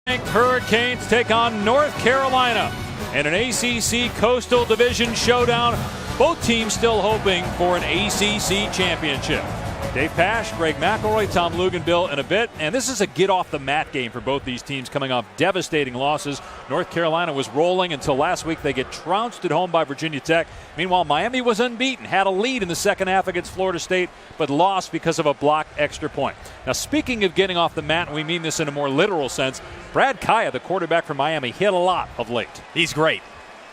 Hurricanes take on North Carolina in an ACC Coastal Division showdown. Both teams still hoping for an ACC championship. Dave Pasch, Greg McElroy, Tom Luginbill in a bit. And this is a get-off-the-mat game for both these teams coming off devastating losses. North Carolina was rolling until last week. They get trounced at home by Virginia Tech. Meanwhile, Miami was unbeaten, had a lead in the second half against Florida State, but lost because of a blocked extra point. Now, speaking of getting off the mat, and we mean this in a more literal sense, Brad Kaya, the quarterback for Miami, hit a lot of late. He's great,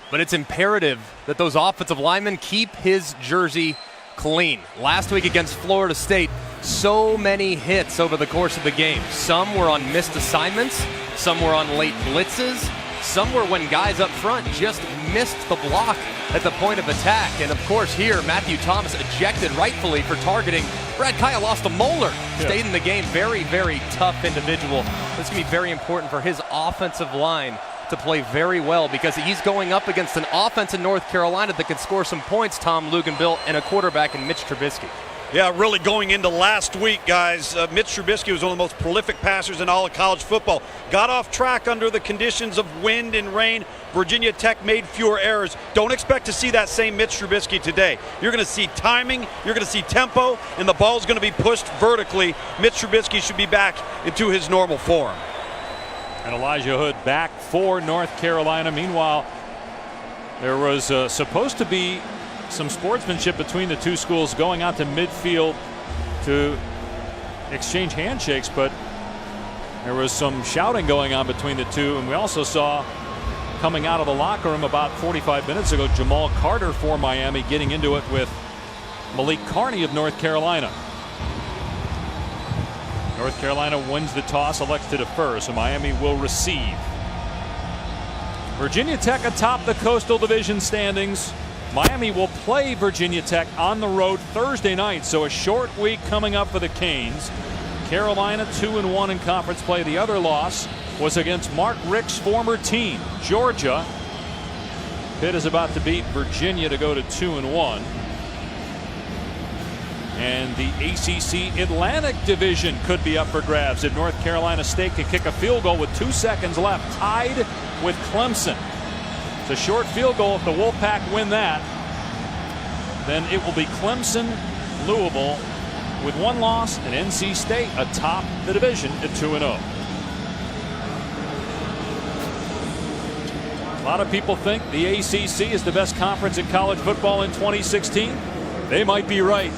but it's imperative that those offensive linemen keep his jersey clean. Last week against Florida State, so many hits over the course of the game. Some were on missed assignments, some were on late blitzes, some were when guys up front just missed the block at the point of attack. And of course here, Matthew Thomas ejected rightfully for targeting. Brad Kaya lost a molar, stayed in the game. Very, very tough individual. This is going to be very important for his offensive line to play very well, because he's going up against an offense in North Carolina that can score some points, Tom Luginbill, and a quarterback in Mitch Trubisky. Yeah, really going into last week, guys, Mitch Trubisky was one of the most prolific passers in all of college football. Got off track under the conditions of wind and rain. Virginia Tech made fewer errors. Don't expect to see that same Mitch Trubisky today. You're going to see timing, you're going to see tempo, and the ball's going to be pushed vertically. Mitch Trubisky should be back into his normal form. And Elijah Hood back for North Carolina. Meanwhile, there was supposed to be some sportsmanship between the two schools going out to midfield to exchange handshakes, but there was some shouting going on between the two. And we also saw, coming out of the locker room about 45 minutes ago, Jamal Carter for Miami getting into it with Malik Carney of North Carolina. North Carolina wins the toss, elects to defer, so Miami will receive. Virginia Tech atop the Coastal Division standings. Miami will play Virginia Tech on the road Thursday night, so a short week coming up for the Canes. Carolina 2-1 in conference play. The other loss was against Mark Richt's former team, Georgia. Pitt is about to beat Virginia to go to 2-1. And the ACC Atlantic Division could be up for grabs if North Carolina State can kick a field goal with 2 seconds left, tied with Clemson. It's a short field goal. If the Wolfpack win that, then it will be Clemson, Louisville with one loss, and NC State atop the division at 2-0. A lot of people think the ACC is the best conference in college football in 2016. They might be right.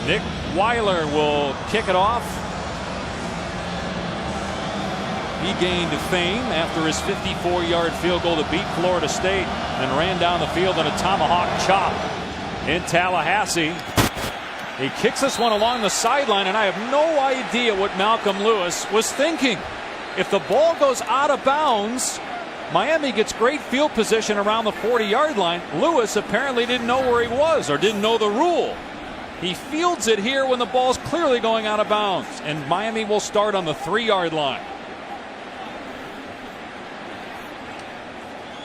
Nick Weiler will kick it off. He gained fame after his 54-yard field goal to beat Florida State, and ran down the field on a tomahawk chop in Tallahassee. He kicks this one along the sideline, and I have no idea what Malcolm Lewis was thinking. If the ball goes out of bounds, Miami gets great field position around the 40-yard line. Lewis apparently didn't know where he was, or didn't know the rule. He fields it here when the ball's clearly going out of bounds, and Miami will start on the 3-yard line.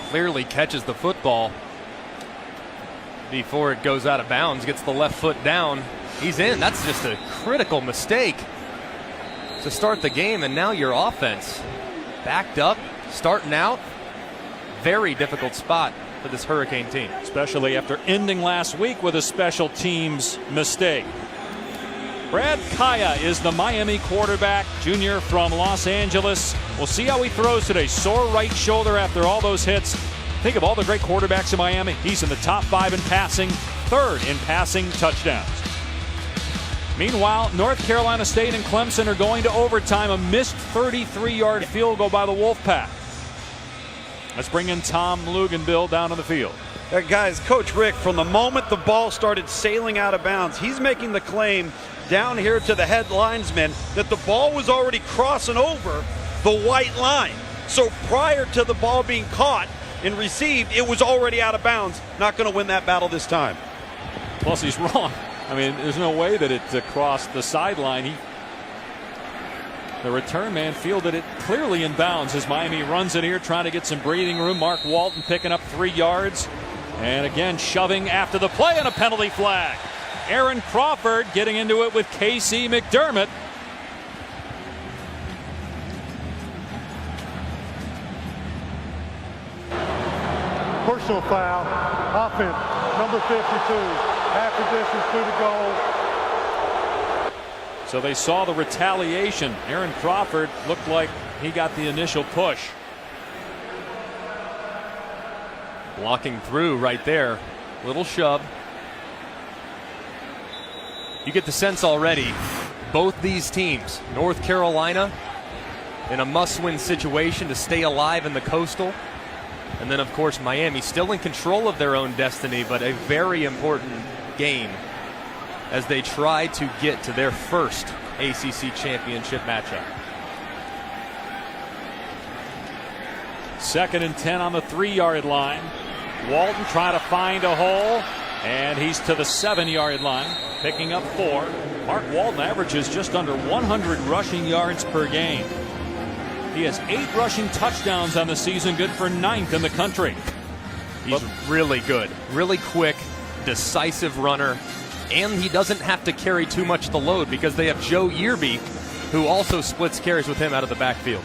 Clearly catches the football before it goes out of bounds, gets the left foot down. He's in. That's just a critical mistake to start the game, and now your offense backed up, starting out. Very difficult spot for this Hurricane team, especially after ending last week with a special teams mistake. Brad Kaya is the Miami quarterback, junior from Los Angeles. We'll see how he throws today. Sore right shoulder after all those hits. Think of all the great quarterbacks in Miami. He's in the top 5 in passing, 3rd in passing touchdowns. Meanwhile, North Carolina State and Clemson are going to overtime. A missed 33-yard field goal by the Wolfpack. Let's bring in Tom Luginbill down on the field. Guys, Coach Richt, from the moment the ball started sailing out of bounds, he's making the claim down here to the head linesman that the ball was already crossing over the white line. So prior to the ball being caught and received, it was already out of bounds. Not going to win that battle this time. Plus, he's wrong. I mean, there's no way that it crossed the sideline. The return man fielded it clearly in bounds as Miami runs in here trying to get some breathing room. Mark Walton picking up 3 yards. And again, shoving after the play, and a penalty flag. Aaron Crawford getting into it with Casey McDermott. Personal foul, offense, number 52, half the distance to the goal. So they saw the retaliation. Aaron Crawford looked like he got the initial push. Blocking through right there. Little shove. You get the sense already, both these teams, North Carolina in a must-win situation to stay alive in the Coastal. And then, of course, Miami still in control of their own destiny, but a very important game as they try to get to their first ACC championship matchup. 2nd and 10 on the 3-yard line. Walton trying to find a hole, and he's to the 7-yard line, picking up 4. Mark Walton averages just under 100 rushing yards per game. He has 8 rushing touchdowns on the season, good for 9th in the country. He's really good, really quick, decisive runner, and he doesn't have to carry too much of the load because they have Joe Yearby, who also splits carries with him out of the backfield.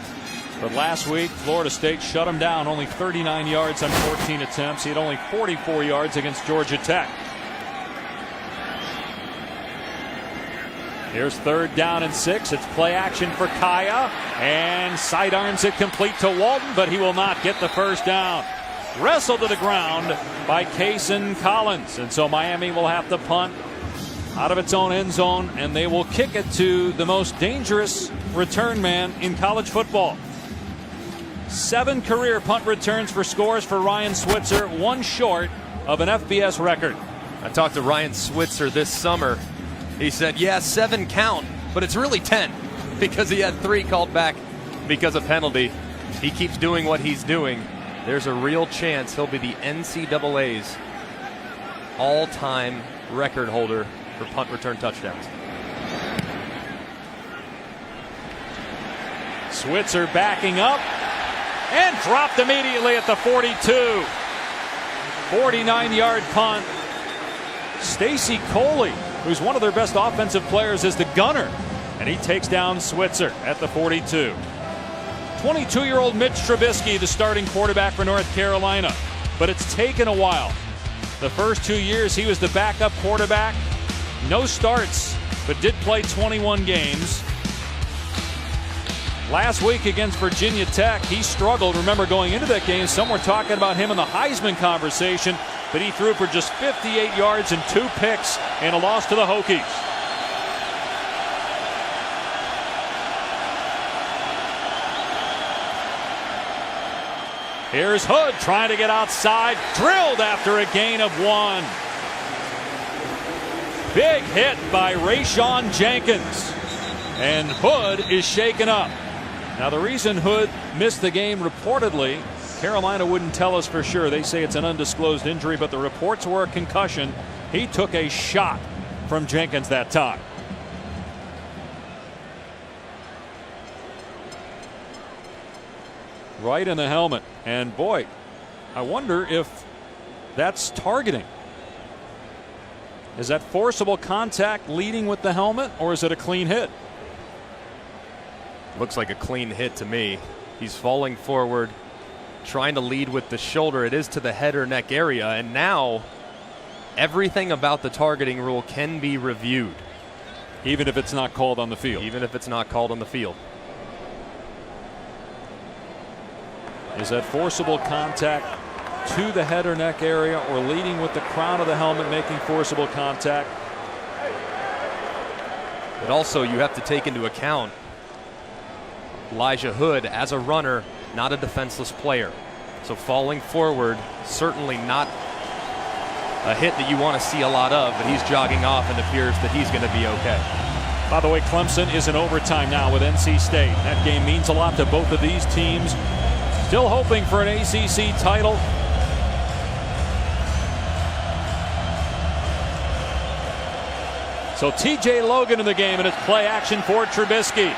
But last week, Florida State shut him down, only 39 yards on 14 attempts. He had only 44 yards against Georgia Tech. Here's 3rd down and 6. It's play action for Kaya, and sidearms it complete to Walton, but he will not get the first down. Wrestled to the ground by Cason Collins, and so Miami will have to punt out of its own end zone, and they will kick it to the most dangerous return man in college football. 7 career punt returns for scores for Ryan Switzer, 1 short of an FBS record. I talked to Ryan Switzer this summer. He said, yeah, 7 count, but it's really 10 because he had 3 called back because of penalty. He keeps doing what he's doing. There's a real chance he'll be the NCAA's all-time record holder for punt return touchdowns. Switzer backing up and dropped immediately at the 42. 49-yard punt. Stacy Coley, who's one of their best offensive players, is the gunner, and he takes down Switzer at the 42. 22-year-old Mitch Trubisky, the starting quarterback for North Carolina, but it's taken a while. The first 2 years he was the backup quarterback. No starts, but did play 21 games. Last week against Virginia Tech, he struggled. Remember, going into that game, some were talking about him in the Heisman conversation, but he threw for just 58 yards and 2 picks in a loss to the Hokies. Here's Hood trying to get outside, drilled after a gain of 1. Big hit by Rayshawn Jenkins, and Hood is shaken up. Now, the reason Hood missed the game reportedly, Carolina wouldn't tell us for sure. They say it's an undisclosed injury, but the reports were a concussion. He took a shot from Jenkins that time. Right in the helmet. And boy, I wonder if that's targeting. Is that forcible contact leading with the helmet, or is it a clean hit? Looks like a clean hit to me. He's falling forward, trying to lead with the shoulder. It is to the head or neck area, and now everything about the targeting rule can be reviewed. Even if it's not called on the field. Even if it's not called on the field. Is that forcible contact to the head or neck area, or leading with the crown of the helmet, making forcible contact? But also you have to take into account Elijah Hood as a runner, not a defenseless player. So falling forward, certainly not a hit that you want to see a lot of, but he's jogging off and appears that he's going to be okay. By the way, Clemson is in overtime now with NC State. That game means a lot to both of these teams. Still hoping for an ACC title. So TJ Logan in the game, and it's play action for Trubisky.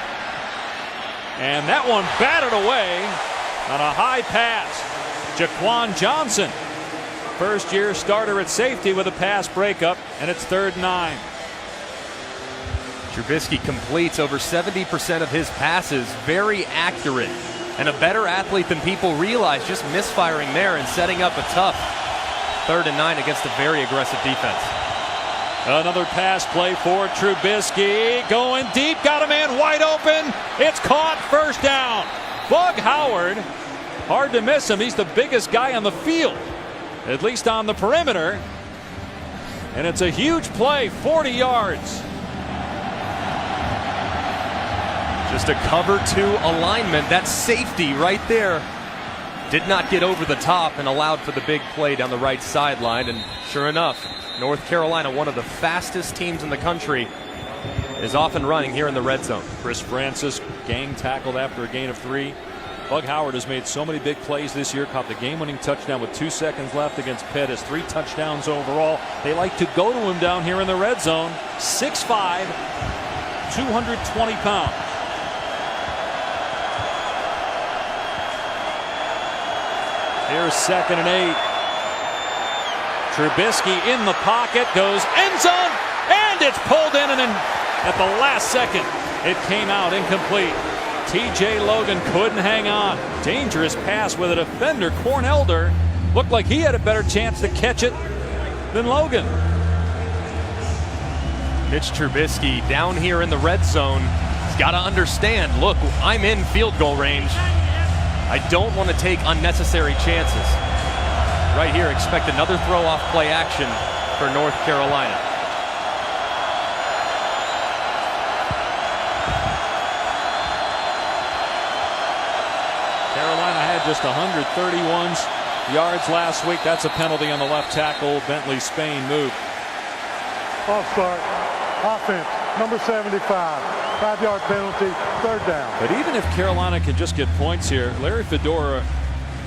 And that one batted away on a high pass. Jaquan Johnson first-year starter at safety with a pass breakup, and it's 3rd and 9. Trubisky completes over 70% of his passes, very accurate, and a better athlete than people realize, just misfiring there and setting up a tough 3rd and 9 against a very aggressive defense. Another pass play for Trubisky, going deep, got a man wide open, it's caught, 1st down. Bug Howard, hard to miss him, he's the biggest guy on the field, at least on the perimeter, and it's a huge play, 40 yards. Just a cover 2 alignment. That safety right there did not get over the top and allowed for the big play down the right sideline. And sure enough, North Carolina, one of the fastest teams in the country, is off and running here in the red zone. Chris Francis gang tackled after a gain of 3. Bug Howard has made so many big plays this year, caught the game-winning touchdown with 2 seconds left against Pitt, has 3 touchdowns overall. They like to go to him down here in the red zone. 6'5", 220 pounds. Here's 2nd and 8. Trubisky in the pocket, goes end zone, and it's pulled in, and then at the last second, it came out incomplete. T.J. Logan couldn't hang on. Dangerous pass with a defender. Cornelder looked like he had a better chance to catch it than Logan. Mitch Trubisky down here in the red zone. He's got to understand, look, I'm in field goal range. I don't want to take unnecessary chances. Right here, expect another throw-off play action for North Carolina. Carolina had just 131 yards last week. That's a penalty on the left tackle. Bentley Spain moved. False start. Offense, number 75. 5-yard penalty, 3rd down. But even if Carolina can just get points here, Larry Fedora,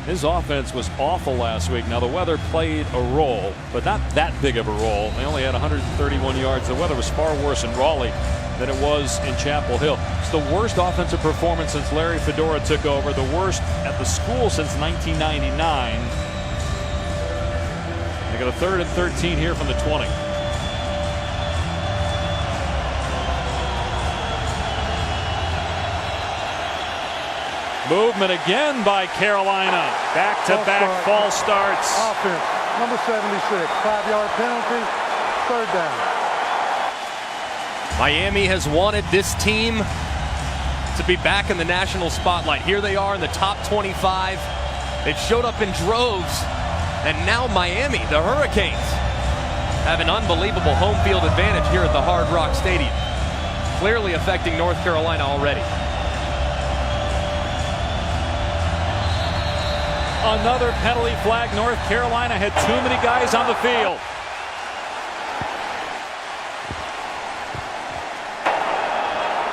his offense was awful last week. Now the weather played a role, but not that big of a role. They only had 131 yards. The weather was far worse in Raleigh than it was in Chapel Hill. It's the worst offensive performance since Larry Fedora took over, the worst at the school since 1999. They got a 3rd and 13 here from the 20. Movement again by Carolina. Back-to-back false starts. Offense, number 76. 5-yard penalty, 3rd down. Miami has wanted this team to be back in the national spotlight. Here they are in the top 25. They've showed up in droves. And now Miami, the Hurricanes, have an unbelievable home field advantage here at the Hard Rock Stadium. Clearly affecting North Carolina already. Another penalty flag. North Carolina had too many guys on the field.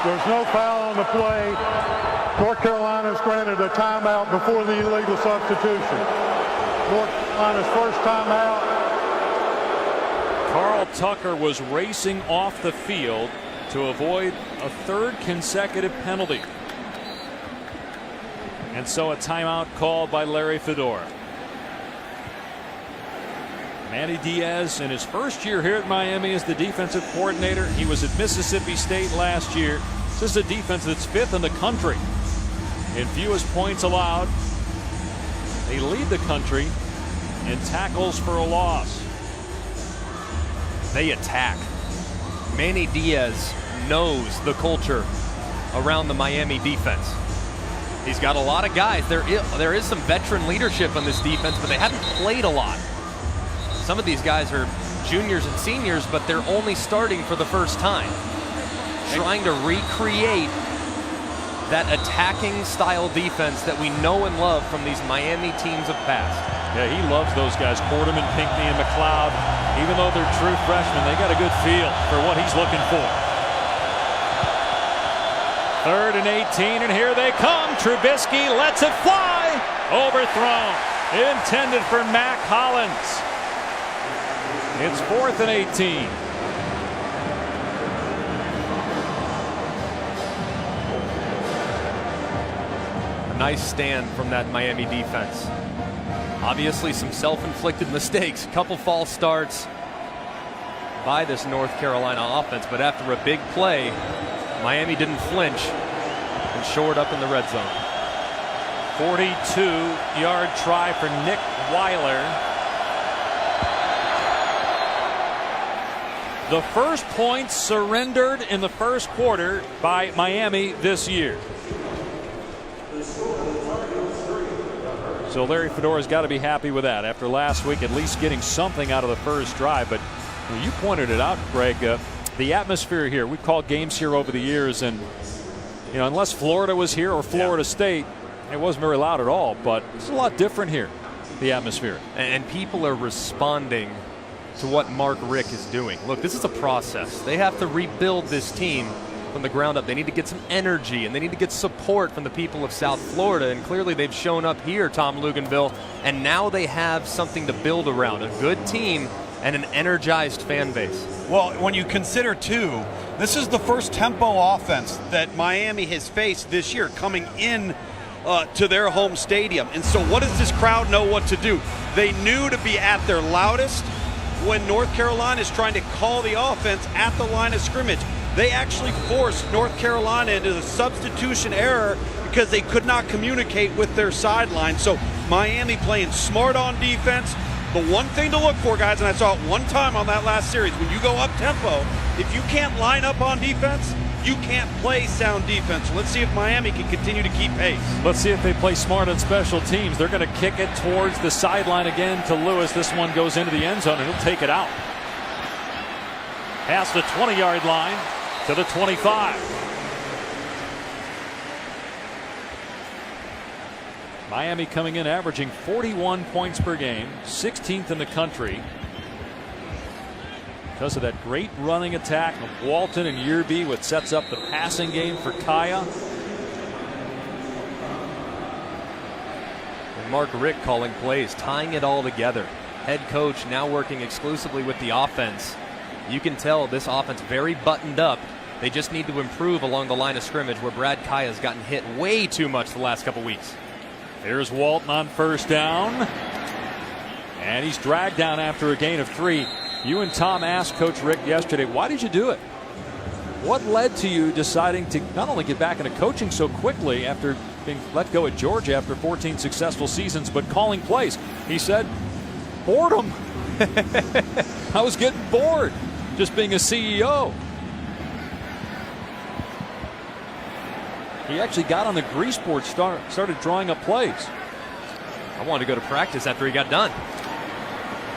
There's no foul on the play. North Carolina is granted a timeout before the illegal substitution. North Carolina's first timeout. Carl Tucker was racing off the field to avoid a 3rd consecutive penalty. And so a timeout called by Larry Fedora. Manny Diaz in his first year here at Miami as the defensive coordinator. He was at Mississippi State last year. This is a defense that's 5th in the country in fewest points allowed. They lead the country in tackles for a loss. They attack. Manny Diaz knows the culture around the Miami defense. He's got a lot of guys. There is some veteran leadership on this defense, but they haven't played a lot. Some of these guys are juniors and seniors, but they're only starting for the first time. Trying to recreate that attacking style defense that we know and love from these Miami teams of past. Yeah, he loves those guys, Quarterman, Pinckney, and McLeod. Even though they're true freshmen, they got a good feel for what he's looking for. 3rd and 18, and here they come. Trubisky lets it fly. Overthrown. Intended for Mac Hollins. It's 4th and 18. A nice stand from that Miami defense. Obviously some self-inflicted mistakes, a couple false starts by this North Carolina offense, but after a big play, Miami didn't flinch and shored up in the red zone. 42-yard try for Nick Weiler. The first points surrendered in the first quarter by Miami this year. So Larry Fedora's got to be happy with that after last week, at least getting something out of the first drive. But you pointed it out, Greg, the atmosphere here. We've called games here over the years, and unless Florida was here or Florida State, it wasn't very loud at all. But it's a lot different here, the atmosphere. And people are responding to what Mark Richt is doing. Look, this is a process. They have to rebuild this team from the ground up. They need to get some energy, and they need to get support from the people of South Florida, and clearly they've shown up here, Tom Luganville, and now they have something to build around, a good team and an energized fan base. Well, when you consider, too, this is the first tempo offense that Miami has faced this year coming in to their home stadium. And so what does this crowd know what to do? They knew to be at their loudest when North Carolina is trying to call the offense at the line of scrimmage. They actually forced North Carolina into the substitution error because they could not communicate with their sideline. So Miami playing smart on defense. The one thing to look for, guys, and I saw it one time on that last series, when you go up tempo, if you can't line up on defense, you can't play sound defense. Let's see if Miami can continue to keep pace. Let's see if they play smart on special teams. They're going to kick it towards the sideline again to Lewis. This one goes into the end zone, and he'll take it out. Past the 20-yard line to the 25. Miami coming in averaging 41 points per game, 16th in the country. Because of that great running attack of Walton and Yearby, what sets up the passing game for Kaya. And Mark Richt calling plays, tying it all together. Head coach now working exclusively with the offense. You can tell this offense very buttoned up. They just need to improve along the line of scrimmage where Brad Kaya's gotten hit way too much the last couple weeks. Here's Walton on first down. And he's dragged down after a gain of 3. You and Tom asked Coach Richt yesterday, why did you do it? What led to you deciding to not only get back into coaching so quickly after being let go at Georgia after 14 successful seasons, but calling plays? He said, boredom. I was getting bored just being a CEO. He actually got on the grease board, started drawing up plays. I wanted to go to practice after he got done.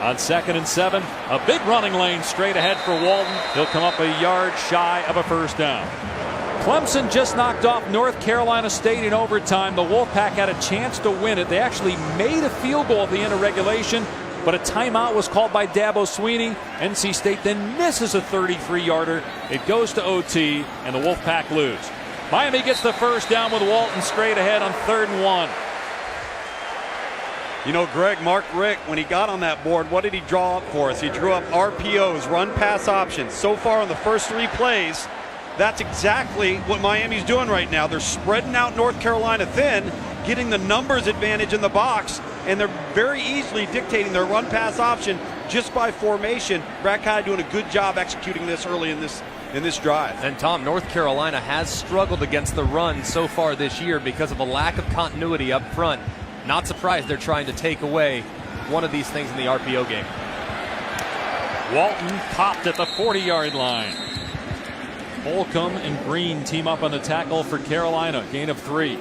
On 2nd and 7, a big running lane straight ahead for Walton. He'll come up a yard shy of a first down. Clemson just knocked off North Carolina State in overtime. The Wolfpack had a chance to win it. They actually made a field goal at the end of regulation, but a timeout was called by Dabo Sweeney. NC State then misses a 33-yarder. It goes to OT, and the Wolfpack lose. Miami gets the first down with Walton straight ahead on 3rd and 1. You know, Greg, Mark Richt, when he got on that board, what did he draw up for us? He drew up RPOs, run pass options. So far in the first 3 plays, that's exactly what Miami's doing right now. They're spreading out North Carolina thin, getting the numbers advantage in the box, and they're very easily dictating their run pass option just by formation. Brad Kaya doing a good job executing this early in this drive. And Tom, North Carolina has struggled against the run so far this year because of a lack of continuity up front. Not surprised they're trying to take away one of these things in the RPO game. Walton popped at the 40-yard line. Holcomb and Green team up on the tackle for Carolina. Gain of 3.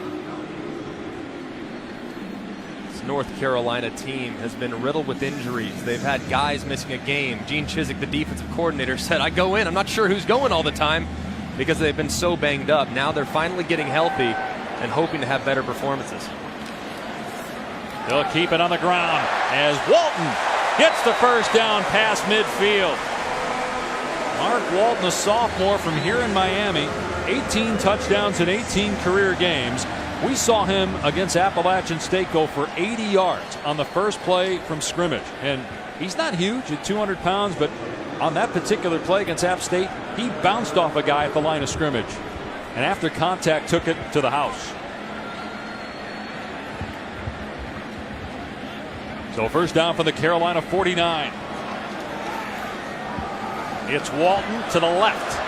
This North Carolina team has been riddled with injuries. They've had guys missing a game. Gene Chizik, the defensive coordinator, said, I go in. I'm not sure who's going all the time because they've been so banged up. Now they're finally getting healthy and hoping to have better performances. They'll keep it on the ground as Walton gets the first down past midfield. Mark Walton, a sophomore from here in Miami, 18 touchdowns in 18 career games. We saw him against Appalachian State go for 80 yards on the first play from scrimmage. And he's not huge at 200 pounds, but on that particular play against App State, he bounced off a guy at the line of scrimmage. And after contact, took it to the house. So first down for the Carolina 49. It's Walton to the left.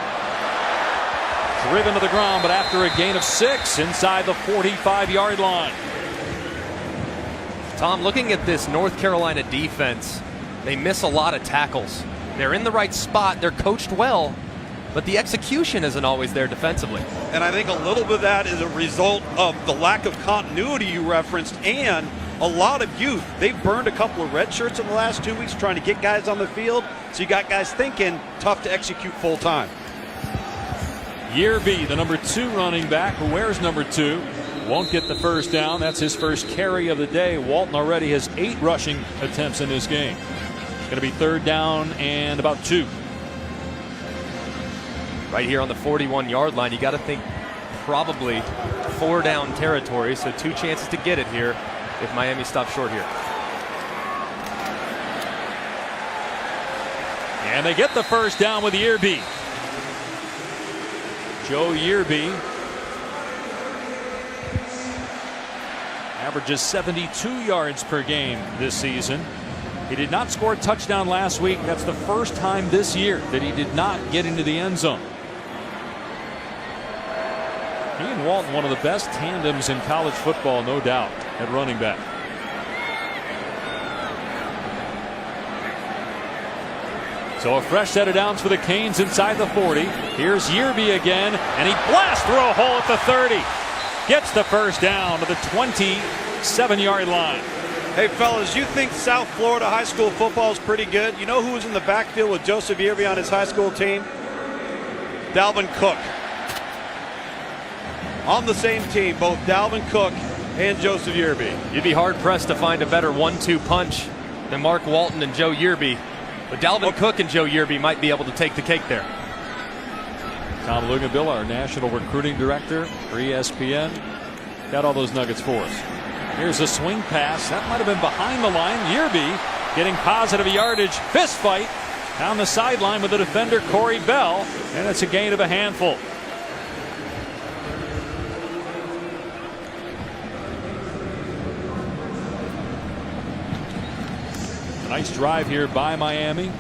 Driven to the ground, but after a gain of 6 inside the 45-yard line. Tom, looking at this North Carolina defense, they miss a lot of tackles. They're in the right spot. They're coached well, but the execution isn't always there defensively. And I think a little bit of that is a result of the lack of continuity you referenced and a lot of youth. They've burned a couple of red shirts in the last 2 weeks trying to get guys on the field. So you got guys thinking tough to execute full time. Yearby, the number 2 running back who wears number 2, won't get the first down. That's his first carry of the day. Walton already has 8 rushing attempts in this game. Going to be third down and about 2. Right here on the 41-yard line, you got to think probably 4 down territory, so 2 chances to get it here if Miami stops short here. And they get the first down with Yearby. Joe Yearby averages 72 yards per game this season. He did not score a touchdown last week. That's the first time this year that he did not get into the end zone. He and Walton, one of the best tandems in college football, no doubt, at running back. So a fresh set of downs for the Canes inside the 40. Here's Yearby again, and he blasts through a hole at the 30. Gets the first down to the 27-yard line. Hey, fellas, you think South Florida high school football is pretty good? You know who was in the backfield with Joseph Yearby on his high school team? Dalvin Cook. On the same team, both Dalvin Cook and Joseph Yearby. You'd be hard-pressed to find a better 1-2 punch than Mark Walton and Joe Yearby. But Dalvin Cook and Joe Yearby might be able to take the cake there. Tom Luganville, our national recruiting director for ESPN, got all those nuggets for us. Here's a swing pass. That might have been behind the line. Yearby getting positive yardage. Fist fight down the sideline with the defender Corey Bell. And it's a gain of a handful. A nice drive here by Miami.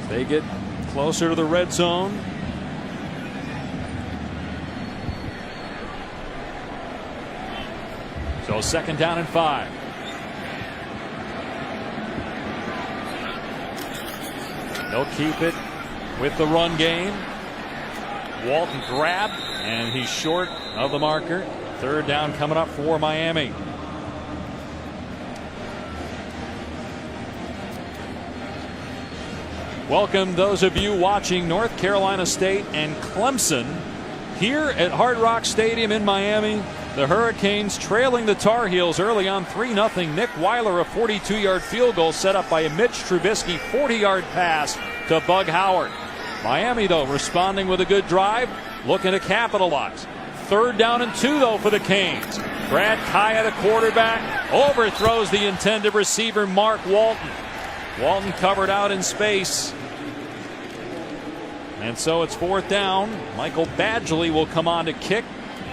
They get closer to the red zone. So second down and 5. They'll keep it with the run game. Walton grabbed, and he's short of the marker. Third down coming up for Miami. Welcome those of you watching North Carolina State and Clemson here at Hard Rock Stadium in Miami. The Hurricanes trailing the Tar Heels early on 3-0. Nick Weiler, a 42-yard field goal set up by a Mitch Trubisky 40-yard pass to Bug Howard. Miami, though, responding with a good drive, looking to capitalize. Third down and 2, though, for the Canes. Brad Kaya, the quarterback, overthrows the intended receiver, Mark Walton. Walton covered out in space. And so it's fourth down. Michael Badgley will come on to kick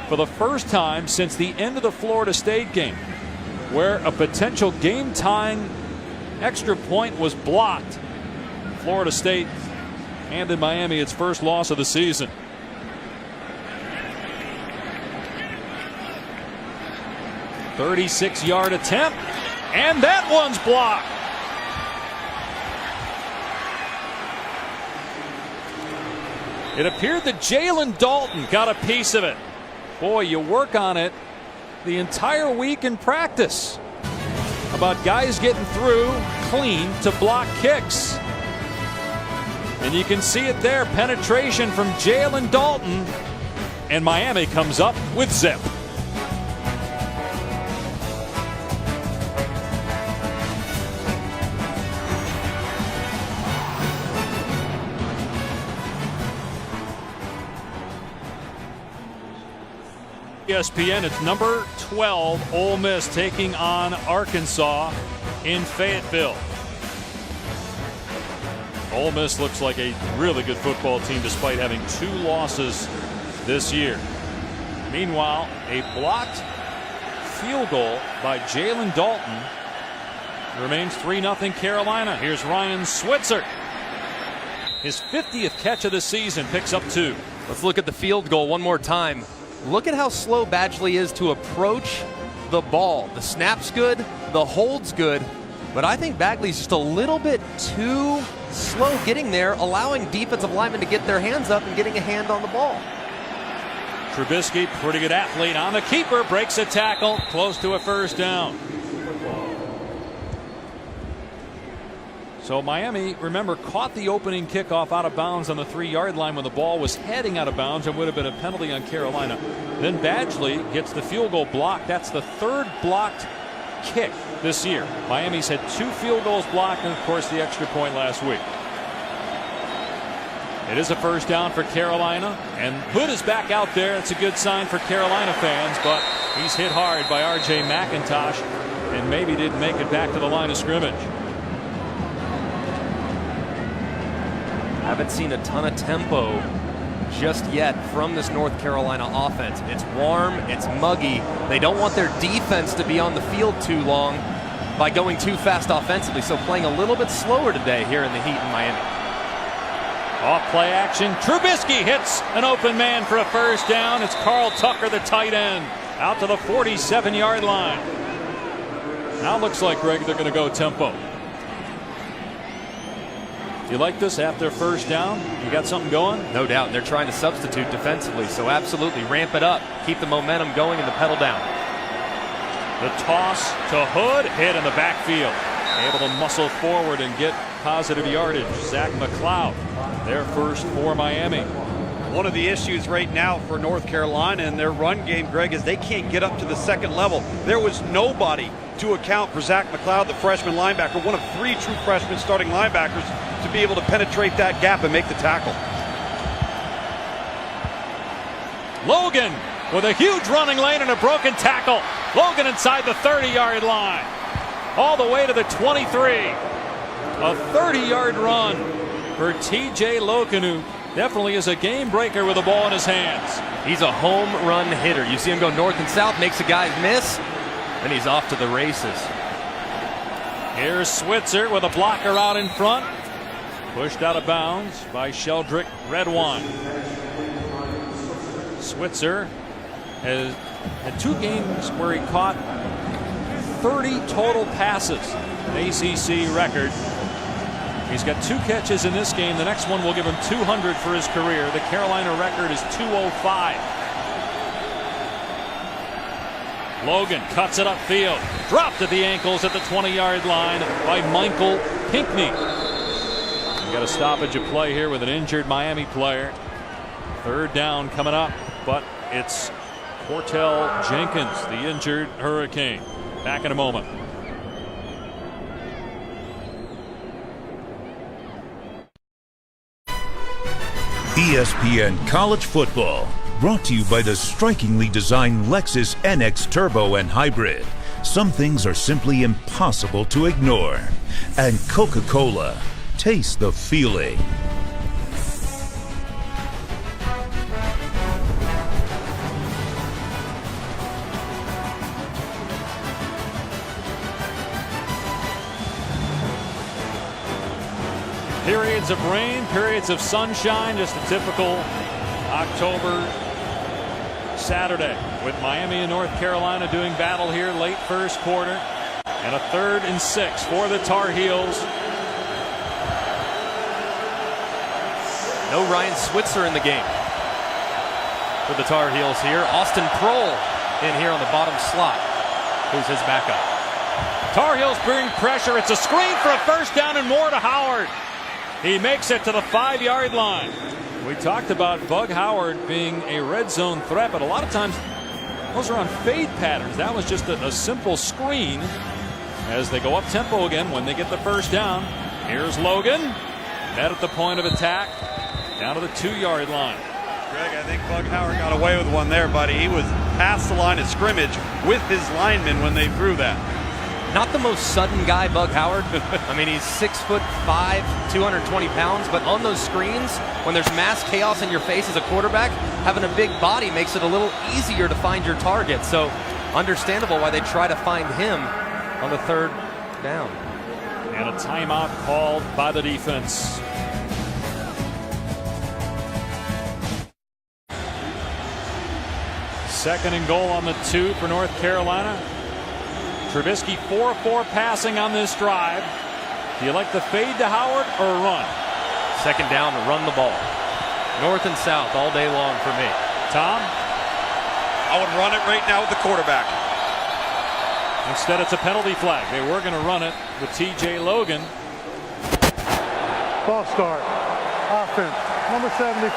for the first time since the end of the Florida State game, where a potential game-time extra point was blocked. Florida State handed Miami its first loss of the season. .36-yard attempt, and that one's blocked. It appeared that Jalen Dalton got a piece of it. Boy, you work on it the entire week in practice about guys getting through clean to block kicks. And you can see it there, penetration from Jalen Dalton, and Miami comes up with zip. ESPN, it's number 12, Ole Miss taking on Arkansas in Fayetteville. Ole Miss looks like a really good football team despite having 2 losses this year. Meanwhile, a blocked field goal by Jalen Dalton. It remains 3-0 Carolina. Here's Ryan Switzer. His 50th catch of the season, picks up 2. Let's look at the field goal one more time. Look at how slow Badgley is to approach the ball. The snap's good, the hold's good, but I think Bagley's just a little bit too slow getting there, allowing defensive linemen to get their hands up and getting a hand on the ball. Trubisky, pretty good athlete on the keeper, breaks a tackle, close to a first down. So Miami, remember, caught the opening kickoff out of bounds on the 3-yard line when the ball was heading out of bounds and would have been a penalty on Carolina. Then Badgley gets the field goal blocked. That's the 3rd blocked kick this year. Miami's had 2 field goals blocked and, of course, the extra point last week. It is a first down for Carolina, and Hood is back out there. It's a good sign for Carolina fans, but he's hit hard by R.J. McIntosh and maybe didn't make it back to the line of scrimmage. Haven't seen a ton of tempo just yet from this North Carolina offense. It's warm, it's muggy. They don't want their defense to be on the field too long by going too fast offensively, so playing a little bit slower today here in the heat in Miami. Off play action. Trubisky hits an open man for a first down. It's Carl Tucker, the tight end, out to the 47-yard line. Now looks like, Greg, they're going to go tempo. You like this after first down? You got something going? No doubt. They're trying to substitute defensively, so absolutely ramp it up. Keep the momentum going and the pedal down. The toss to Hood, hit in the backfield. Able to muscle forward and get positive yardage. Zach McLeod, their first for Miami. One of the issues right now for North Carolina in their run game, Greg, is they can't get up to the second level. There was nobody to account for Zach McLeod, the freshman linebacker, one of 3 true freshman starting linebackers, to be able to penetrate that gap and make the tackle. Logan with a huge running lane and a broken tackle. Logan inside the 30-yard line, all the way to the 23. A 30-yard run for TJ Logan, who definitely is a game breaker with the ball in his hands. He's a home run hitter. You see him go north and south, makes the guys miss, and he's off to the races. Here's Switzer with a blocker out in front. Pushed out of bounds by Sheldrick Redwine. Switzer has had 2 games where he caught 30 total passes, an ACC record. He's got 2 catches in this game. The next one will give him 200 for his career. The Carolina record is 205. Logan cuts it upfield. Dropped at the ankles at the 20-yard line by Michael Pinckney. We got a stoppage of play here with an injured Miami player. 3rd down coming up, but it's Cortell Jenkins, the injured Hurricane. Back in a moment. ESPN College Football, brought to you by the strikingly designed Lexus NX Turbo and Hybrid. Some things are simply impossible to ignore. And Coca-Cola, taste the feeling. Periods of rain, periods of sunshine, just a typical October Saturday with Miami and North Carolina doing battle here late first quarter, and a 3rd and 6 for the Tar Heels. No Ryan Switzer in the game for the Tar Heels here. Austin Kroll in here on the bottom slot, who's his backup. Tar Heels bring pressure. It's a screen for a first down and more to Howard. He makes it to the 5-yard line. We talked about Bug Howard being a red zone threat, but a lot of times those are on fade patterns. That was just a simple screen as they go up tempo again when they get the first down. Here's Logan. Met at the point of attack. Down to the 2-yard line. Greg, I think Bug Howard got away with one there, buddy. He was past the line of scrimmage with his linemen when they threw that. Not the most sudden guy, Bug Howard. I mean, he's 6'5", 220 pounds, but on those screens, when there's mass chaos in your face as a quarterback, having a big body makes it a little easier to find your target. So understandable why they try to find him on the third down. And a timeout called by the defense. Second and goal on the 2 for North Carolina. Trubisky 4-4 passing on this drive. Do you like the fade to Howard or run? Second down to run the ball. North and south all day long for me. Tom? I would run it right now with the quarterback. Instead, it's a penalty flag. They were going to run it with T.J. Logan. False start. Offense. Number 75.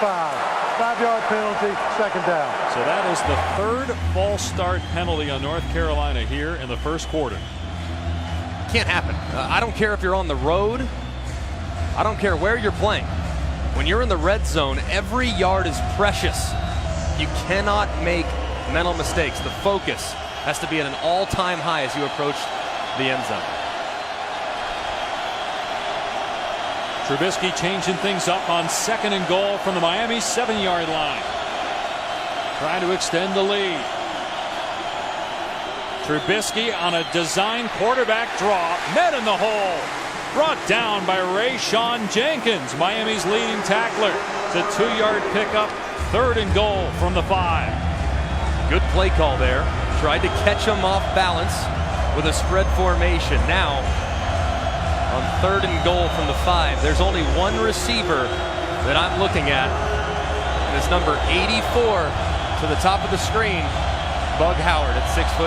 5-yard penalty. Second down. So that is the third false start penalty on North Carolina here in the first quarter. Can't happen. I don't care if you're on the road. I don't care where you're playing. When you're in the red zone, every yard is precious. You cannot make mental mistakes. The focus has to be at an all-time high as you approach the end zone. Trubisky changing things up on second and goal from the Miami 7-yard line. Trying to extend the lead. Trubisky on a design quarterback draw. Met in the hole. Brought down by Rayshawn Jenkins, Miami's leading tackler. It's a 2-yard pickup. Third and goal from the 5. Good play call there. Tried to catch him off balance with a spread formation. Now, on third and goal from the 5, there's only one receiver that I'm looking at. And it's number 84 to the top of the screen, Bug Howard at 6'5".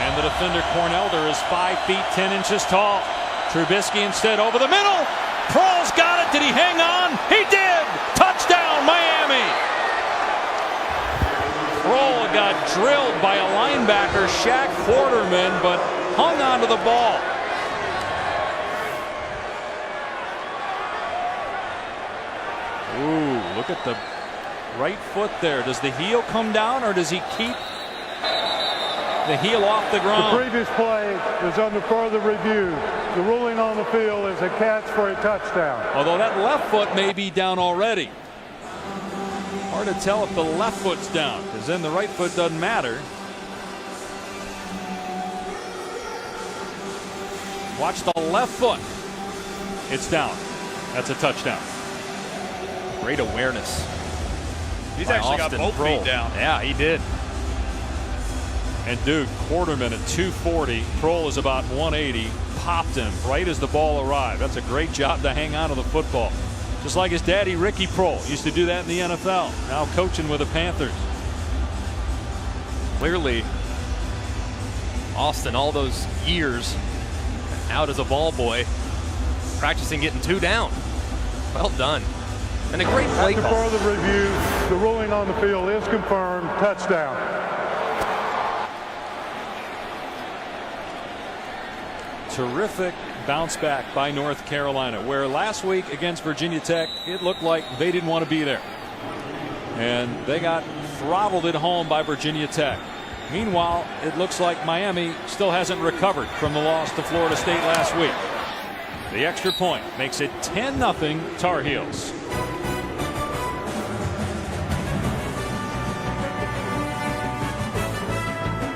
And the defender Cornelder is 5 feet 10 inches tall. Trubisky instead over the middle. Prohl's got it. Did he hang on? He did. Touchdown, Miami. Prohl got drilled by a linebacker, Shaq Quarterman, but hung on to the ball. Ooh, look at the right foot there. Does the heel come down or does he keep the heel off the ground? The previous play is under further review. The ruling on the field is a catch for a touchdown. Although that left foot may be down already. Hard to tell if the left foot's down, because then the right foot doesn't matter. Watch the left foot. It's down. That's a touchdown. Great awareness. He's actually got both feet down. Yeah, he did. And dude, Quarterman at 240. Prohl is about 180. Popped him right as the ball arrived. That's a great job to hang on to the football. Just like his daddy, Ricky Prohl, used to do that in the NFL. Now coaching with the Panthers. Clearly, Austin, all those years out as a ball boy, practicing getting 2 down. Well done. And a great play call. After further review, the ruling on the field is confirmed. Touchdown. Terrific bounce back by North Carolina, where last week against Virginia Tech, it looked like they didn't want to be there. And they got throttled at home by Virginia Tech. Meanwhile, it looks like Miami still hasn't recovered from the loss to Florida State last week. The extra point makes it 10-0 Tar Heels.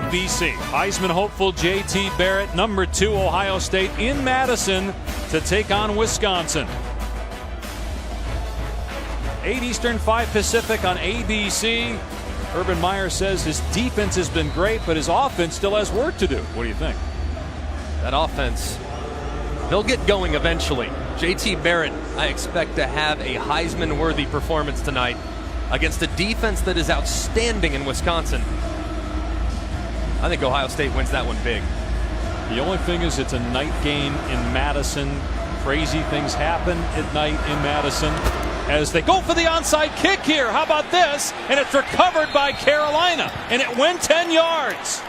BC. Heisman hopeful J.T. Barrett, number 2 Ohio State in Madison to take on Wisconsin. 8 Eastern, 5 Pacific on ABC. Urban Meyer says his defense has been great, but his offense still has work to do. What do you think? That offense, they'll get going eventually. J.T. Barrett, I expect to have a Heisman-worthy performance tonight against a defense that is outstanding in Wisconsin. I think Ohio State wins that one big. The only thing is it's a night game in Madison. Crazy things happen at night in Madison as they go for the onside kick here. How about this? And it's recovered by Carolina, and it went 10 yards.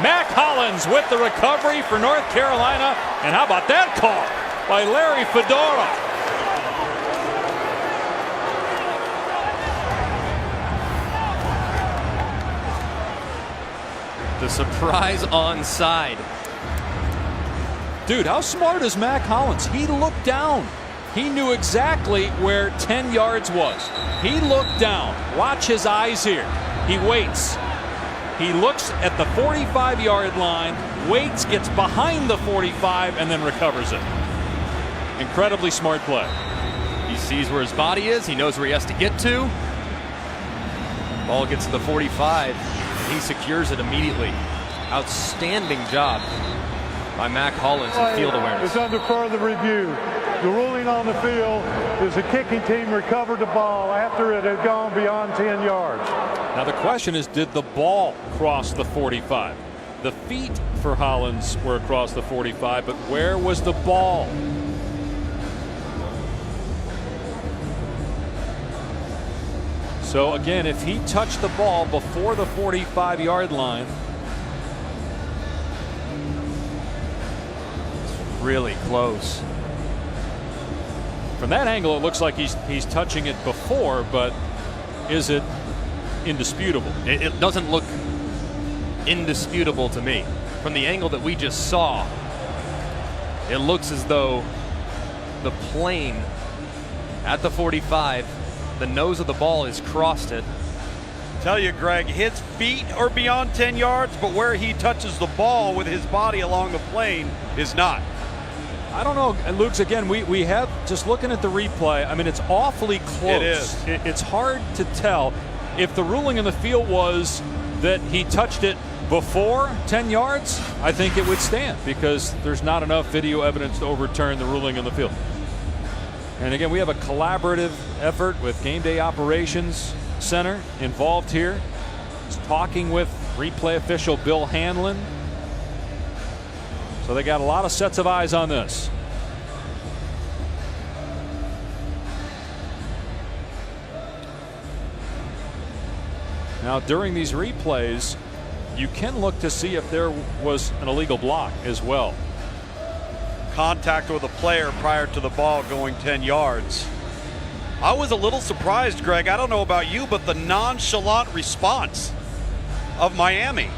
Mac Hollins with the recovery for North Carolina. And how about that call by Larry Fedora? The surprise onside. Dude, how smart is Mac Hollins? He looked down. He knew exactly where 10 yards was. He looked down. Watch his eyes here. He waits. He looks at the 45-yard line, waits, gets behind the 45, and then recovers it. Incredibly smart play. He sees where his body is. He knows where he has to get to. Ball gets to the 45, and he secures it immediately. Outstanding job by Mac Hollins in field awareness. It's under further review. The ruling on the field is the kicking team recovered the ball after it had gone beyond 10 yards. Now the question is, did the ball cross the 45? The feet for Hollins were across the 45, but where was the ball? So again, if he touched the ball before the 45-yard line, Really close. from that angle it looks like he's touching it before, but is it indisputable? It doesn't look indisputable to me. From the angle that we just saw, it looks as though the plane at the 45, the nose of the ball has crossed it. Tell you, Greg, his feet are beyond 10 yards, but where he touches the ball with his body along the plane is not. I don't know, Luke's, again, we have, just looking at the replay, I mean, it's awfully close. It is. It's hard to tell. If the ruling in the field was that he touched it before 10 yards, I think it would stand, because there's not enough video evidence to overturn the ruling in the field. And again, we have a collaborative effort with Game Day Operations Center involved here. He's talking with replay official Bill Hanlon. So they got a lot of sets of eyes on this. Now during these replays, you can look to see if there was an illegal block as well. Contact with a player prior to the ball going 10 yards. I was a little surprised, Greg. I don't know about you, but the nonchalant response of Miami.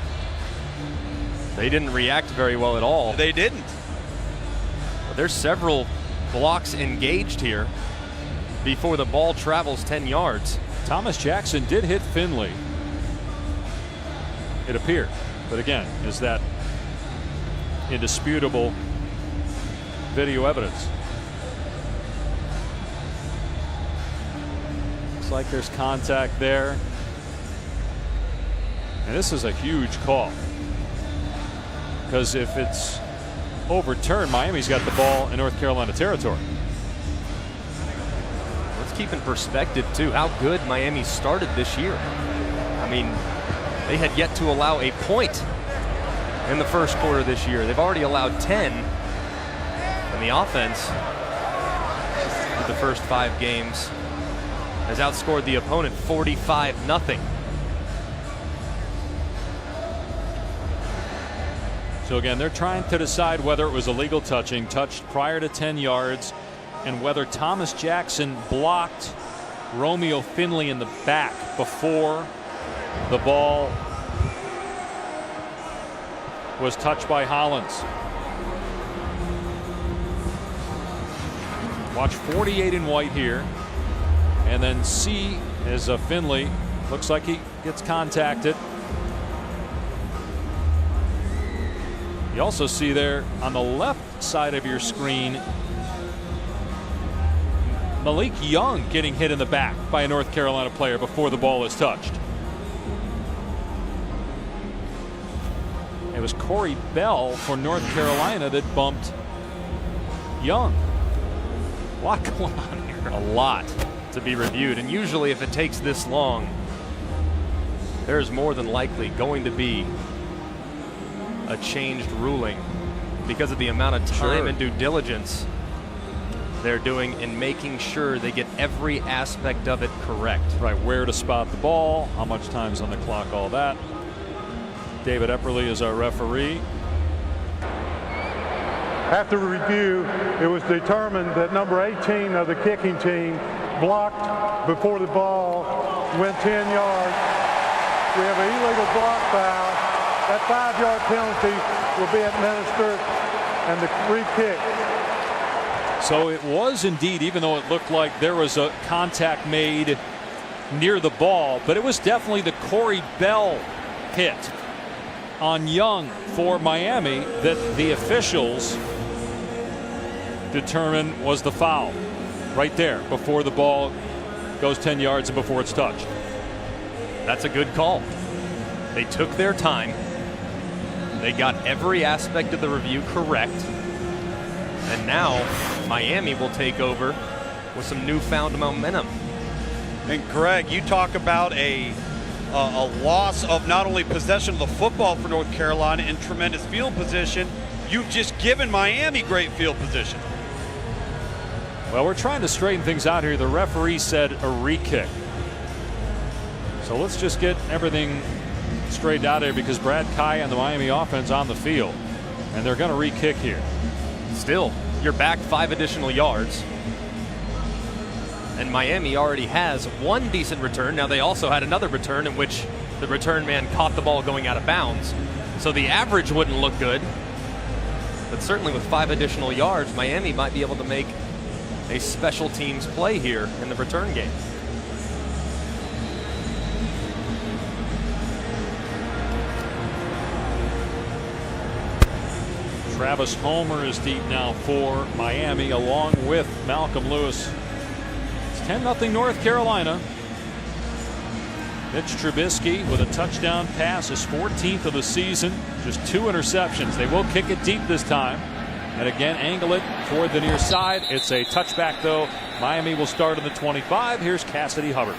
They didn't react very well at all. They didn't. But there's several blocks engaged here before the ball travels 10 yards. Thomas Jackson did hit Finley, it appeared. But again, is that indisputable video evidence? Looks like there's contact there. And this is a huge call, because if it's overturned, Miami's got the ball in North Carolina territory. Let's keep in perspective, too, how good Miami started this year. I mean, they had yet to allow a point in the first quarter this year. They've already allowed 10. And the offense, in the first 5 games, has outscored the opponent 45-0. So again, they're trying to decide whether it was illegal touching, touched prior to 10 yards, and whether Thomas Jackson blocked Romeo Finley in the back before the ball was touched by Hollins. Watch 48 in white here, and then see as Finley looks like he gets contacted. You also see there on the left side of your screen Malik Young getting hit in the back by a North Carolina player before the ball is touched. It was Corey Bell for North Carolina that bumped Young. A lot going on here. A lot to be reviewed, and usually if it takes this long, there's more than likely going to be a changed ruling because of the amount of time and due diligence they're doing in making sure they get every aspect of it correct. Right, where to spot the ball, how much time's on the clock, all that. David Epperly is our referee. After review, it was determined that number 18 of the kicking team blocked before the ball went 10 yards. We have an illegal block foul. That 5-yard penalty will be administered, and the free kick. So it was indeed, even though it looked like there was a contact made near the ball, but it was definitely the Corey Bell hit on Young for Miami that the officials determined was the foul right there before the ball goes 10 yards and before it's touched. That's a good call. They took their time. They got every aspect of the review correct. And now Miami will take over with some newfound momentum. And Greg, you talk about a loss of not only possession of the football for North Carolina and tremendous field position, you've just given Miami great field position. Well, we're trying to straighten things out here. The referee said a re-kick. So let's just get everything straightened out here because Brad Kaya and the Miami offense on the field. And they're going to re-kick here. Still, you're back 5 additional yards. And Miami already has one decent return. Now they also had another return in which the return man caught the ball going out of bounds. So the average wouldn't look good. But certainly with 5 additional yards, Miami might be able to make a special teams play here in the return game. Travis Homer is deep now for Miami along with Malcolm Lewis. It's 10-0 North Carolina. Mitch Trubisky with a touchdown pass, his 14th of the season, just 2 interceptions. They will kick it deep this time. And again, angle it toward the near side. It's a touchback, though. Miami will start on the 25. Here's Cassidy Hubbard.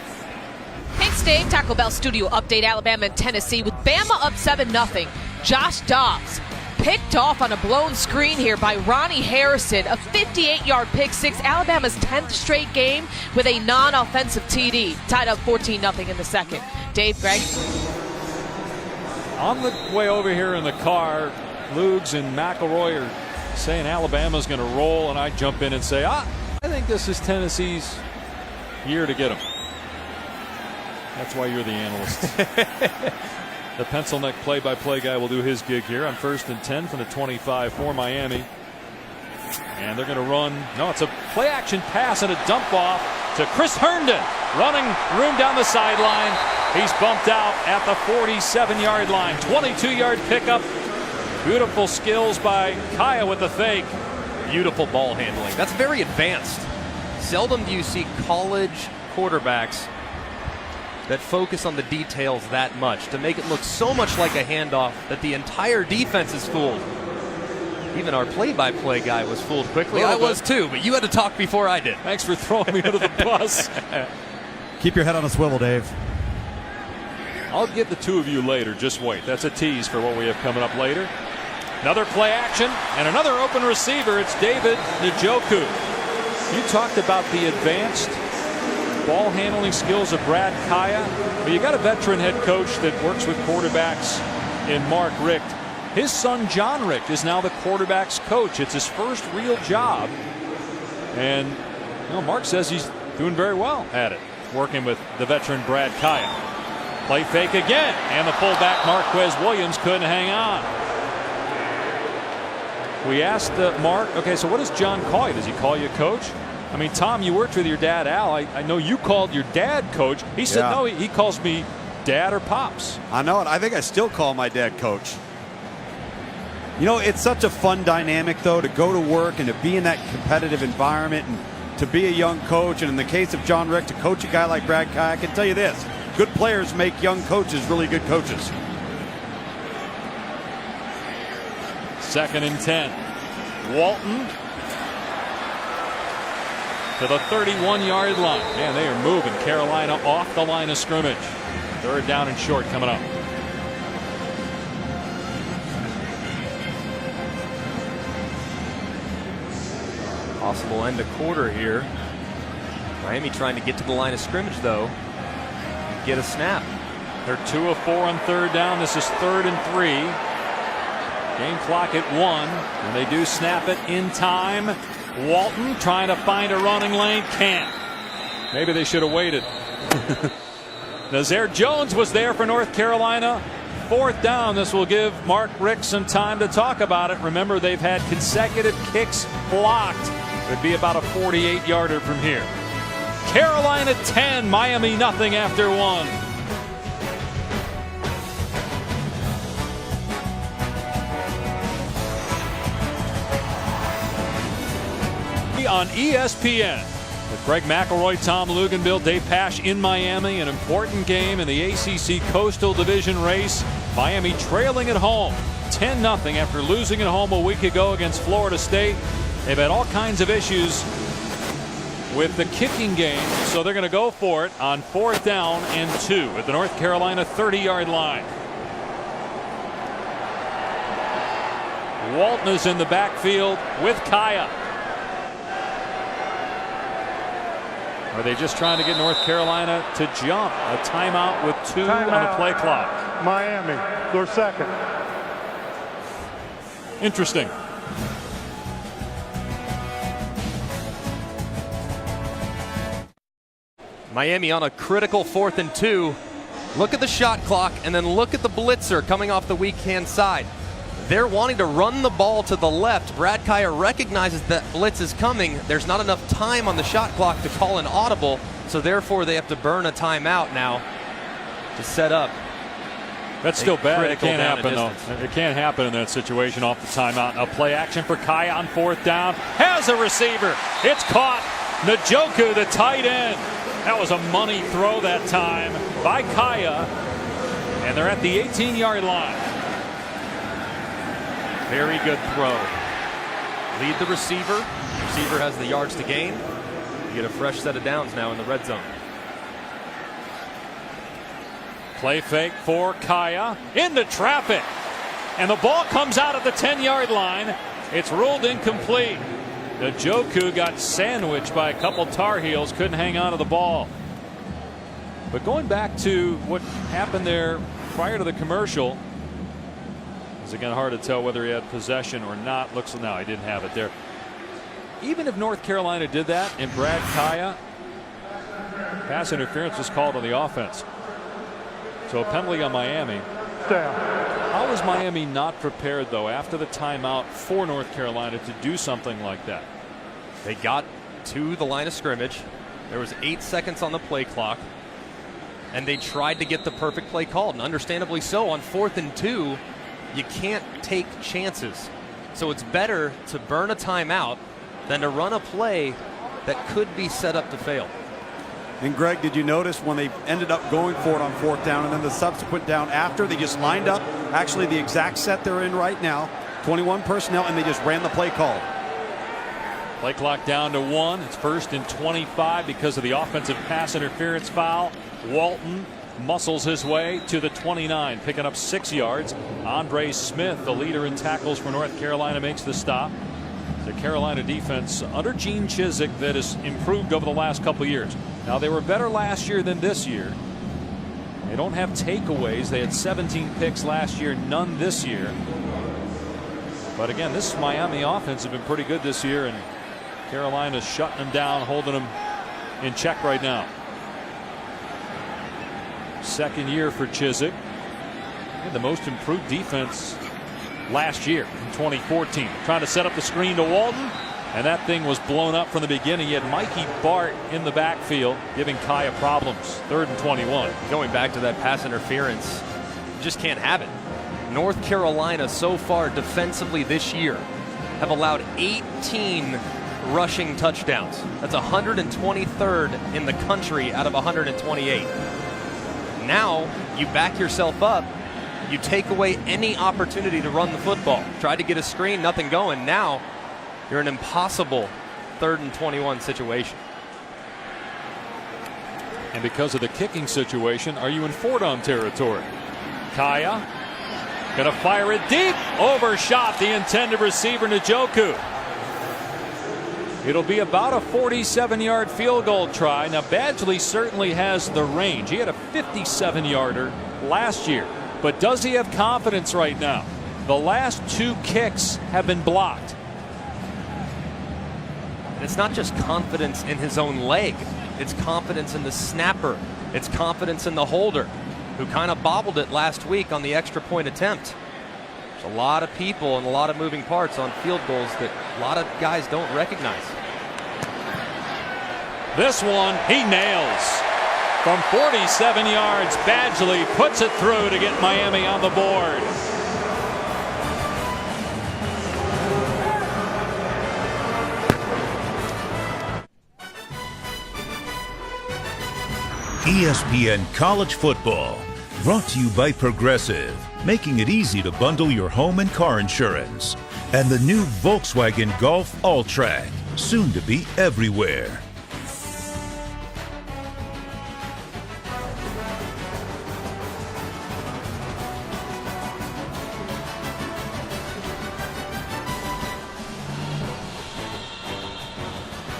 Thanks, Dave. Taco Bell Studio update. Alabama and Tennessee with Bama up 7-0. Josh Dobbs picked off on a blown screen here by Ronnie Harrison. A 58-yard pick six. Alabama's 10th straight game with a non-offensive TD. Tied up 14-0 in the second. Dave, Greg. On the way over here in the car, Lugs and McElroy are saying Alabama's going to roll, and I jump in and say, I think this is Tennessee's year to get them. That's why you're the analyst. The pencil neck play-by-play guy will do his gig here on 1st and 10 from the 25 for Miami. And they're going to run. No, it's a play-action pass and a dump off to Chris Herndon. Running room down the sideline. He's bumped out at the 47-yard line. 22-yard pickup. Beautiful skills by Kaya with the fake. Beautiful ball handling. That's very advanced. Seldom do you see college quarterbacks that focus on the details that much to make it look so much like a handoff that the entire defense is fooled. Even our play-by-play guy was fooled quickly. I was too, but you had to talk before I did. Thanks for throwing me under the bus. Keep your head on a swivel, Dave. I'll get the two of you later. Just wait. That's a tease for what we have coming up later. Another play action and another open receiver. It's David Njoku. You talked about the advanced ball handling skills of Brad Kaya. Well, you got a veteran head coach that works with quarterbacks in Mark Richt. His son John Richt is now the quarterback's coach. It's his first real job. And Mark says he's doing very well at it, working with the veteran Brad Kaya. Play fake again, and the fullback Marquez Williams couldn't hang on. We asked Mark, okay, so what does John call you? Does he call you coach? I mean, Tom, you worked with your dad, Al. I know you called your dad coach. He said, no, he calls me dad or pops. I know it. I think I still call my dad coach. You know, it's such a fun dynamic, though, to go to work and to be in that competitive environment and to be a young coach. And in the case of John Richt, to coach a guy like Brad Kaya, I can tell you this. Good players make young coaches really good coaches. 2nd and 10. Walton to the 31-yard line. Man, they are moving Carolina off the line of scrimmage. 3rd down and short coming up. Possible end of quarter here. Miami trying to get to the line of scrimmage, though. Get a snap. They're 2 of 4 on 3rd down. This is 3rd and 3. Game clock at 1. And they do snap it in time. Walton trying to find a running lane. Can't. Maybe they should have waited. Nazir Jones was there for North Carolina. 4th down. This will give Mark Richt some time to talk about it. Remember, they've had consecutive kicks blocked. It would be about a 48-yarder from here. Carolina 10, Miami nothing after 1. on ESPN. With Greg McElroy, Tom Luganbill, Dave Pasch in Miami. An important game in the ACC Coastal Division race. Miami trailing at home 10-0 after losing at home a week ago against Florida State. They've had all kinds of issues with the kicking game, so they're going to go for it on 4th down and 2 at the North Carolina 30-yard line. Walton is in the backfield with Kaya. Are they just trying to get North Carolina to jump? A timeout with 2 on the play clock. Miami, their second. Interesting. Miami on a critical 4th and 2. Look at the shot clock and then look at the blitzer coming off the weak hand side. They're wanting to run the ball to the left. Brad Kaya recognizes that blitz is coming. There's not enough time on the shot clock to call an audible, so therefore they have to burn a timeout now to set up. That's still bad. It can't happen, though. It can't happen in that situation off the timeout. A play action for Kaya on 4th down. Has a receiver. It's caught. Njoku, the tight end. That was a money throw that time by Kaya. And they're at the 18-yard line. Very good throw. Lead the receiver. Receiver has the yards to gain. You get a fresh set of downs now in the red zone. Play fake for Kaya. Into traffic. And the ball comes out at the 10-yard line. It's ruled incomplete. Njoku got sandwiched by a couple Tar Heels. Couldn't hang on to the ball. But going back to what happened there prior to the commercial, it's again hard to tell whether he had possession or not. Looks now he didn't have it there. Even if North Carolina did that and Brad Kaya, pass interference was called on the offense. So a penalty on Miami. How was Miami not prepared, though, after the timeout for North Carolina to do something like that? They got to the line of scrimmage. There was 8 seconds on the play clock. And they tried to get the perfect play called. And understandably so, on 4th and 2, you can't take chances. So it's better to burn a timeout than to run a play that could be set up to fail. And Greg, did you notice when they ended up going for it on 4th down and then the subsequent down after, they just lined up actually the exact set they're in right now, 21 personnel, and they just ran the play call. Play clock down to 1. It's 1st and 25 because of the offensive pass interference foul. Walton muscles his way to the 29, picking up 6 yards. Andre Smith, the leader in tackles for North Carolina, makes the stop. The Carolina defense under Gene Chizik that has improved over the last couple of years. Now, they were better last year than this year. They don't have takeaways. They had 17 picks last year, none this year. But again, this Miami offense has been pretty good this year, and Carolina's shutting them down, holding them in check right now. Second year for Chizik. The most improved defense last year in 2014. Trying to set up the screen to Walton, and that thing was blown up from the beginning. You had Mikey Bart in the backfield giving Kaya problems. 3rd and 21. Going back to that pass interference, you just can't have it. North Carolina so far defensively this year have allowed 18 rushing touchdowns. That's 123rd in the country out of 128. Now you back yourself up. You take away any opportunity to run the football. Tried to get a screen, nothing going. Now you're in an impossible 3rd and 21 situation. And because of the kicking situation, are you in 4-down territory? Kaya gonna fire it deep. Overshot the intended receiver, Njoku. It'll be about a 47-yard field goal try. Now, Badgley certainly has the range. He had a 57-yarder last year. But does he have confidence right now? The last 2 kicks have been blocked. And it's not just confidence in his own leg. It's confidence in the snapper. It's confidence in the holder, who kind of bobbled it last week on the extra point attempt. There's a lot of people and a lot of moving parts on field goals that a lot of guys don't recognize. This one he nails. From 47 yards, Badgley puts it through to get Miami on the board. ESPN College Football, brought to you by Progressive, making it easy to bundle your home and car insurance. And the new Volkswagen Golf All-Track, soon to be everywhere.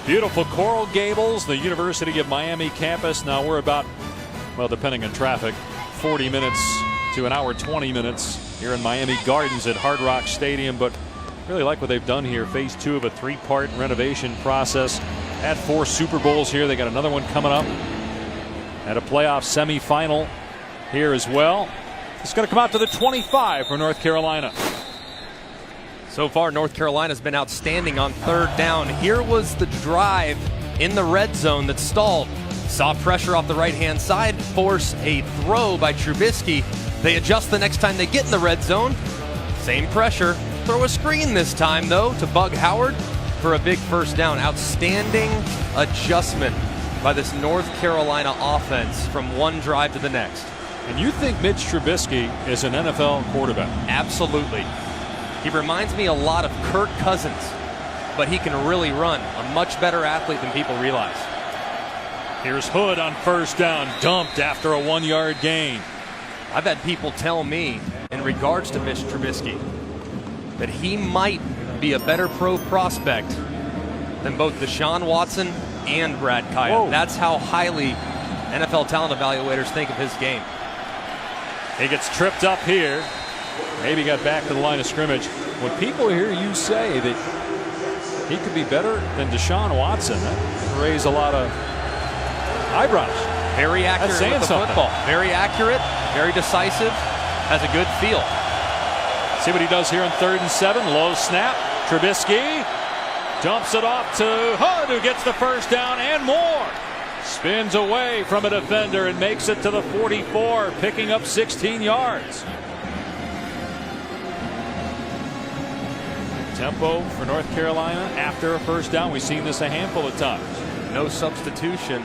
Beautiful Coral Gables, the University of Miami campus. Now we're about, well, depending on traffic, 40 minutes to an hour 20 minutes here in Miami Gardens at Hard Rock Stadium. But really like what they've done here. Phase 2 of a 3-part renovation process. Had 4 Super Bowls here. They got another one coming up. At a playoff semifinal here as well. It's going to come out to the 25 for North Carolina. So far, North Carolina's been outstanding on 3rd down. Here was the drive in the red zone that stalled. Saw pressure off the right-hand side, force a throw by Trubisky. They adjust the next time they get in the red zone. Same pressure. Throw a screen this time, though, to Bug Howard for a big 1st down. Outstanding adjustment by this North Carolina offense from one drive to the next. And you think Mitch Trubisky is an NFL quarterback? Absolutely. He reminds me a lot of Kirk Cousins, but he can really run. A much better athlete than people realize. Here's Hood on 1st down, dumped after a 1-yard gain. I've had people tell me in regards to Mitch Trubisky that he might be a better pro prospect than both Deshaun Watson and Brad Kyle. Whoa. That's how highly NFL talent evaluators think of his game. He gets tripped up here. Maybe got back to the line of scrimmage. When people hear you say that he could be better than Deshaun Watson, that raise a lot of eyebrows. Very accurate with the football. Very accurate, very decisive, has a good feel. See what he does here on 3rd and 7. Low snap. Trubisky dumps it off to Hood, who gets the 1st down and more. Spins away from a defender and makes it to the 44, picking up 16 yards. Tempo for North Carolina after a 1st down. We've seen this a handful of times. No substitution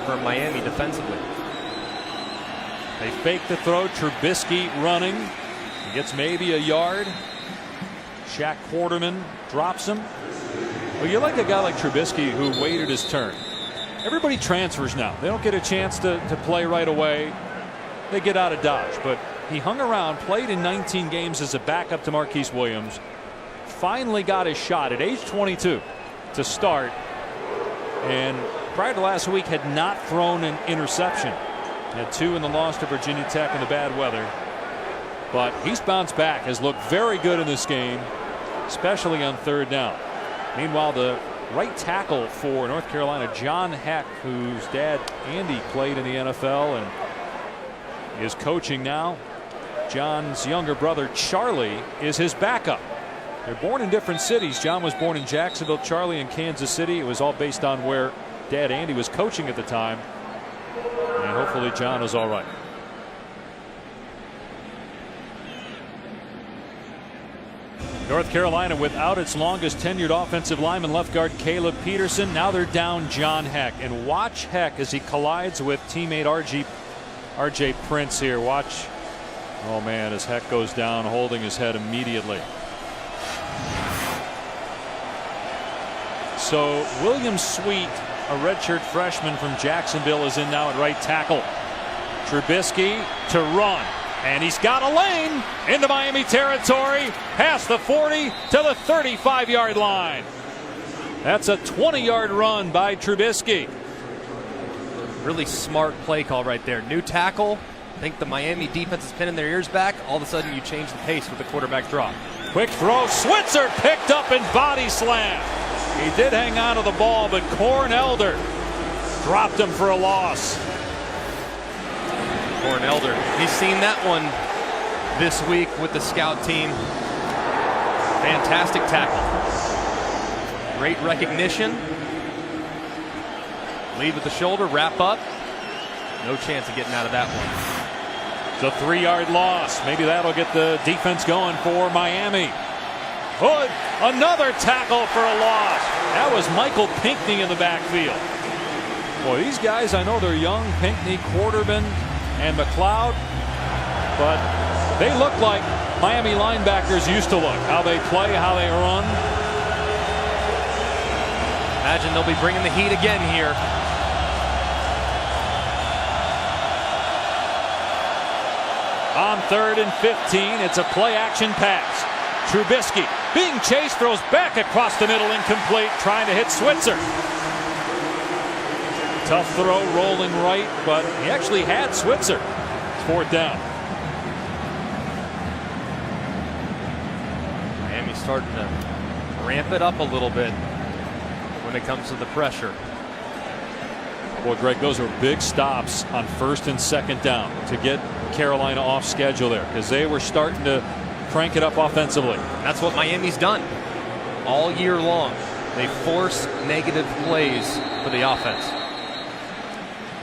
for Miami defensively. They fake the throw. Trubisky running. He gets maybe a yard. Shaq Quarterman drops him. Well, you like a guy like Trubisky who waited his turn. Everybody transfers now. They don't get a chance to play right away. They get out of Dodge. But he hung around, played in 19 games as a backup to Marquise Williams. Finally got his shot at age 22 to start. And prior to last week had not thrown an interception. Had 2 in the loss to Virginia Tech in the bad weather. But he's bounced back, has looked very good in this game, especially on 3rd down. Meanwhile, the right tackle for North Carolina, John Heck, whose dad Andy played in the NFL and is coaching now. John's younger brother Charlie is his backup. They're born in different cities. John was born in Jacksonville, Charlie in Kansas City. It was all based on where dad Andy was coaching at the time. And hopefully John is all right. North Carolina without its longest tenured offensive lineman, left guard Caleb Peterson. Now they're down John Heck. And watch Heck as he collides with teammate RJ Prince here. Watch. Oh man, as Heck goes down, holding his head immediately. So William Sweet, a redshirt freshman from Jacksonville, is in now at right tackle. Trubisky to run. And he's got a lane into Miami territory, past the 40 to the 35-yard line. That's a 20-yard run by Trubisky. Really smart play call right there. New tackle. I think the Miami defense is pinning their ears back. All of a sudden you change the pace with the quarterback drop. Quick throw. Switzer picked up and body slam. He did hang on to the ball, but Corn Elder dropped him for a loss. Corn Elder, he's seen that one this week with the scout team. Fantastic tackle. Great recognition. Lead with the shoulder, wrap up. No chance of getting out of that one. It's a 3-yard loss. Maybe that'll get the defense going for Miami. Hood, another tackle for a loss. That was Michael Pinckney in the backfield. Boy, these guys, I know they're young, Pinckney, Quarterman, and McLeod, but they look like Miami linebackers used to look. How they play, how they run. Imagine they'll be bringing the heat again here. On 3rd and 15, it's a play-action pass. Trubisky being chased, throws back across the middle, incomplete, trying to hit Switzer. Tough throw, rolling right, but he actually had Switzer. It's 4th down. Miami's starting to ramp it up a little bit when it comes to the pressure. Boy, Greg, those are big stops on 1st and 2nd down to get Carolina off schedule there, because they were starting to crank it up offensively. That's what Miami's done all year long. They force negative plays for the offense.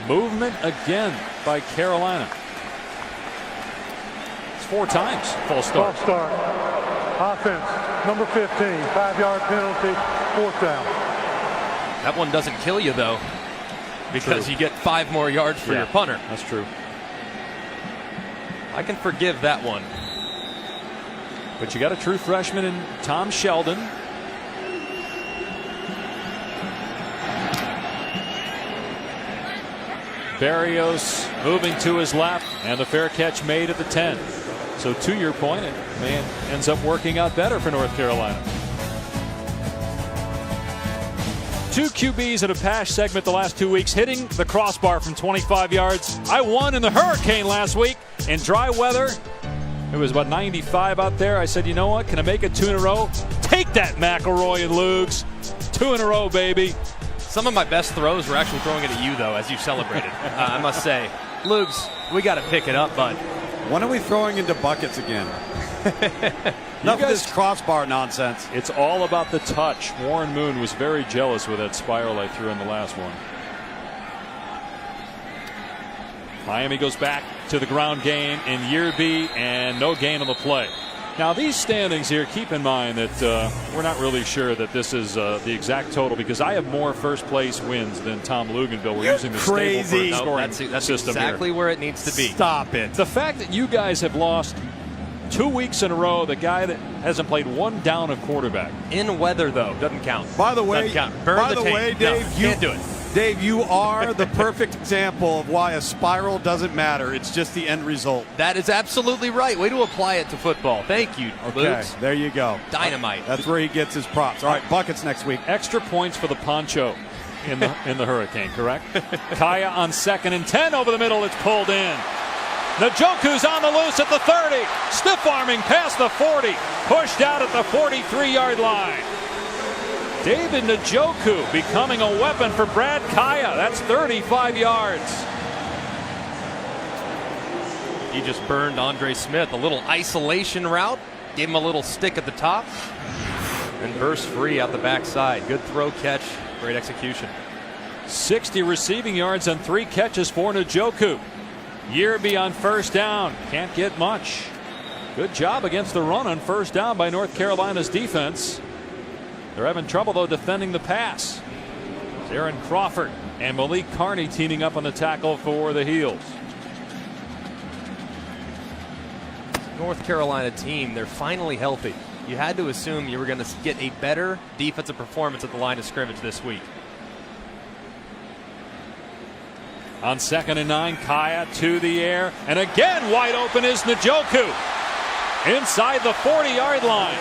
Movement again by Carolina. It's 4 times false start. False start. Offense, number 15, 5-yard penalty, 4th down. That one doesn't kill you, though, because True. you get 5 more yards for your punter. That's true. I can forgive that one. But you got a true freshman in Tom Sheldon. Barrios moving to his left, and the fair catch made at the 10. So to your point, it ends up working out better for North Carolina. 2 QBs in a pass segment the last 2 weeks, hitting the crossbar from 25 yards. I won in the hurricane last week in dry weather. It was about 95 out there. I said, you know what? Can I make it 2 in a row? Take that, McElroy and Lugs. 2 in a row, baby. Some of my best throws were actually throwing it at you, though, as you celebrated. I must say, Lugs, we got to pick it up, bud. When are we throwing into buckets again? Enough of this crossbar nonsense. It's all about the touch. Warren Moon was very jealous with that spiral I threw in the last one. Miami goes back to the ground game in year B, and no gain on the play. Now, these standings here, keep in mind that we're not really sure that this is the exact total, because I have more first place wins than Tom Luganville. We're using the crazy. stable scoring That's system exactly here. where it needs to be. Stop it. The fact that you guys have lost 2 weeks in a row, the guy that hasn't played 1 down of quarterback. In weather, though, doesn't count. By the way, Doesn't count. Burn the tape. Dave, No, you can't do it. Dave, you are the perfect example of why a spiral doesn't matter. It's just the end result. That is absolutely right. Way to apply it to football. Thank you, Okay, Lugs. there you go. Dynamite. That's where he gets his props. All right, buckets next week. Extra points for the poncho in the Hurricane, correct? Kaya on 2nd and 10 over the middle. It's pulled in. Njoku's on the loose at the 30. Stiff arming past the 40. Pushed out at the 43-yard line. David Njoku becoming a weapon for Brad Kaya. That's 35 yards. He just burned Andre Smith. A little isolation route. Gave him a little stick at the top. And burst free out the backside. Good throw catch. Great execution. 60 receiving yards on 3 catches for Njoku. Yearby on 1st down. Can't get much. Good job against the run on 1st down by North Carolina's defense. They're having trouble, though, defending the pass. Aaron Crawford and Malik Carney teaming up on the tackle for the Heels. North Carolina team, they're finally healthy. You had to assume you were going to get a better defensive performance at the line of scrimmage this week. On 2nd and 9, Kaya to the air. And again, wide open is Njoku. Inside the 40-yard line.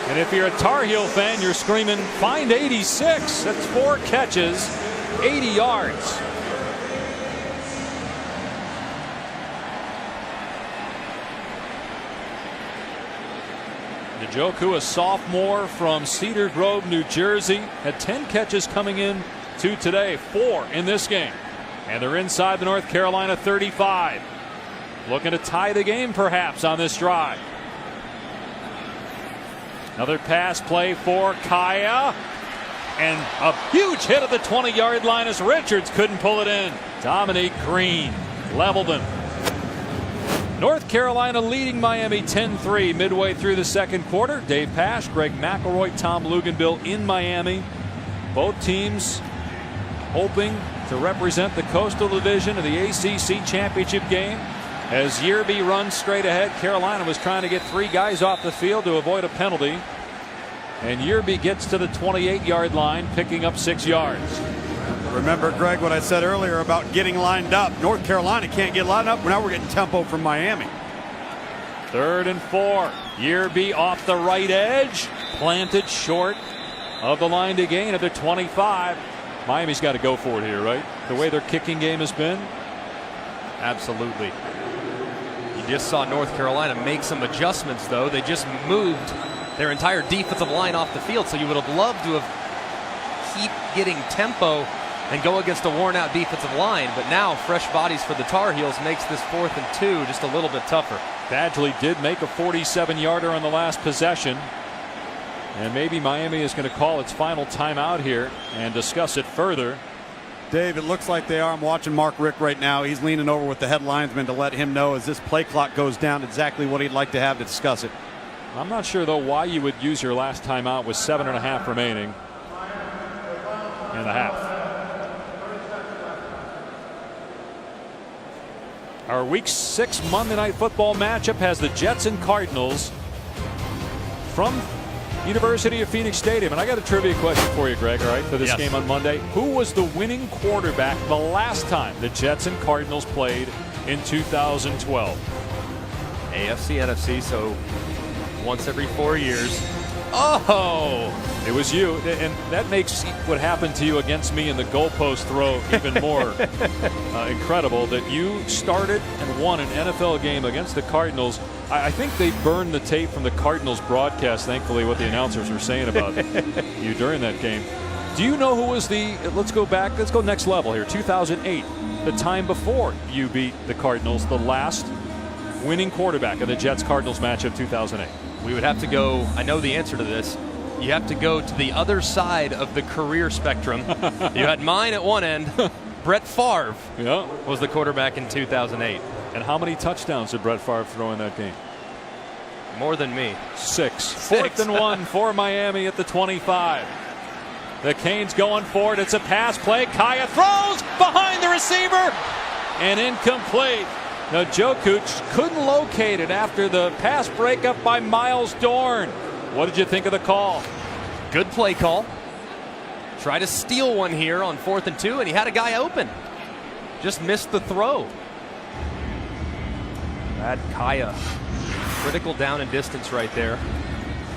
And if you're a Tar Heel fan, you're screaming, find 86. That's 4 catches, 80 yards. Njoku, a sophomore from Cedar Grove, New Jersey, had 10 catches coming in to today, 4 in this game. And they're inside the North Carolina 35. Looking to tie the game perhaps on this drive. Another pass play for Kaya. And a huge hit at the 20-yard line as Richards couldn't pull it in. Dominique Green leveled him. North Carolina leading Miami 10-3 midway through the 2nd quarter. Dave Pasch, Greg McElroy, Tom Luganville in Miami. Both teams hoping to represent the Coastal Division of the ACC Championship game. As Yearby runs straight ahead, Carolina was trying to get 3 guys off the field to avoid a penalty. And Yearby gets to the 28-yard line, picking up 6 yards. Remember, Greg, what I said earlier about getting lined up. North Carolina can't get lined up. Now we're getting tempo from Miami. 3rd and 4. Yearby off the right edge, planted short of the line to gain at their 25. Miami's got to go for it here, right? The way their kicking game has been. Absolutely. You just saw North Carolina make some adjustments, though. They just moved their entire defensive line off the field, so you would have loved to have keep getting tempo and go against a worn-out defensive line. But now, fresh bodies for the Tar Heels makes this 4th and 2 just a little bit tougher. Badgley did make a 47-yarder on the last possession. And maybe Miami is going to call its final timeout here and discuss it further. Dave, it looks like they are. I'm watching Mark Richt right now. He's leaning over with the head linesman to let him know as this play clock goes down exactly what he'd like to have to discuss it. I'm not sure, though, why you would use your last timeout with 7.5 remaining in the half. Our Week 6 Monday Night Football matchup has the Jets and Cardinals from University of Phoenix Stadium. And I got a trivia question for you, Greg, all right, for this game on Monday. Who was the winning quarterback the last time the Jets and Cardinals played in 2012? AFC, NFC, so once every 4 years. Oh, it was you. And that makes what happened to you against me in the goalpost throw even more incredible, that you started and won an NFL game against the Cardinals. I think they burned the tape from the Cardinals broadcast, thankfully, what the announcers were saying about you during that game. Do you know who was let's go back, let's go next level here, 2008, the time before you beat the Cardinals, the last winning quarterback of the Jets-Cardinals matchup 2008? We would have to go, I know the answer to this, you have to go to the other side of the career spectrum. You had mine at one end. Brett Favre was the quarterback in 2008. And how many touchdowns did Brett Favre throw in that game? More than me. 6. 4th and 1 for Miami at the 25. The Canes going for it. It's a pass play. Kaya throws behind the receiver and incomplete. Now Jokic couldn't locate it after the pass breakup by Miles Dorn. What did you think of the call? Good play call. Try to steal one here on 4th and 2, and he had a guy open. Just missed the throw. That Kaya, critical down and distance right there.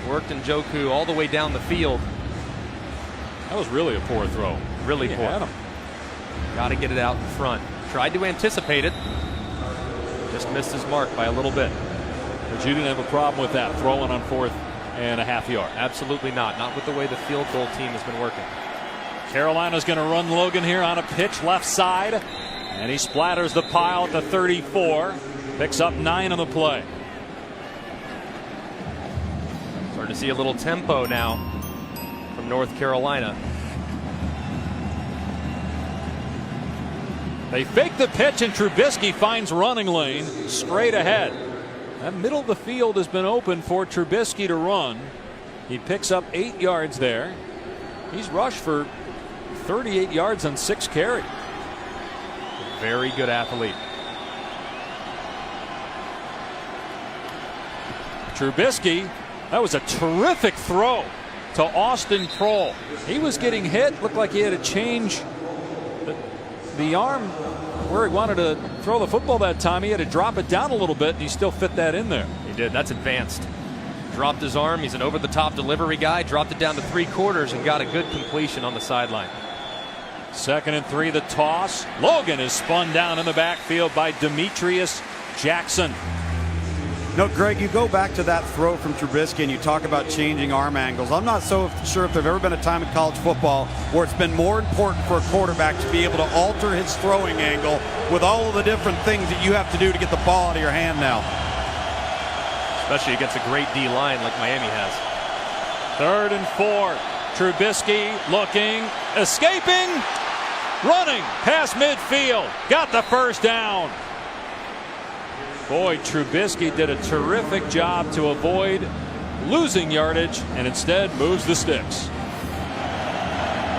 Worked Njoku all the way down the field. That was really a poor throw. Really poor. Got to get it out in front. Tried to anticipate it. Just missed his mark by a little bit. But you didn't have a problem with that, throwing on 4th and a half yard. Absolutely not. Not with the way the field goal team has been working. Carolina's going to run Logan here on a pitch left side. And he splatters the pile at the 34. Picks up 9 on the play. Starting to see a little tempo now from North Carolina. They fake the pitch, and Trubisky finds running lane straight ahead. That middle of the field has been open for Trubisky to run. He picks up 8 yards there. He's rushed for 38 yards on 6 carries. Very good athlete. Trubisky, that was a terrific throw to Austin Prohl. He was getting hit, looked like he had to change the arm where he wanted to throw the football that time. He had to drop it down a little bit, and he still fit that in there. He did. That's advanced. Dropped his arm. He's an over-the-top delivery guy. Dropped it down to 3/4 and got a good completion on the sideline. 2nd and 3, the toss. Logan is spun down in the backfield by Demetrius Jackson. No, Greg, you go back to that throw from Trubisky and you talk about changing arm angles. I'm not so sure if there's ever been a time in college football where it's been more important for a quarterback to be able to alter his throwing angle with all of the different things that you have to do to get the ball out of your hand now. Especially against a great D-line like Miami has. 3rd and 4. Trubisky looking, escaping, running past midfield. Got the first down. Boy, Trubisky did a terrific job to avoid losing yardage and instead moves the sticks.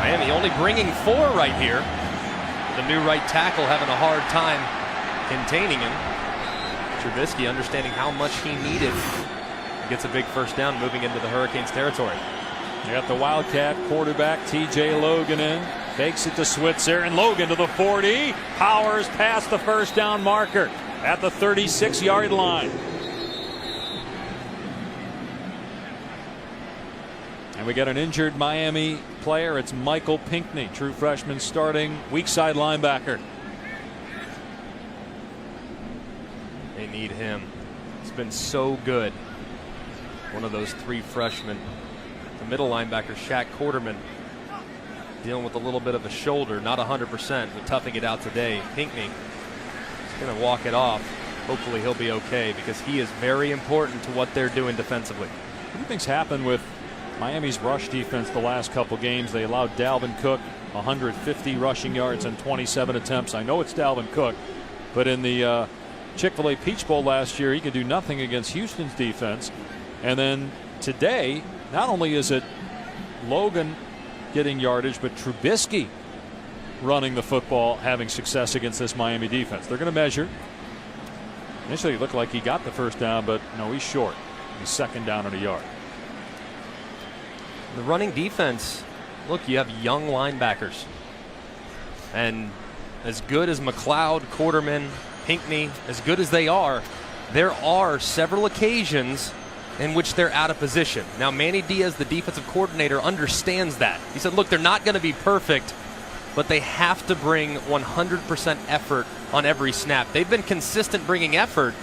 Miami only bringing 4 right here. The new right tackle having a hard time containing him. Trubisky understanding how much he needed. He gets a big first down moving into the Hurricanes territory. You got the Wildcat quarterback TJ Logan in. Fakes it to Switzer, and Logan to the 40. Powers past the first down marker at the 36-yard line. And we got an injured Miami player. It's Michael Pinckney, true freshman starting weak side linebacker. They need him. He's been so good. One of those 3 freshmen. The middle linebacker, Shaq Quarterman, dealing with a little bit of a shoulder, not 100%, but toughing it out today. Pinckney is going to walk it off. Hopefully he'll be okay, because he is very important to what they're doing defensively. What do you think's happened with Miami's rush defense the last couple games? They allowed Dalvin Cook 150 rushing yards and 27 attempts. I know it's Dalvin Cook, but in the Chick-fil-A Peach Bowl last year, he could do nothing against Houston's defense. And then today, not only is it Logan getting yardage, but Trubisky running the football, having success against this Miami defense. They're going to measure. Initially, it looked like he got the first down, but no, he's short. He's second down and a yard. The running defense, look, you have young linebackers. And as good as McLeod, Quarterman, Pinckney, as good as they are, there are several occasions in which they're out of position. Now, Manny Diaz, the defensive coordinator, understands that. He said, look, they're not going to be perfect, but they have to bring 100% effort on every snap. They've been consistent bringing effort,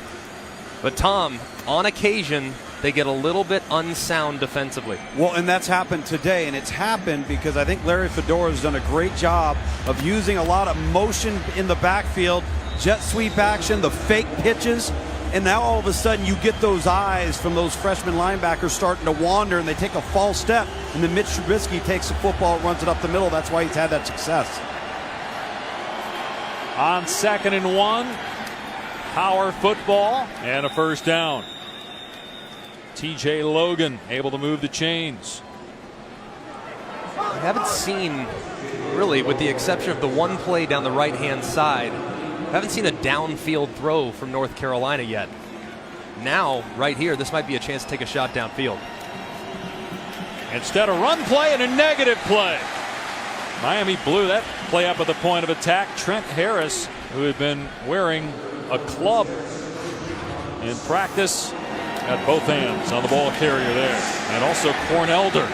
but Tom, on occasion, they get a little bit unsound defensively. Well, and that's happened today, and it's happened because I think Larry Fedora has done a great job of using a lot of motion in the backfield, jet sweep action, the fake pitches, and now all of a sudden you get those eyes from those freshman linebackers starting to wander, and they take a false step, and then Mitch Trubisky takes the football, runs it up the middle. That's why he's had that success. On 2nd and 1, power football and a first down. TJ Logan able to move the chains. I haven't seen, really, with the exception of the one play down the right-hand side, I haven't seen a downfield throw from North Carolina yet. Now, right here, this might be a chance to take a shot downfield. Instead, a run play and a negative play. Miami blew that play up at the point of attack. Trent Harris, who had been wearing a club in practice, at both hands on the ball carrier there. And also Cornelder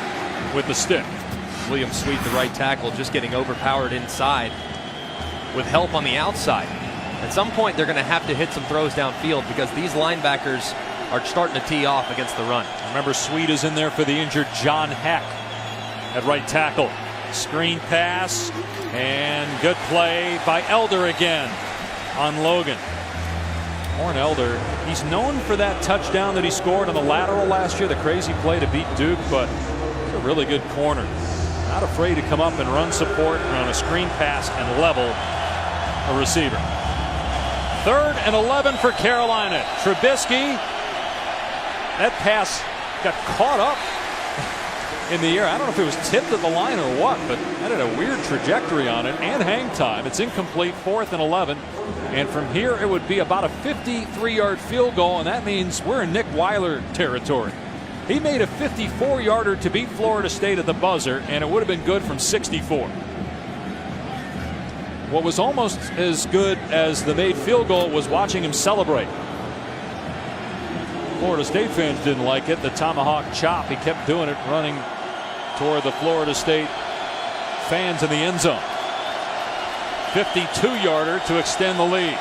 with the stick. William Sweet, the right tackle, just getting overpowered inside with help on the outside. At some point, they're going to have to hit some throws downfield because these linebackers are starting to tee off against the run. Remember, Sweet is in there for the injured John Heck at right tackle. Screen pass and good play by Elder again on Logan. Elder, he's known for that touchdown that he scored on the lateral last year, the crazy play to beat Duke, but he's a really good corner. Not afraid to come up and run support on a screen pass and level a receiver. 3rd and 11 for Carolina. Trubisky, that pass got caught up in the air. I don't know if it was tipped at the line or what, but that had a weird trajectory on it and hang time. It's incomplete, 4th and 11. And from here, it would be about a 53-yard field goal, and that means we're in Nick Weiler territory. He made a 54-yarder to beat Florida State at the buzzer, and it would have been good from 64. What was almost as good as the made field goal was watching him celebrate. Florida State fans didn't like it. The tomahawk chop, he kept doing it, running toward the Florida State fans in the end zone. 52-yarder to extend the lead.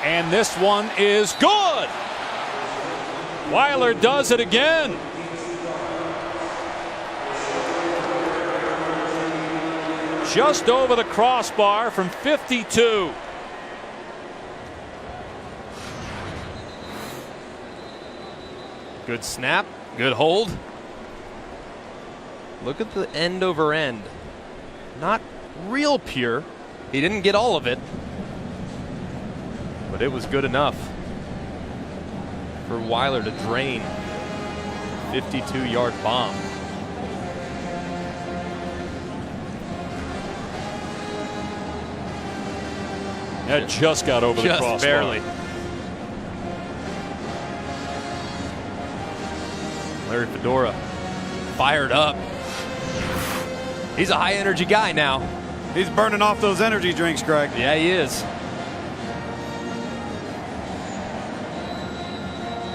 And this one is good. Weiler does it again. Just over the crossbar from 52. Good snap, good hold. Look at the end over end. Not real pure. He didn't get all of it, but it was good enough. for Weiler to drain. 52-yard bomb. That just got over the crossbar. Just barely. Larry Fedora fired up. He's a high energy guy now. He's burning off those energy drinks, Greg. Yeah, he is.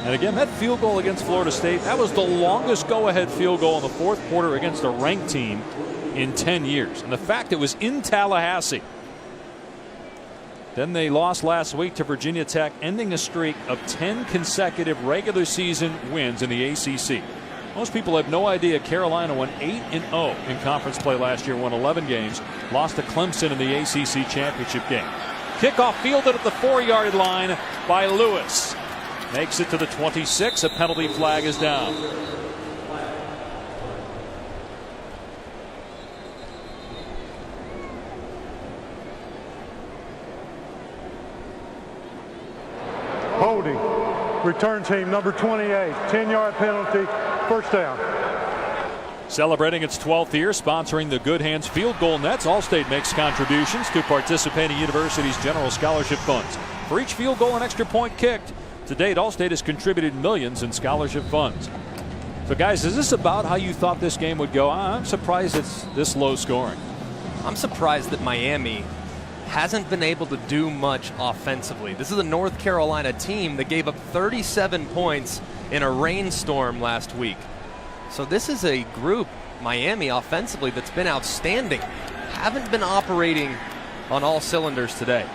And again, that field goal against Florida State, that was the longest go-ahead field goal in the fourth quarter against a ranked team in 10 years. And the fact it was in Tallahassee. Then they lost last week to Virginia Tech, ending a streak of 10 consecutive regular season wins in the ACC. Most people have no idea Carolina went 8-0 in conference play last year, won 11 games, lost to Clemson in the ACC championship game. Kickoff fielded at the 4-yard line by Lewis. Makes it to the 26. A penalty flag is down. Holding. Return team number 28. 10-yard penalty. First down. Celebrating its 12th year, sponsoring the Good Hands Field Goal Nets, Allstate makes contributions to participating universities' general scholarship funds. For each field goal and extra point kicked, to date, Allstate has contributed millions in scholarship funds. So, guys, is this about how you thought this game would go? I'm surprised it's this low scoring. I'm surprised that Miami hasn't been able to do much offensively. This is a North Carolina team that gave up 37 points in a rainstorm last week. So this is a group, Miami offensively, that's been outstanding. Haven't been operating on all cylinders today.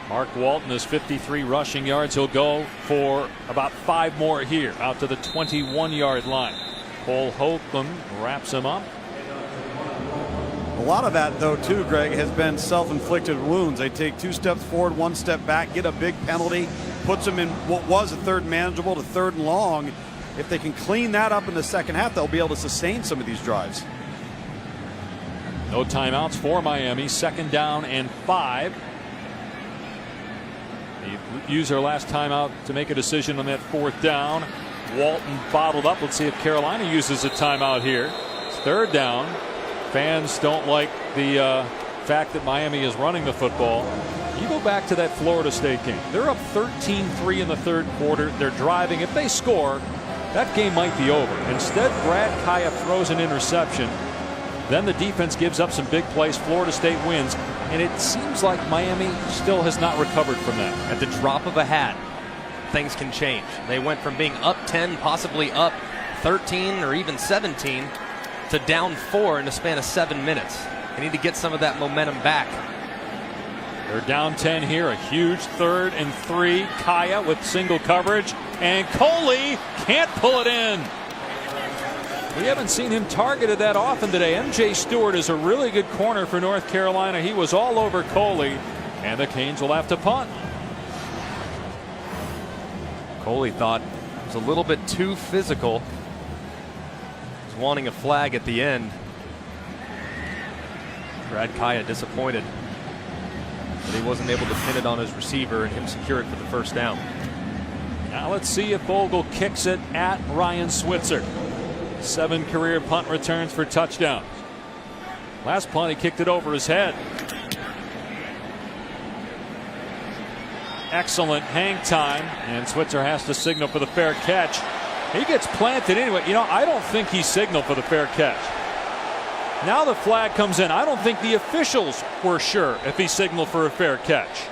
Mark Walton has 53 rushing yards. He'll go for about 5 more here out to the 21-yard line. Cole Holcomb wraps him up. A lot of that, though, too, Greg, has been self-inflicted wounds. They take 2 steps forward, 1 step back, get a big penalty, puts them in what was a third and manageable to 3rd and long. If they can clean that up in the second half, they'll be able to sustain some of these drives. No timeouts for Miami. 2nd down and 5. They use their last timeout to make a decision on that 4th down. Walton bottled up. Let's see if Carolina uses a timeout here. It's 3rd down. Fans don't like the fact that Miami is running the football. You go back to that Florida State game. They're up 13-3 in the 3rd quarter. They're driving. If they score, that game might be over. Instead, Brad Kaya throws an interception. Then the defense gives up some big plays. Florida State wins. And it seems like Miami still has not recovered from that. At the drop of a hat, things can change. They went from being up 10, possibly up 13 or even 17, to down 4 in a span of 7 minutes. They need to get some of that momentum back. They're down 10 here. A huge 3rd and 3. Kaya with single coverage. And Coley can't pull it in. We haven't seen him targeted that often today. M.J. Stewart is a really good corner for North Carolina. He was all over Coley. And the Canes will have to punt. Coley thought it was a little bit too physical. He's wanting a flag at the end. Brad Kaya disappointed that he wasn't able to pin it on his receiver and him secure it for the 1st down. Now let's see if Vogel kicks it at Ryan Switzer. 7 career punt returns for touchdowns. Last punt, he kicked it over his head. Excellent hang time, and Switzer has to signal for the fair catch. He gets planted anyway. You know, I don't think he signaled for the fair catch. Now the flag comes in. I don't think the officials were sure if he signaled for a fair catch.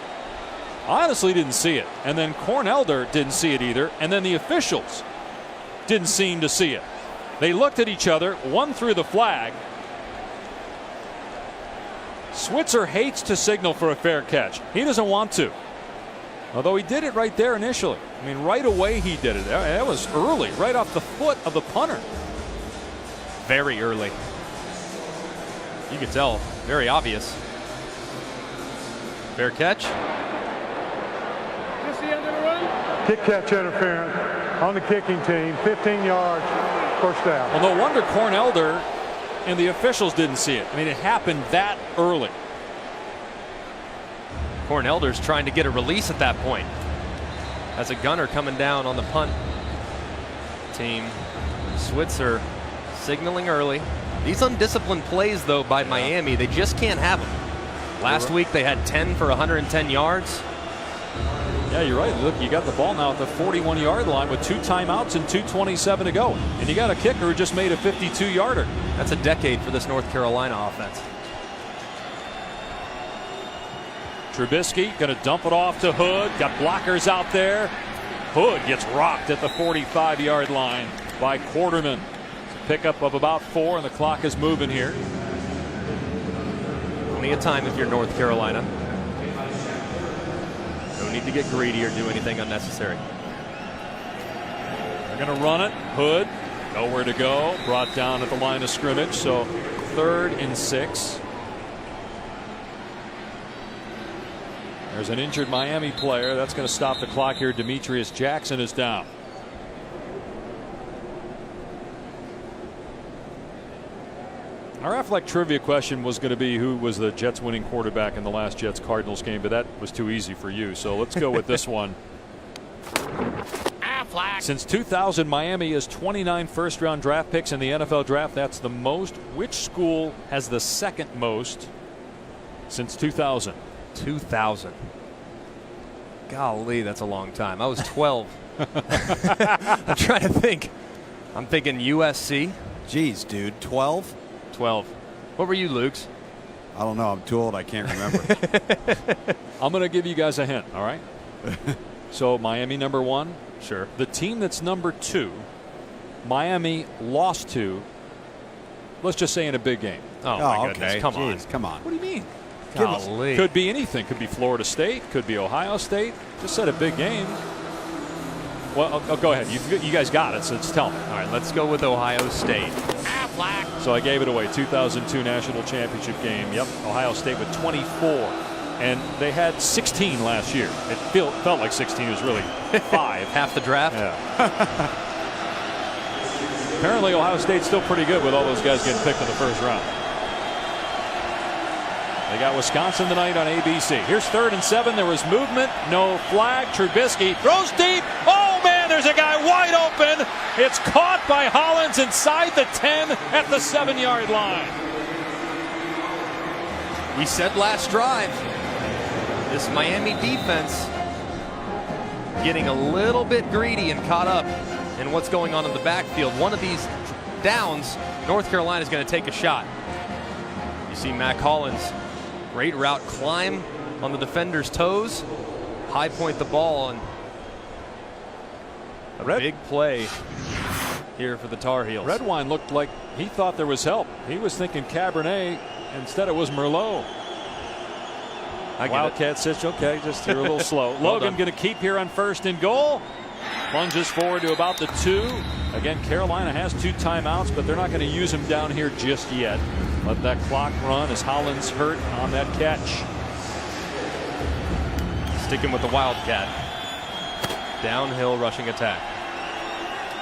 I honestly didn't see it. And then Cornelder didn't see it either. And then the officials didn't seem to see it. They looked at each other. One threw the flag. Switzer hates to signal for a fair catch. He doesn't want to. Although he did it right there initially. I mean, right away he did it. That was early, right off the foot of the punter. Very early. You could tell, very obvious. Fair catch. Kick catch interference on the kicking team. 15 yards. First down. Well, no wonder Cornelder and the officials didn't see it. I mean, it happened that early. Cornelder's trying to get a release at that point. as a gunner coming down on the punt team. Switzer signaling early. These undisciplined plays, though, by Miami, they just can't have them. Last week they had 10 for 110 yards. Yeah, you're right. Look, you got the ball now at the 41-yard line with 2 timeouts and 2:27 to go. And you got a kicker who just made a 52-yarder. That's a decade for this North Carolina offense. Trubisky going to dump it off to Hood. Got blockers out there. Hood gets rocked at the 45-yard line by Quarterman. It's a pickup of about 4, and the clock is moving here. Plenty of time if you're North Carolina. No need to get greedy or do anything unnecessary. They're going to run it. Hood, nowhere to go. Brought down at the line of scrimmage, so 3rd and 6. There's an injured Miami player. That's going to stop the clock here. Demetrius Jackson is down. Our Athletic trivia question was going to be who was the Jets winning quarterback in the last Jets Cardinals game, but that was too easy for you. So let's go with this one. Since 2000, Miami has 29 first-round draft picks in the NFL draft. That's the most. Which school has the second most since 2000? 2000. Golly, that's a long time. I was 12. I'm trying to think. I'm thinking USC. Jeez, dude, 12? 12. What were you, Luke's? I don't know. I'm too old. I can't remember. I'm going to give you guys a hint, all right? So Miami number 1. Sure. The team that's number 2, Miami lost to, let's just say in a big game. Oh, my goodness. Okay. Come Jeez, on. Come on. What do you mean? Golly. Could be anything. Could be Florida State. Could be Ohio State. Just said a big game. Well, go ahead. You guys got it, so just tell me. All right, let's go with Ohio State. So I gave it away. 2002 national championship game. Yep. Ohio State with 24. And they had 16 last year. It felt like 16 was really 5. Half the draft? Yeah. Apparently Ohio State's still pretty good with all those guys getting picked in the first round. They got Wisconsin tonight on ABC. Here's 3rd and 7. There was movement. No flag. Trubisky throws deep. Oh, man, there's a guy wide open. It's caught by Hollins inside the 10 at the 7-yard line. We said last drive, this Miami defense getting a little bit greedy and caught up in what's going on in the backfield. One of these downs, North Carolina is going to take a shot. You see Mac Hollins, great route, climb on the defender's toes, high point the ball, and a big play here for the Tar Heels. Redwine looked like he thought there was help. He was thinking Cabernet. Instead, it was Merlot. Wildcat sits, okay, just here a little slow. Logan going to keep here on 1st and goal. Plunges forward to about the 2. Again, Carolina has 2 timeouts, but they're not going to use them down here just yet. Let that clock run as Hollins hurt on that catch. Sticking with the Wildcat. Downhill rushing attack.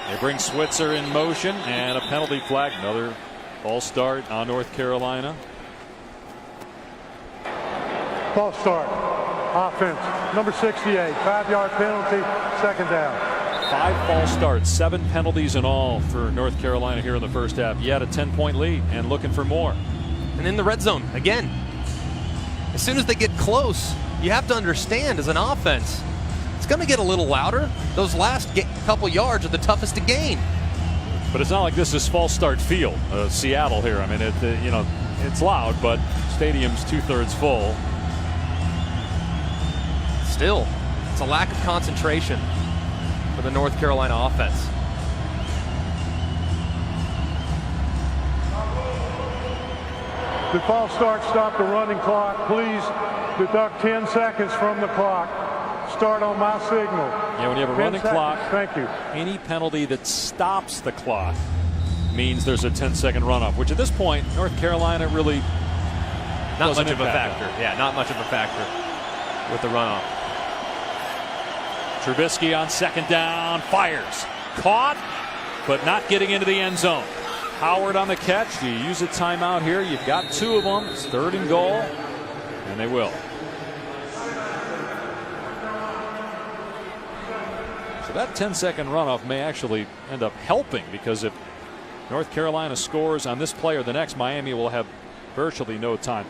They bring Switzer in motion and a penalty flag. Another false start on North Carolina. False start. Offense. Number 68. 5-yard penalty. 2nd down. 5 false starts, 7 penalties in all for North Carolina here in the first half. Yet a 10-point lead and looking for more. And in the red zone, again, as soon as they get close, you have to understand as an offense, it's going to get a little louder. Those last couple yards are the toughest to gain. But it's not like this is false start field, Seattle here. I mean, it's loud, but stadium's 2/3 full. Still, it's a lack of concentration for the North Carolina offense. The false start stopped the running clock. Please deduct 10 seconds from the clock. Start on my signal. Yeah, when you have a 10 running seconds. clock, Thank you. any penalty that stops the clock means there's a 10-second runoff, which at this point, North Carolina really Not much of a impact factor. Yeah, not much of a factor with the runoff. Trubisky on 2nd down, fires. Caught, but not getting into the end zone. Howard on the catch. Do you use a timeout here? You've got 2 of them. It's 3rd and goal, and they will. But that 10-second runoff may actually end up helping, because if North Carolina scores on this play or the next, Miami will have virtually no time.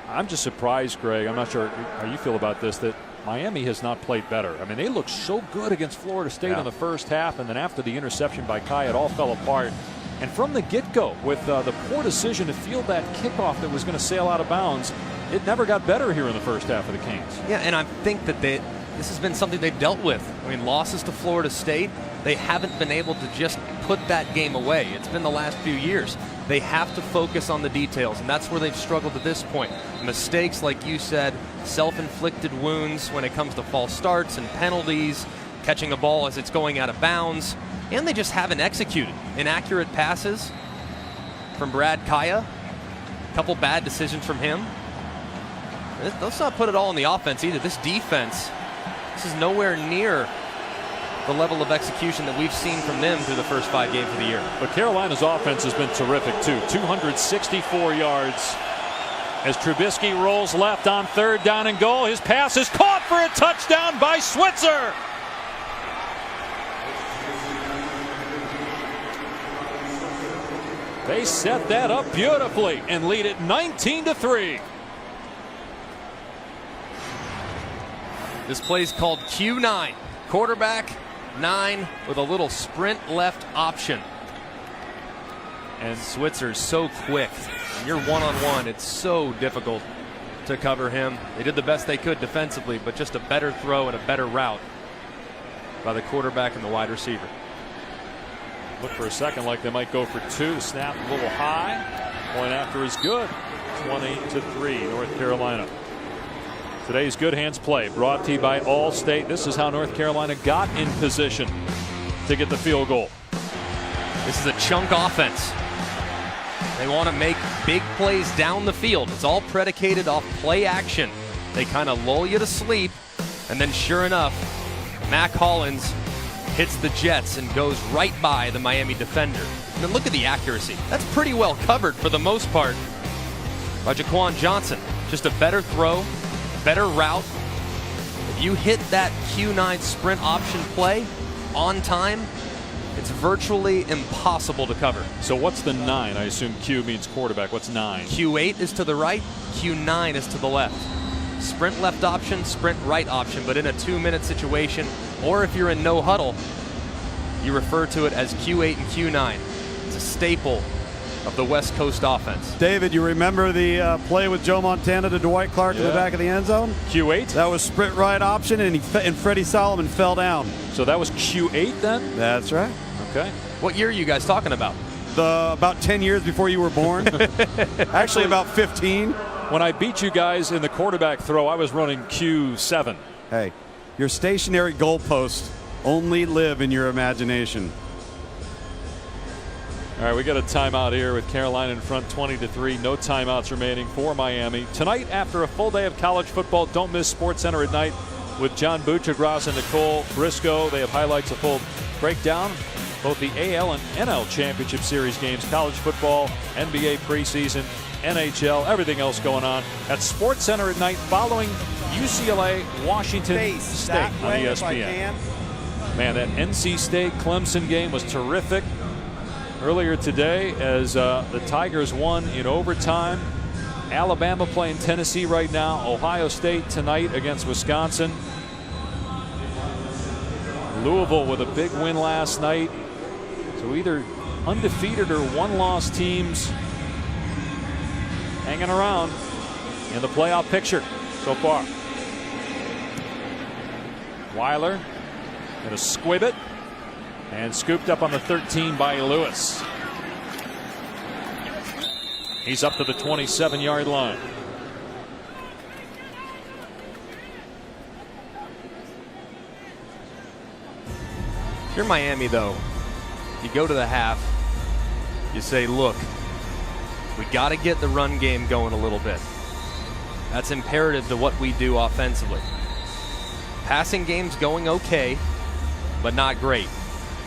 I'm just surprised, Greg. I'm not sure how you feel about this, that Miami has not played better. I mean, they looked so good against Florida State in the first half, and then after the interception by Kai, it all fell apart. And from the get-go, with the poor decision to field that kickoff that was going to sail out of bounds, it never got better here in the first half of the Canes. Yeah, and I think that this has been something they've dealt with. I mean, losses to Florida State, they haven't been able to just put that game away. It's been the last few years. They have to focus on the details, and that's where they've struggled at this point. Mistakes, like you said, self-inflicted wounds when it comes to false starts and penalties, catching a ball as it's going out of bounds, and they just haven't executed. Inaccurate passes from Brad Kaya, a couple bad decisions from him. Let's not put it all on the offense either. This defense, this is nowhere near the level of execution that we've seen from them through the first 5 games of the year. But Carolina's offense has been terrific too. 264 yards as Trubisky rolls left on 3rd down and goal. His pass is caught for a touchdown by Switzer. They set that up beautifully and lead it 19-3. This play's called Q9. Quarterback 9 with a little sprint left option. And Switzer's so quick. When you're one-on-one, it's so difficult to cover him. They did the best they could defensively, but just a better throw and a better route by the quarterback and the wide receiver. Look for a second like they might go for 2. Snap a little high. Point after is good. 20-3 North Carolina. Today's Good Hands play brought to you by Allstate. This is how North Carolina got in position to get the field goal. This is a chunk offense. They want to make big plays down the field. It's all predicated off play action. They kind of lull you to sleep, and then sure enough, Mac Hollins hits the Jets and goes right by the Miami defender. And then look at the accuracy. That's pretty well covered for the most part by Jaquan Johnson. Just a better throw, better route. If you hit that Q9 sprint option play on time, it's virtually impossible to cover. So what's the 9? I assume Q means quarterback. What's 9? Q8 is to the right, Q9 is to the left. Sprint left option, sprint right option, but in a 2-minute situation, or if you're in no huddle, you refer to it as Q8 and Q9. It's a staple of the West Coast offense. David, you remember the play with Joe Montana to Dwight Clark in the back of the end zone? Q8? That was sprint right option, and Freddie Solomon fell down. So that was Q8 then? That's right. Okay. What year are you guys talking about? About 10 years before you were born. Actually, about 15. When I beat you guys in the quarterback throw, I was running Q7. Hey, your stationary goalposts only live in your imagination. All right, we got a timeout here with Carolina in front 20-3. No timeouts remaining for Miami. Tonight, after a full day of college football, don't miss SportsCenter at night with John Buchagras and Nicole Briscoe. They have highlights, a full breakdown, both the AL and NL Championship Series games, college football, NBA preseason, NHL, everything else going on at SportsCenter at night following UCLA Washington State on ESPN. Man, that NC State Clemson game was terrific earlier today as the Tigers won in overtime. Alabama playing Tennessee right now. Ohio State tonight against Wisconsin. Louisville with a big win last night. So either undefeated or one-loss teams hanging around in the playoff picture so far. Weiler going to squib it and scooped up on the 13 by Lewis. He's up to the 27-yard line. If you're Miami, though, you go to the half, you say, look, we got to get the run game going a little bit. That's imperative to what we do offensively. Passing game's going okay, but not great.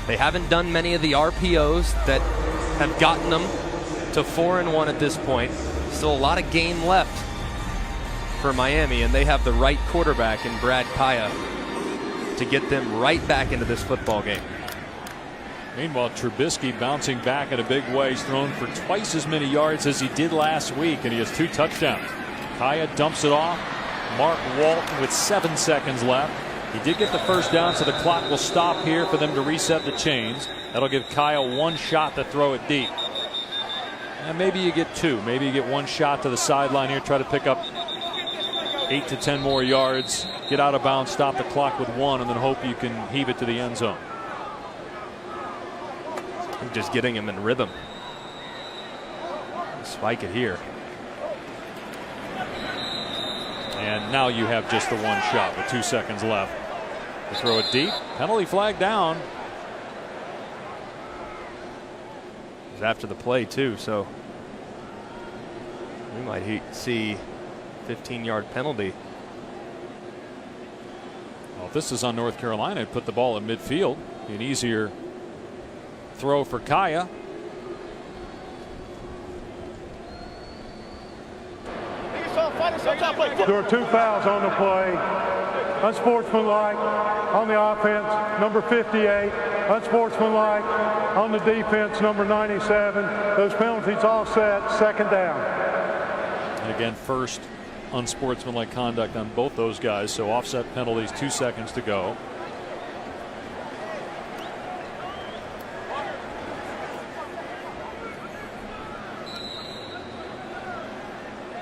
They haven't done many of the RPOs that have gotten them to 4-1 at this point. Still a lot of game left for Miami, and they have the right quarterback in Brad Kaya to get them right back into this football game. Meanwhile, Trubisky bouncing back in a big way. He's thrown for twice as many yards as he did last week, and he has 2 touchdowns. Kaya dumps it off. Mark Walton with 7 seconds left. He did get the first down, so the clock will stop here for them to reset the chains. That'll give Kaya 1 shot to throw it deep. And maybe you get 2. Maybe you get 1 shot to the sideline here, try to pick up 8 to 10 more yards, get out of bounds, stop the clock with 1, and then hope you can heave it to the end zone. Just getting him in rhythm. Spike it here. And now you have just the 1 shot with 2 seconds left to throw it deep. Penalty flag down. It was after the play too, so we might see 15-yard penalty. Well, if this is on North Carolina, put the ball in midfield. An easier throw for Kaya. There are 2 fouls on the play. Unsportsmanlike on the offense, number 58. Unsportsmanlike on the defense, number 97. Those penalties all set, 2nd down. And again, first unsportsmanlike conduct on both those guys, so offset penalties, 2 seconds to go.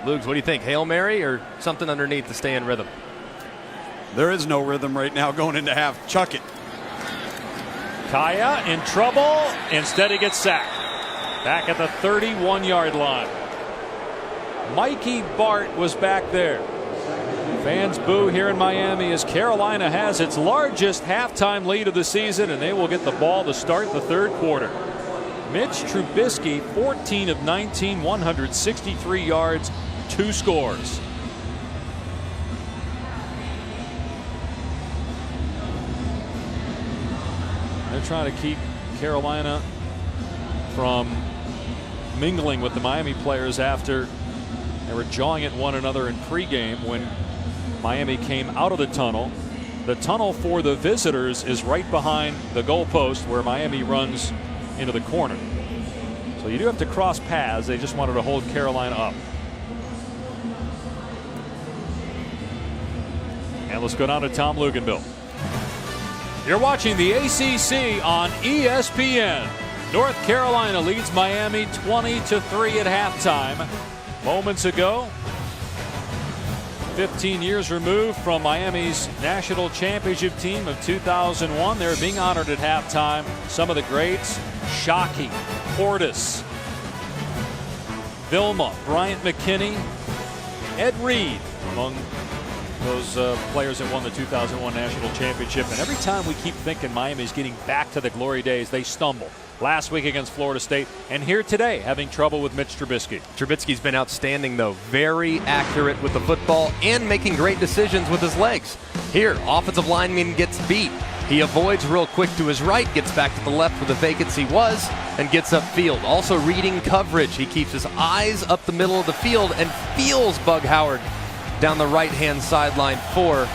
Lugs, what do you think? Hail Mary or something underneath to stay in rhythm? There is no rhythm right now going into half. Chuck it. Kaya in trouble. Instead, he gets sacked. Back at the 31-yard line. Mikey Bart was back there. Fans boo here in Miami as Carolina has its largest halftime lead of the season, and they will get the ball to start the 3rd quarter. Mitch Trubisky, 14 of 19, 163 yards, 2 scores. They're trying to keep Carolina from mingling with the Miami players after they were jawing at one another in pregame when Miami came out of the tunnel. The tunnel for the visitors is right behind the goalpost where Miami runs into the corner. So you do have to cross paths. They just wanted to hold Carolina up. And let's go down to Tom Luganville. You're watching the ACC on ESPN. North Carolina leads Miami 20-3 at halftime. Moments ago, 15 years removed from Miami's national championship team of 2001. They're being honored at halftime. Some of the greats: Shockey, Portis, Vilma, Bryant McKinney, Ed Reed, among those players that won the 2001 national championship. And every time we keep thinking Miami's getting back to the glory days, they stumble. Last week against Florida State, and here today having trouble with Mitch Trubisky. Trubisky's been outstanding, though. Very accurate with the football and making great decisions with his legs. Here, offensive lineman gets beat. He avoids real quick to his right, gets back to the left where the vacancy was, and gets upfield. Also reading coverage. He keeps his eyes up the middle of the field and feels Bug Howard down the right-hand sideline for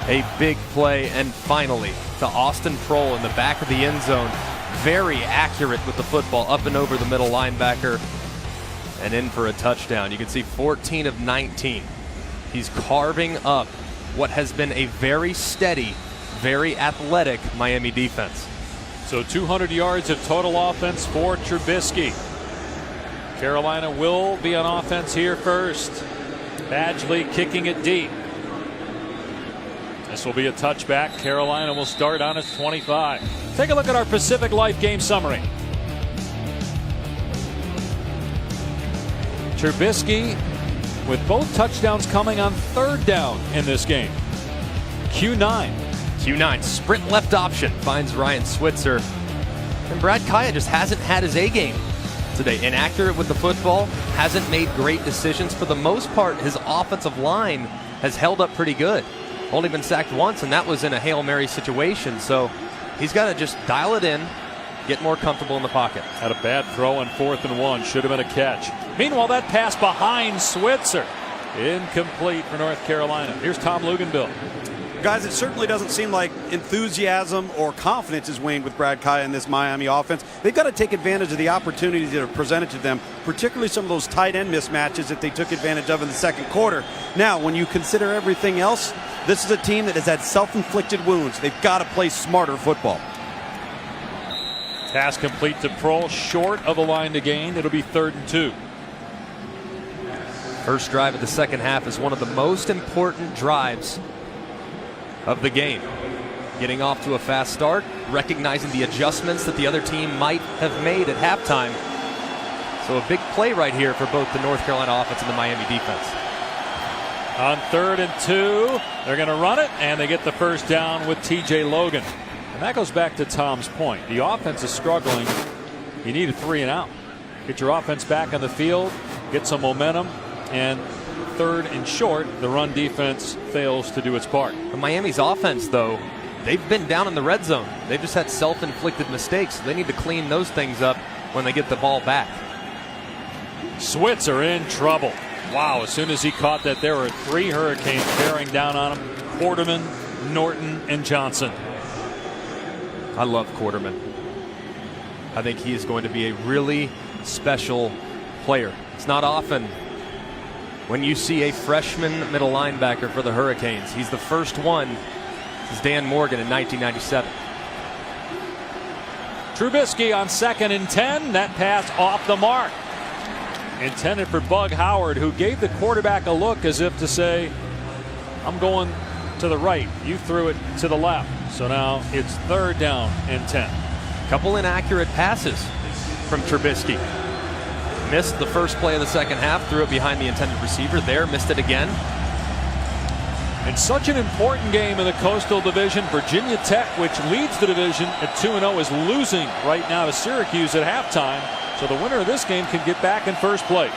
a big play. And finally, to Austin Prohl in the back of the end zone. Very accurate with the football, up and over the middle linebacker and in for a touchdown. You can see 14 of 19. He's carving up what has been a very steady, very athletic Miami defense. So 200 yards of total offense for Trubisky. Carolina will be on offense here first. Badgley kicking it deep. This will be a touchback. Carolina will start on its 25. Take a look at our Pacific Life game summary. Trubisky with both touchdowns coming on 3rd down in this game. Q9 sprint left option finds Ryan Switzer. And Brad Kaya just hasn't had his A game today. Inaccurate with the football, hasn't made great decisions. For the most part, his offensive line has held up pretty good. Only been sacked once, and that was in a Hail Mary situation. So he's got to just dial it in, get more comfortable in the pocket. Had a bad throw on 4th and 1. Should have been a catch. Meanwhile, that pass behind Switzer. Incomplete for North Carolina. Here's Tom Luganville. Guys, it certainly doesn't seem like enthusiasm or confidence is waned with Brad Kaya in this Miami offense. They've got to take advantage of the opportunities that are presented to them, particularly some of those tight end mismatches that they took advantage of in the second quarter. Now, when you consider everything else, this is a team that has had self-inflicted wounds. They've got to play smarter football. Pass complete to Prohl, short of a line to gain. It'll be 3rd and 2. First drive of the second half is one of the most important drives of the game. Getting off to a fast start, recognizing the adjustments that the other team might have made at halftime. So a big play right here for both the North Carolina offense and the Miami defense. On 3rd and 2, they're going to run it, and they get the first down with TJ Logan. And that goes back to Tom's point. The offense is struggling. You need a 3 and out. Get your offense back on the field, get some momentum, and 3rd and short, the run defense fails to do its part. The Miami's offense, though, they've been down in the red zone. They've just had self-inflicted mistakes. They need to clean those things up when they get the ball back. Switzer in trouble. Wow, as soon as he caught that, there were 3 Hurricanes bearing down on him. Quarterman, Norton, and Johnson. I love Quarterman. I think he is going to be a really special player. It's not often when you see a freshman middle linebacker for the Hurricanes. He's the first one since Dan Morgan in 1997. Trubisky on 2nd and 10. That pass off the mark. Intended for Bug Howard, who gave the quarterback a look as if to say, I'm going to the right. You threw it to the left. So now it's 3rd down and 10. Couple inaccurate passes from Trubisky. Missed the first play of the second half, threw it behind the intended receiver there, missed it again. And such an important game in the Coastal Division. Virginia Tech, which leads the division at 2-0, is losing right now to Syracuse at halftime. So the winner of this game can get back in first place.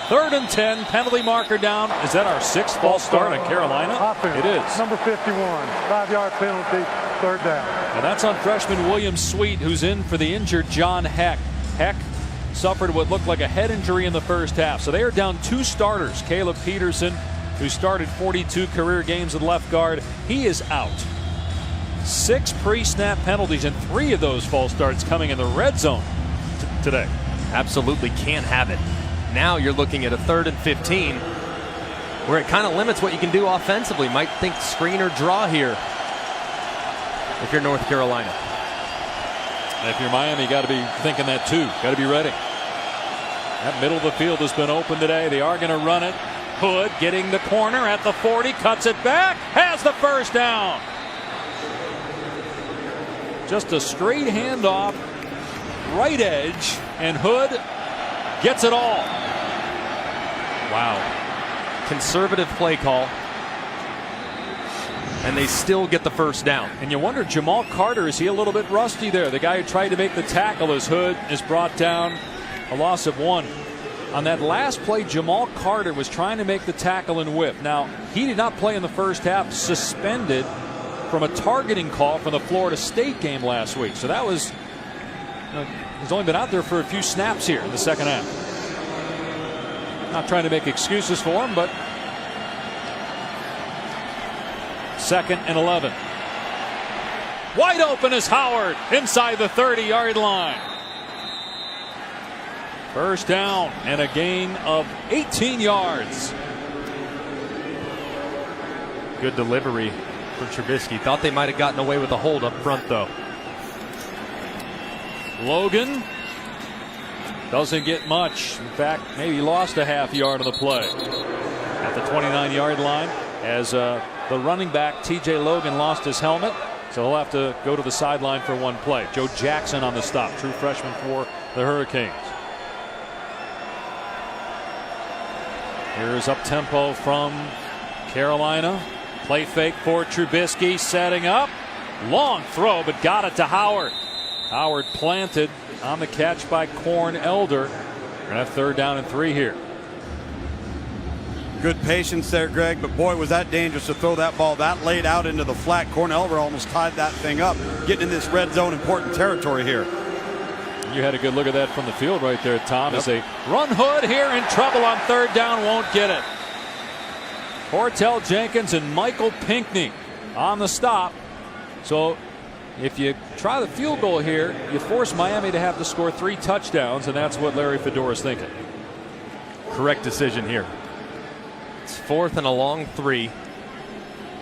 3rd and 10, penalty marker down. Is that our 6th false start on Carolina? Offense. It is. Number 51, 5-yard penalty, 3rd down. And that's on freshman William Sweet, who's in for the injured John Heck. Heck suffered what looked like a head injury in the first half. So they are down 2 starters. Caleb Peterson, who started 42 career games at left guard, he is out. 6 pre-snap penalties, and 3 of those false starts coming in the red zone today. Absolutely can't have it. Now you're looking at a 3rd and 15, where it kind of limits what you can do offensively. Might think screen or draw here if you're North Carolina. If you're Miami, got to be thinking that too. Got to be ready. That middle of the field has been open today. They are going to run it. Hood getting the corner at the 40, cuts it back, has the first down. Just a straight handoff, right edge, and Hood gets it all. Wow. Conservative play call. And they still get the first down. And you wonder, Jamal Carter, is he a little bit rusty there? The guy who tried to make the tackle as Hood is brought down, a loss of 1. On that last play, Jamal Carter was trying to make the tackle and whip. Now, he did not play in the first half, suspended from a targeting call from the Florida State game last week. So that was, he's only been out there for a few snaps here in the second half. Not trying to make excuses for him, but 2nd and 11. Wide open is Howard inside the 30-yard line. First down and a gain of 18 yards. Good delivery for Trubisky. Thought they might have gotten away with a hold up front, though. Logan doesn't get much. In fact, maybe lost a half yard of the play at the 29-yard line as the running back TJ Logan lost his helmet, so he'll have to go to the sideline for one play. Joe Jackson on the stop, true freshman for the Hurricanes. Here's up tempo from Carolina. Play fake for Trubisky, setting up. Long throw, but got it to Howard. Howard planted on the catch by Corn Elder. We're going to have 3rd down and 3 here. Good patience there, Greg, but boy, was that dangerous to throw that ball that late out into the flat. Corn Elder almost tied that thing up, getting in this red zone important territory here. You had a good look at that from the field right there, Tom. As they run Hood here, in trouble on 3rd down, won't get it. Hortel Jenkins and Michael Pinckney on the stop. So if you try the field goal here, you force Miami to have to score 3 touchdowns, and that's what Larry Fedora is thinking. Correct decision here. It's 4th and a long 3.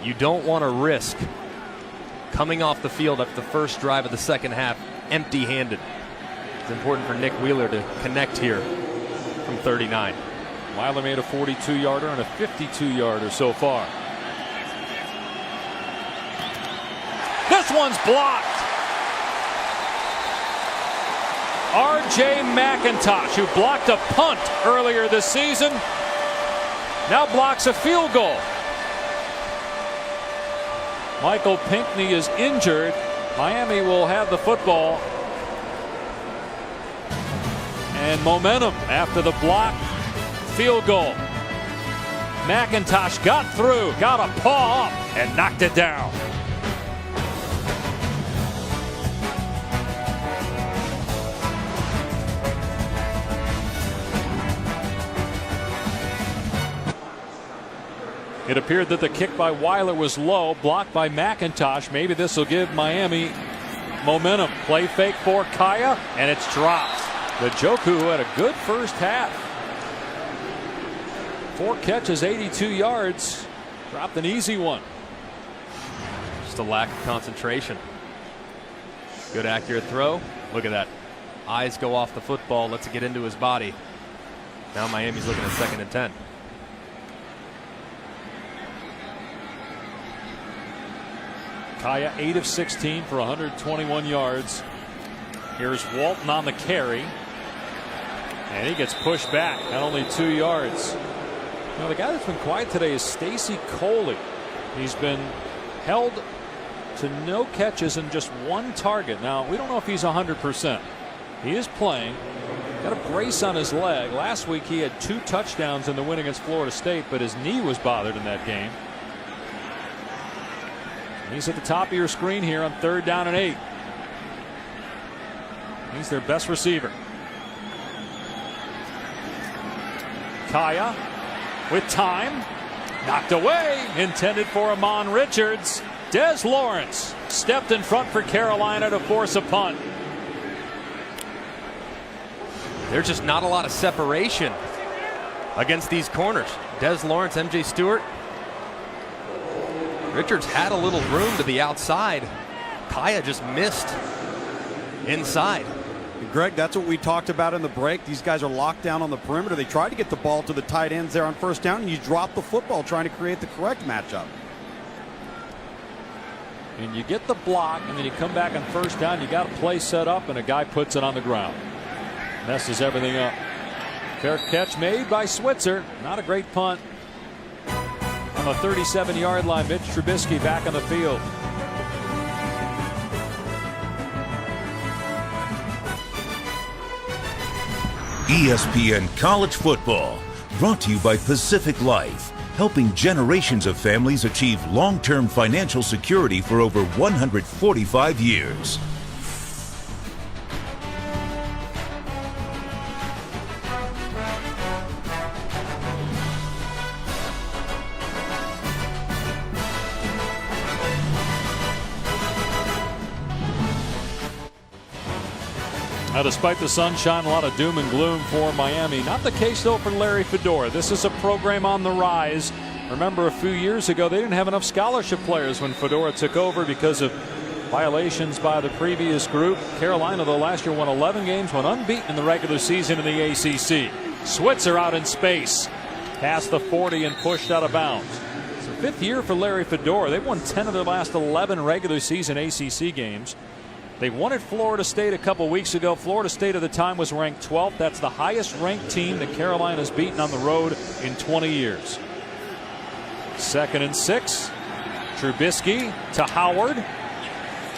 You don't want to risk coming off the field after the first drive of the second half empty-handed. It's important for Nick Wheeler to connect here from 39. Weiler made a 42-yarder and a 52-yarder so far. This one's blocked. R.J. McIntosh, who blocked a punt earlier this season, now blocks a field goal. Michael Pinckney is injured. Miami will have the football. And momentum after the block field goal. McIntosh got through, got a paw up, and knocked it down. It appeared that the kick by Weiler was low, blocked by McIntosh. Maybe this will give Miami momentum. Play fake for Kaya, and it's dropped. The Njoku had a good first half. 4 catches, 82 yards. Dropped an easy one. Just a lack of concentration. Good accurate throw. Look at that. Eyes go off the football, lets it get into his body. Now Miami's looking at 2nd and 10. Kaya 8 of 16 for 121 yards. Here's Walton on the carry. And he gets pushed back at only 2 yards. Now the guy that's been quiet today is Stacy Coley. He's been held to no catches and just 1 target. Now we don't know if he's 100%. He is playing. Got a brace on his leg. Last week he had 2 touchdowns in the win against Florida State, but his knee was bothered in that game. He's at the top of your screen here on 3rd down and 8. He's their best receiver. Kaya with time. Knocked away. Intended for Amon Richards. Des Lawrence stepped in front for Carolina to force a punt. There's just not a lot of separation against these corners. Des Lawrence, MJ Stewart. Richards had a little room to the outside. Kaya just missed inside. Greg, that's what we talked about in the break. These guys are locked down on the perimeter. They tried to get the ball to the tight ends there on 1st down, and you drop the football trying to create the correct matchup. And you get the block, and then you come back on 1st down. You got a play set up, and a guy puts it on the ground. Messes everything up. Fair catch made by Switzer. Not a great punt. On the 37-yard line, Mitch Trubisky back on the field. ESPN College Football, brought to you by Pacific Life, helping generations of families achieve long-term financial security for over 145 years. Now, despite the sunshine, a lot of doom and gloom for Miami. Not the case, though, for Larry Fedora. This is a program on the rise. Remember, a few years ago, they didn't have enough scholarship players when Fedora took over because of violations by the previous group. Carolina, though, last year won 11 games, went unbeaten in the regular season in the ACC. Switzer out in space, past the 40 and pushed out of bounds. It's the 5th year for Larry Fedora. They've won 10 of their last 11 regular season ACC games. They won at Florida State a couple weeks ago. Florida State at the time was ranked 12th. That's the highest ranked team that Carolina's beaten on the road in 20 years. 2nd and 6. Trubisky to Howard.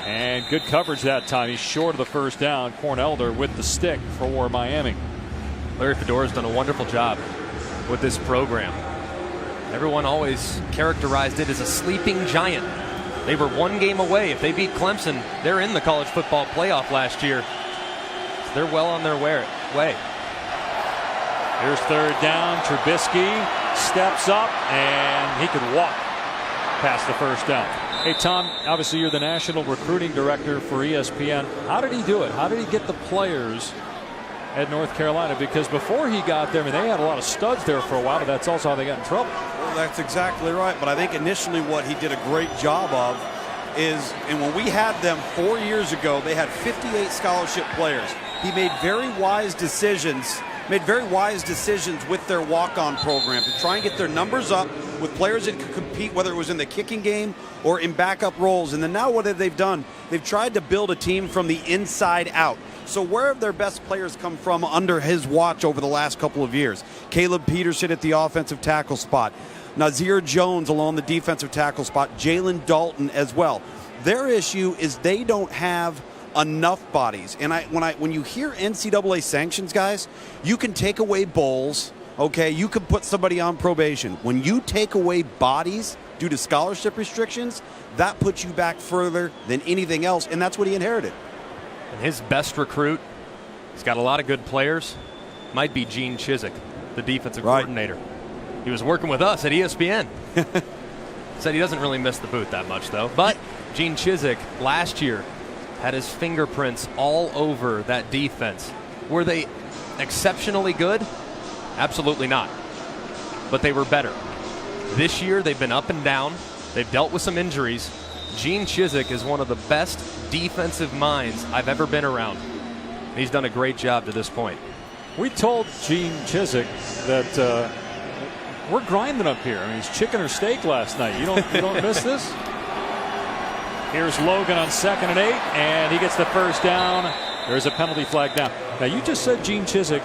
And good coverage that time. He's short of the 1st down. Cornelder with the stick for Miami. Larry Fedora's done a wonderful job with this program. Everyone always characterized it as a sleeping giant. They were 1 game away. If they beat Clemson, they're in the college football playoff last year. So they're well on their way. Here's 3rd down. Trubisky steps up, and he could walk past the 1st down. Hey, Tom, obviously you're the national recruiting director for ESPN. How did he do it? How did he get the players at North Carolina? Because before he got there, I mean, they had a lot of studs there for a while, but that's also how they got in trouble. Well, that's exactly right. But I think initially what he did a great job of is, and when we had them 4 years ago, they had 58 scholarship players. He made very wise decisions with their walk-on program to try and get their numbers up with players that could compete, whether it was in the kicking game or in backup roles. And then now what have they done? They've tried to build a team from the inside out. So where have their best players come from under his watch over the last couple of years? Caleb Peterson at the offensive tackle spot. Nazir Jones along the defensive tackle spot. Jalen Dalton as well. Their issue is they don't have enough bodies. And when you hear NCAA sanctions, guys, you can take away bowls, okay? You can put somebody on probation. When you take away bodies due to scholarship restrictions, that puts you back further than anything else, and that's what he inherited. And his best recruit, he's got a lot of good players, might be Gene Chizik, the defensive coordinator. He was working with us at ESPN. Said he doesn't really miss the booth that much, though. But Gene Chizik last year had his fingerprints all over that defense. Were they exceptionally good? Absolutely not. But they were better. This year, they've been up and down. They've dealt with some injuries. Gene Chizik is one of the best defensive minds I've ever been around. He's done a great job to this point. We told Gene Chizik that we're grinding up here. I mean, it's chicken or steak last night. You don't miss this? Here's Logan on 2nd and 8, and he gets the first down. There's a penalty flag down. Now, you just said Gene Chizik.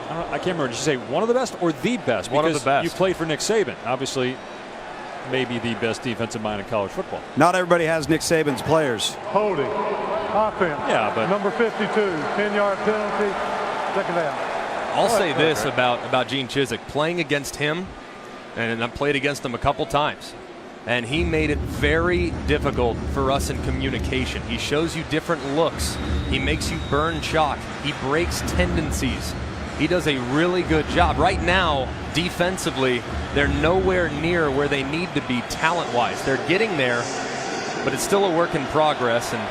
I can't remember. Did you say one of the best or the best? One of the best. You played for Nick Saban. Obviously, maybe the best defensive mind in college football. Not everybody has Nick Saban's players. Holding. Offense. Yeah, but number 52, 10-yard penalty, 2nd down. I'll say this about Gene Chizik. Playing against him, and I've played against him a couple times, and he made it very difficult for us in communication. He shows you different looks. He makes you burn chalk. He breaks tendencies. He does a really good job. Right now, defensively, they're nowhere near where they need to be talent-wise. They're getting there, but it's still a work in progress, and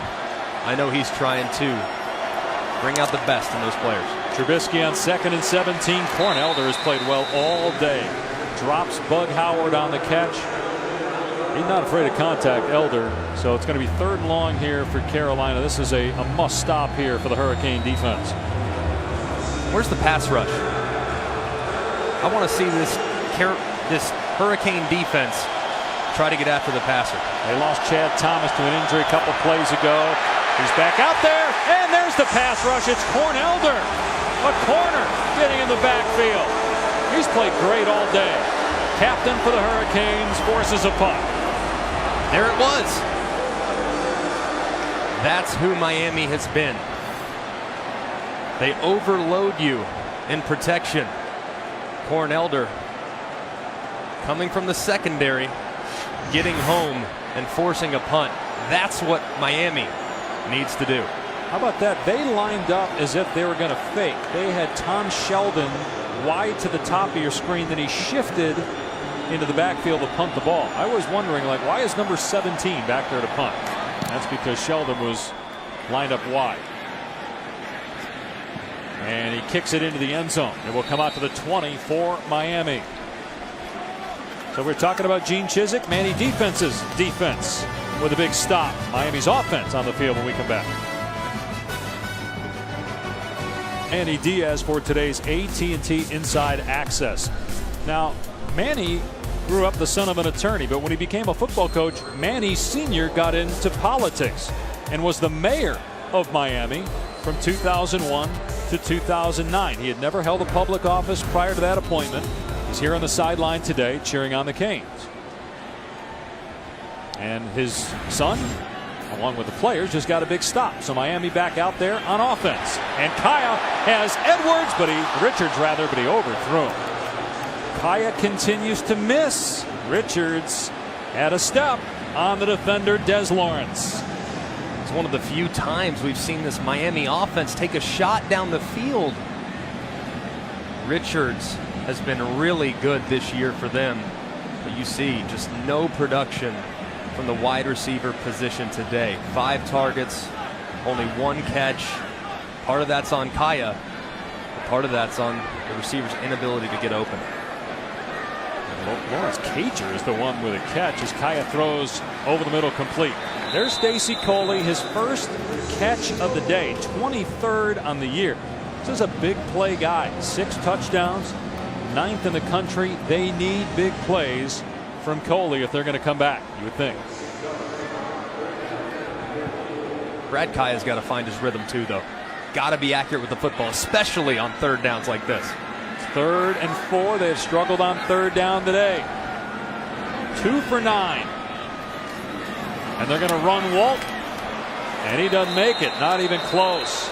I know he's trying to bring out the best in those players. Trubisky on 2nd and 17. Cornelder has played well all day. Drops Bug Howard on the catch. He's not afraid of contact, Elder. So it's going to be 3rd and long here for Carolina. This is a must stop here for the Hurricane defense. Where's the pass rush? I want to see this Hurricane defense try to get after the passer. They lost Chad Thomas to an injury a couple plays ago. He's back out there, and there's the pass rush. It's Cornelder, a corner, getting in the backfield. He's played great all day. Captain for the Hurricanes forces a punt. There it was. That's who Miami has been. They overload you in protection. Cornelder coming from the secondary, getting home and forcing a punt. That's what Miami needs to do. How about that? They lined up as if they were going to fake. They had Tom Sheldon wide to the top of your screen, then he shifted into the backfield to punt the ball. I was wondering, like, why is number 17 back there to punt? That's because Sheldon was lined up wide. And he kicks it into the end zone. It will come out to the 20 for Miami. So we're talking about Gene Chizik, Manny Defense's defense with a big stop. Miami's offense on the field when we come back. Manny Diaz for today's AT&T Inside Access. Now, Manny grew up the son of an attorney, but when he became a football coach, Manny Sr. got into politics and was the mayor of Miami from 2001 to 2009. He had never held a public office prior to that appointment. He's here on the sideline today cheering on the Canes. And his son, along with the players, just got a big stop. So Miami back out there on offense. And Kaya has Edwards, but Richards overthrew him. Kaya continues to miss. Richards had a step on the defender, Des Lawrence. It's one of the few times we've seen this Miami offense take a shot down the field. Richards has been really good this year for them, but you see just no production from the wide receiver position today. 5 targets, only 1 catch. Part of that's on Kaya. Part of that's on the receiver's inability to get open. Lawrence Cager is the one with a catch as Kaya throws over the middle complete. There's Stacy Coley, his first catch of the day, 23rd on the year. This is a big play guy. 6 touchdowns, 9th in the country. They need big plays from Coley if they're going to come back, you would think. Brad Kaya's got to find his rhythm too, though. Got to be accurate with the football, especially on 3rd downs like this. 3rd and 4. They have struggled on 3rd down today. 2 for 9. And they're going to run Walt. And he doesn't make it. Not even close.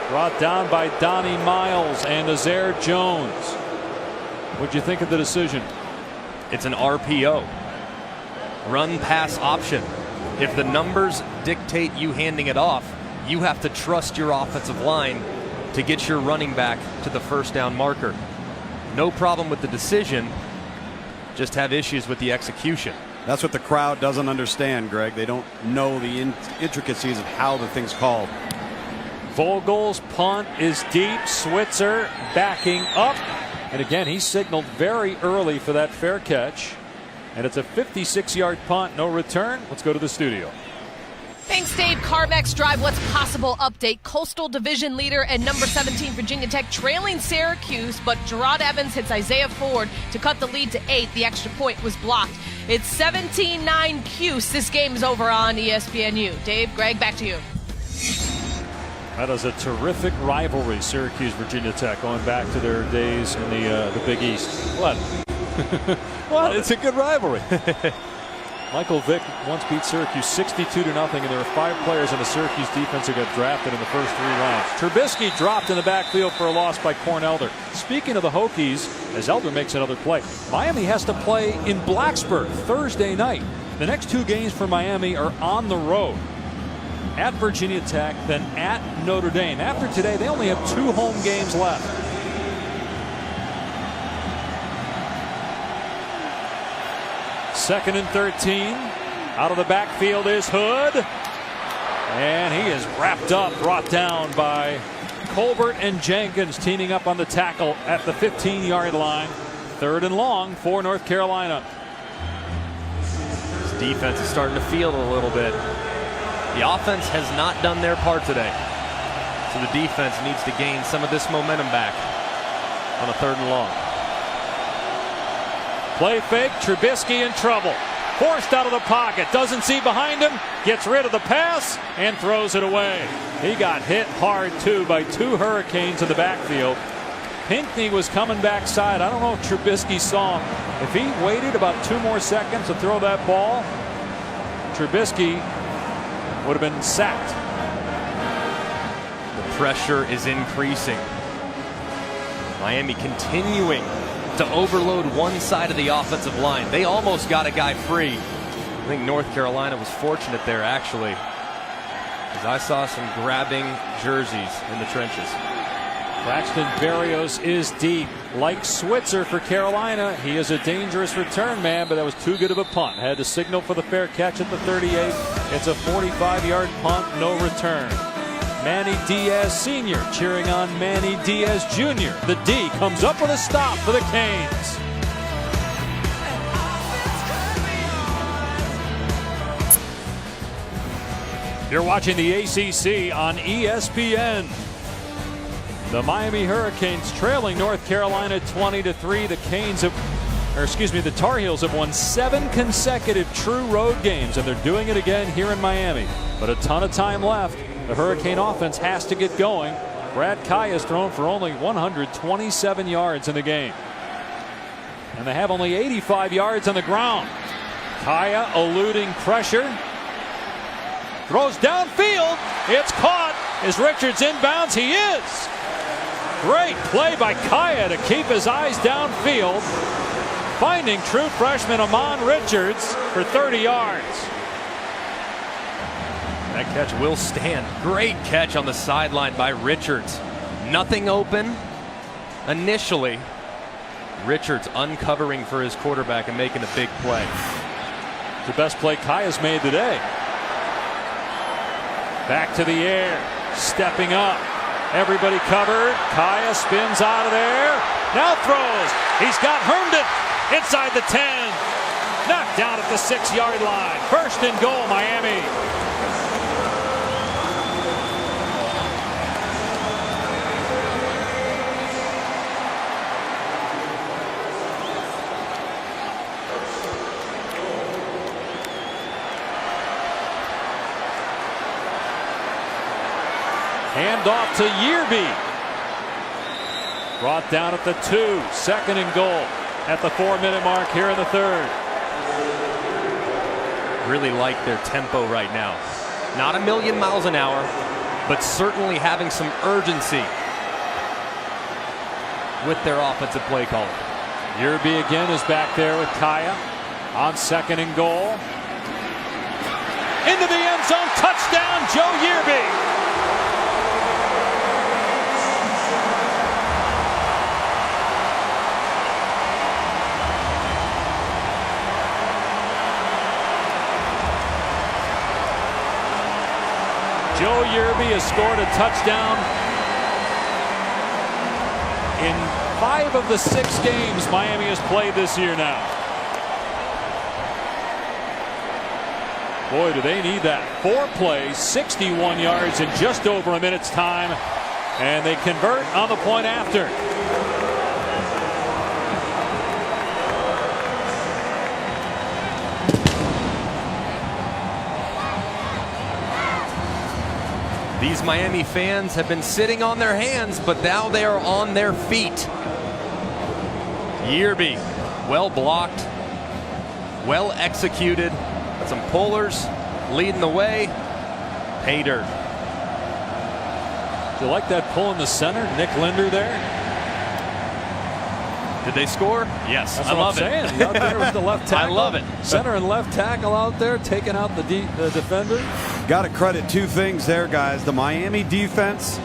Brought down by Donnie Miles and Azair Jones. What'd you think of the decision? It's an RPO. Run pass option. If the numbers dictate you handing it off, you have to trust your offensive line to get your running back to the 1st down marker. No problem with the decision, just have issues with the execution. That's what the crowd doesn't understand, Greg. They don't know the intricacies of how the thing's called. Vogel's punt is deep. Switzer backing up. And again, he signaled very early for that fair catch. And it's a 56-yard punt, no return. Let's go to the studio. Thanks, Dave. Carvex Drive What's Possible update. Coastal Division leader and number 17 Virginia Tech trailing Syracuse, but Gerard Evans hits Isaiah Ford to cut the lead to 8. The extra point was blocked. It's 17-9 Cuse. This game is over on ESPNU. Dave, Greg, back to you. That is a terrific rivalry, Syracuse-Virginia Tech, going back to their days in the Big East. What? What? It's a good rivalry. Michael Vick once beat Syracuse 62-0, and there were 5 players in the Syracuse defense who got drafted in the first 3 rounds. Trubisky dropped in the backfield for a loss by Corn Elder. Speaking of the Hokies, as Elder makes another play, Miami has to play in Blacksburg Thursday night. The next 2 games for Miami are on the road. At Virginia Tech, then at Notre Dame. After today, they only have 2 home games left. Second and 13. Out of the backfield is Hood. And he is wrapped up, brought down by Colbert and Jenkins, teaming up on the tackle at the 15-yard line. 3rd and long for North Carolina. This defense is starting to feel it a little bit. The offense has not done their part today. So the defense needs to gain some of this momentum back on a 3rd and long. Play fake, Trubisky in trouble. Forced out of the pocket, doesn't see behind him, gets rid of the pass and throws it away. He got hit hard too by 2 Hurricanes in the backfield. Pinckney was coming backside. I don't know if Trubisky saw him. If he waited about 2 more seconds to throw that ball, Trubisky would have been sacked. The pressure is increasing. Miami continuing to overload one side of the offensive line. They almost got a guy free. I think North Carolina was fortunate there, actually, as I saw some grabbing jerseys in the trenches. Braxton Berrios is deep. Like Switzer for Carolina, he is a dangerous return man, but that was too good of a punt. Had to signal for the fair catch at the 38. It's a 45-yard punt, no return. Manny Diaz Sr. cheering on Manny Diaz Jr. The D comes up with a stop for the Canes. You're watching the ACC on ESPN. The Miami Hurricanes trailing North Carolina 20-3. The Tar Heels have won 7 consecutive true road games, and they're doing it again here in Miami. But a ton of time left. The Hurricane offense has to get going. Brad Kaya has thrown for only 127 yards in the game. And they have only 85 yards on the ground. Kaya eluding pressure. Throws downfield. It's caught. Is Richards inbounds? He is. Great play by Kaya to keep his eyes downfield. Finding true freshman Amon Richards for 30 yards. That catch will stand. Great catch on the sideline by Richards. Nothing open initially. Richards uncovering for his quarterback and making a big play. The best play Kaya's made today. Back to the air, stepping up. Everybody covered. Kaya spins out of there. Now throws. He's got Herndon inside the 10. Knocked down at the 6-yard line. First and goal, Miami. Hand off to Yearby. Brought down at the 2. Second and goal at the 4-minute mark here in the third. Really like their tempo right now. Not a million miles an hour, but certainly having some urgency with their offensive play caller. Yearby again is back there with Kaya on second and goal. Into the end zone. Touchdown, Joe Yearby. Joe Yearby has scored a touchdown in 5 of the 6 games Miami has played this year now. Boy, do they need that. 4 plays, 61 yards in just over a minute's time, and they convert on the point after. These Miami fans have been sitting on their hands, but now they are on their feet. Yearby, well blocked, well executed. Some pullers leading the way. Pay dirt. Do you like that pull in the center? Nick Linder there. Did they score? Yes. That's I what love I'm it. saying. Out there with the left tackle. I love it. Center and left tackle out there taking out the defender. Got to credit 2 things there, guys. The Miami defense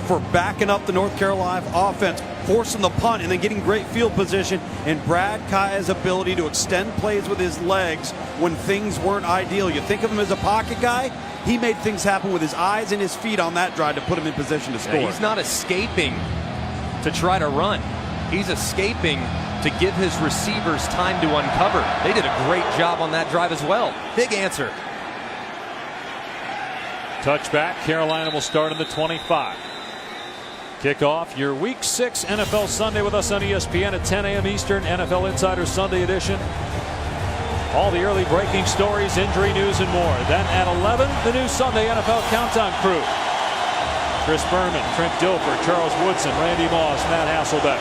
for backing up the North Carolina offense, forcing the punt, and then getting great field position. And Brad Kaya's ability to extend plays with his legs when things weren't ideal. You think of him as a pocket guy, he made things happen with his eyes and his feet on that drive to put him in position to score. Yeah, he's not escaping to try to run. He's escaping to give his receivers time to uncover. They did a great job on that drive as well. Big answer. Touchback. Carolina will start in the 25. Kickoff your Week 6 NFL Sunday with us on ESPN at 10 a.m. Eastern. NFL Insider Sunday edition. All the early breaking stories, injury news, and more. Then at 11, the new Sunday NFL Countdown crew. Chris Berman, Trent Dilfer, Charles Woodson, Randy Moss, Matt Hasselbeck.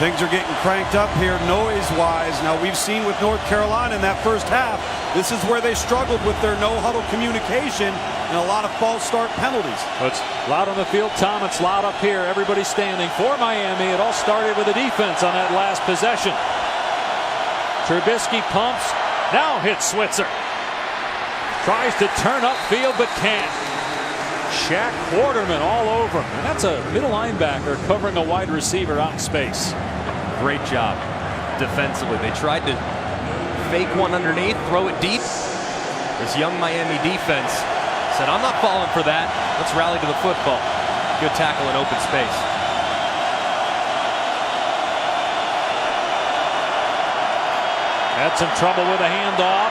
Things are getting cranked up here noise-wise. Now, we've seen with North Carolina in that first half, this is where they struggled with their no-huddle communication and a lot of false start penalties. It's loud on the field, Tom. It's loud up here. Everybody standing for Miami. It all started with the defense on that last possession. Trubisky pumps, now hits Switzer. Tries to turn upfield, but can't. Shaq Quarterman all over him. And that's a middle linebacker covering a wide receiver out in space. Great job defensively. They tried to fake one underneath, throw it deep. This young Miami defense said, I'm not falling for that. Let's rally to the football. Good tackle in open space. Had some trouble with a handoff.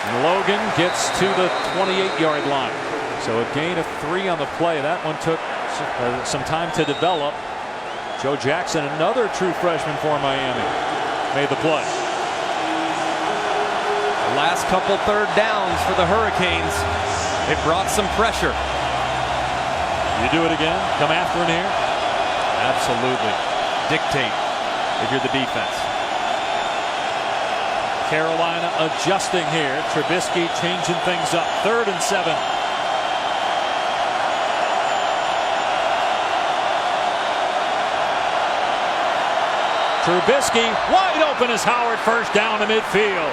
And Logan gets to the 28-yard line. So a gain of 3 on the play. That one took some time to develop. Joe Jackson, another true freshman for Miami, made the play. The last couple third downs for the Hurricanes. It brought some pressure. You do it again? Come after him here? Absolutely. Dictate if you're the defense. Carolina adjusting here. Trubisky changing things up. 3rd and 7. Trubisky wide open as Howard, first down to midfield.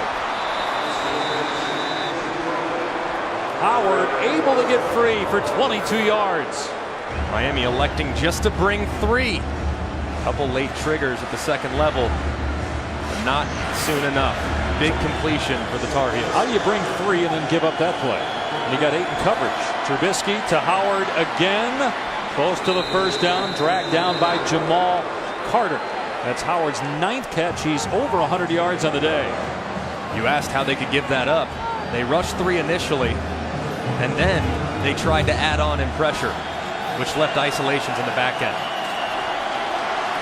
Howard able to get free for 22 yards. Miami electing just to bring 3. Couple late triggers at the second level, but not soon enough. Big completion for the Tar Heels. How do you bring 3 and then give up that play? And you got 8 in coverage. Trubisky to Howard again. Close to the first down, dragged down by Jamal Carter. That's Howard's 9th catch. He's over 100 yards on the day. You asked how they could give that up. They rushed 3 initially, and then they tried to add on in pressure, which left isolations in the back end.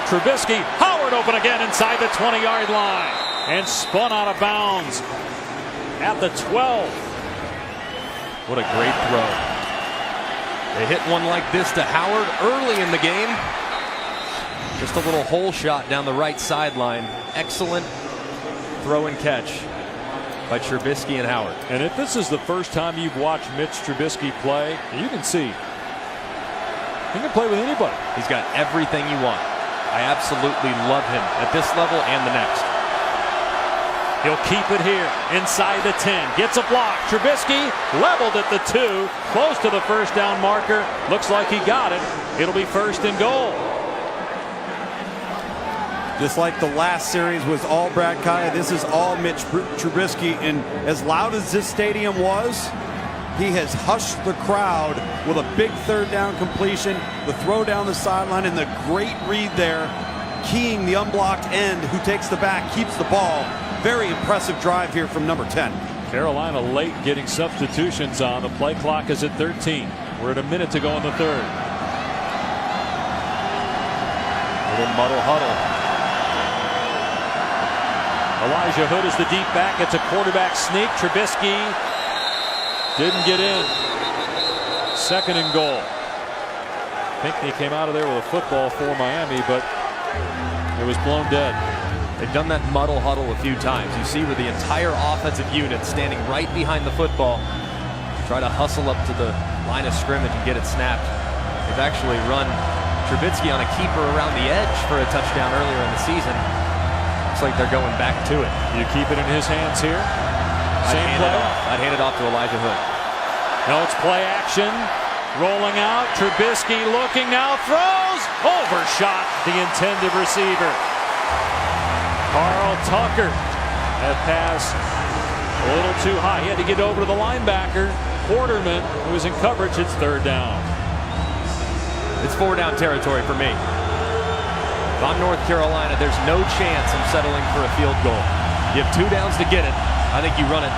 Trubisky, Howard open again inside the 20-yard line and spun out of bounds at the 12. What a great throw. They hit one like this to Howard early in the game. Just a little hole shot down the right sideline. Excellent throw and catch by Trubisky and Howard. And if this is the first time you've watched Mitch Trubisky play, you can see he can play with anybody. He's got everything you want. I absolutely love him at this level and the next. He'll keep it here inside the 10. Gets a block. Trubisky leveled at the 2. Close to the first down marker. Looks like he got it. It'll be first and goal. Just like the last series was all Brad Kaya, this is all Mitch Trubisky. And as loud as this stadium was, he has hushed the crowd with a big third down completion, the throw down the sideline, and the great read there, keying the unblocked end who takes the back, keeps the ball. Very impressive drive here from number 10. Carolina late getting substitutions on. The play clock is at 13. We're at a minute to go in the third. Little muddle huddle. Elijah Hood is the deep back. It's a quarterback sneak. Trubisky didn't get in. Second and goal. Pinckney came out of there with a football for Miami, but it was blown dead. They've done that muddle huddle a few times. You see where the entire offensive unit standing right behind the football, try to hustle up to the line of scrimmage and get it snapped. They've actually run Trubisky on a keeper around the edge for a touchdown earlier in the season. Looks like they're going back to it. You keep it in his hands here. Same play. I'd hand it off to Elijah Hood. No, it's play action. Rolling out. Trubisky looking now. Throws. Overshot the intended receiver. Carl Tucker. That pass a little too high. He had to get over to the linebacker. Quarterman, who was in coverage. It's third down. It's 4 down territory for me. If I'm North Carolina, there's no chance I'm settling for a field goal. You have 2 downs to get it. I think you run it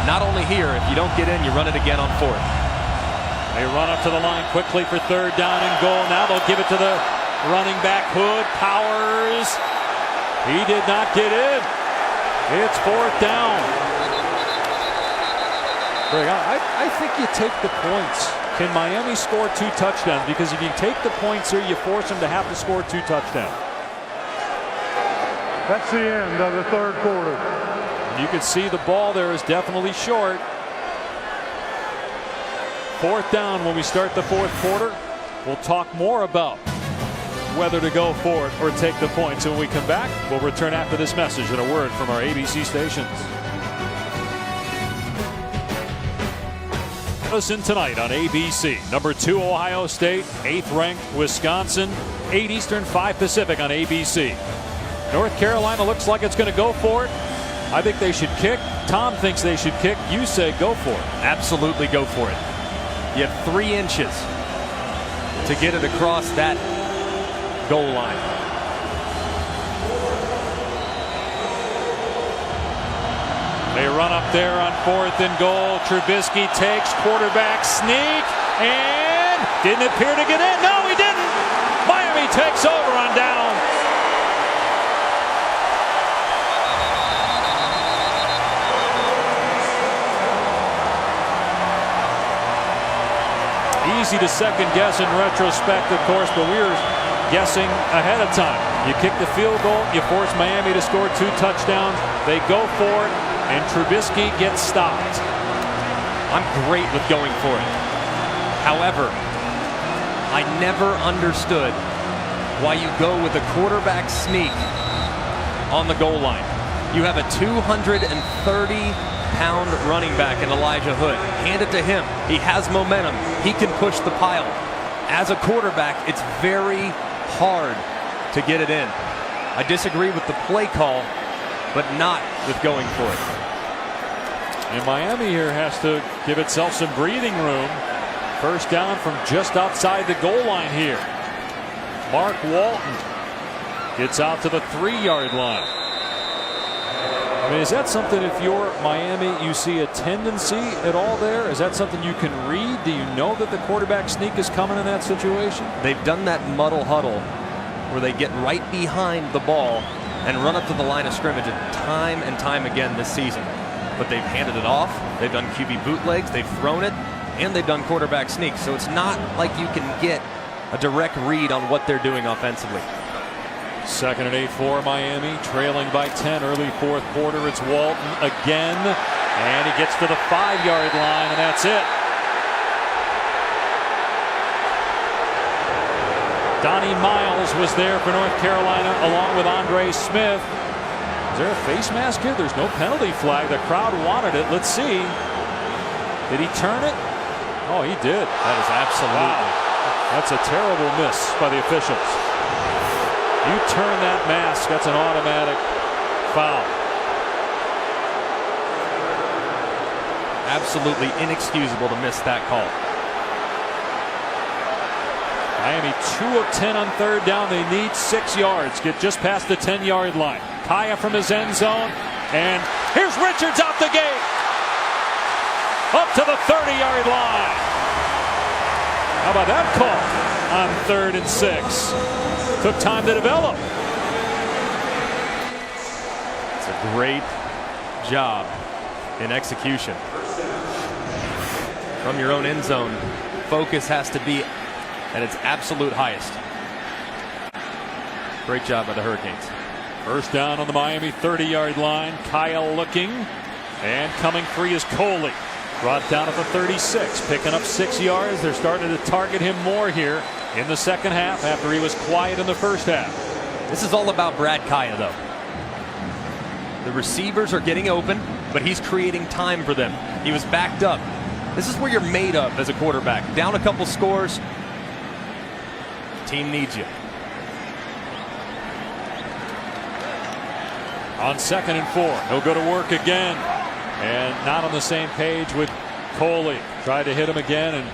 not only here. If you don't get in, you run it again on 4th. They run up to the line quickly for third down and goal. Now they'll give it to the running back. Hood powers. He did not get in. It's 4th down. Greg, I think you take the points. Can Miami score 2 touchdowns? Because if you take the points here, you force them to have to score 2 touchdowns. That's the end of the third quarter. You can see the ball there is definitely short. 4th down when we start the 4th quarter. We'll talk more about whether to go for it or take the points. And when we come back, we'll return after this message and a word from our ABC stations. Listen tonight on ABC. Number 2 Ohio State, 8th ranked Wisconsin, 8 Eastern, 5 Pacific on ABC. North Carolina looks like it's going to go for it. I think they should kick. Tom thinks they should kick. You say go for it. Absolutely go for it. You have 3 inches to get it across that goal line. They run up there on 4th and goal. Trubisky takes quarterback sneak and didn't appear to get in. No, he didn't. Miami takes over on down. Easy to second guess in retrospect, of course, but we were guessing ahead of time. You kick the field goal, you force Miami to score 2 touchdowns. They go for it, and Trubisky gets stopped. I'm great with going for it. However, I never understood why you go with a quarterback sneak on the goal line. You have a 230-pound running back in Elijah Hood. Hand it to him. He has momentum. He can push the pile. As a quarterback, it's very hard to get it in. I disagree with the play call, but not with going for it. And Miami here has to give itself some breathing room. First down from just outside the goal line here. Mark Walton gets out to the 3-yard line. I mean, is that something, if you're Miami, you see a tendency at all there? Is that something you can read? Do you know that the quarterback sneak is coming in that situation? They've done that muddle huddle where they get right behind the ball and run up to the line of scrimmage time and time again this season. But they've handed it off. They've done QB bootlegs. They've thrown it. And they've done quarterback sneaks. So it's not like you can get a direct read on what they're doing offensively. 2nd and 8 for Miami, trailing by 10 early fourth quarter. It's Walton again, and he gets to the 5-yard line, and that's it. Donnie Miles was there for North Carolina along with Andre Smith. Is there a face mask here? There's no penalty flag. The crowd wanted it. Let's see. Did he turn it? Oh, he did. That is absolutely. Wow. That's a terrible miss by the officials. You turn that mask, that's an automatic foul. Absolutely inexcusable to miss that call. Miami 2 of 10 on 3rd down. They need 6 yards. Get just past the 10-yard line. Kaya from his end zone. And here's Richards out the gate. Up to the 30-yard line. How about that call on 3rd and 6? Took time to develop. It's a great job in execution. From your own end zone, focus has to be at its absolute highest. Great job by the Hurricanes. First down on the Miami 30-yard line. Kyle looking, and coming free is Coley. Brought down at the 36, picking up 6 yards. They're starting to target him more here in the second half after he was quiet in the first half. This is all about Brad Kaya, though. The receivers are getting open, but he's creating time for them. He was backed up. This is where you're made of as a quarterback. Down a couple scores, team needs you. On 2nd and 4, he'll go to work again. And not on the same page with Coley. Tried to hit him again, and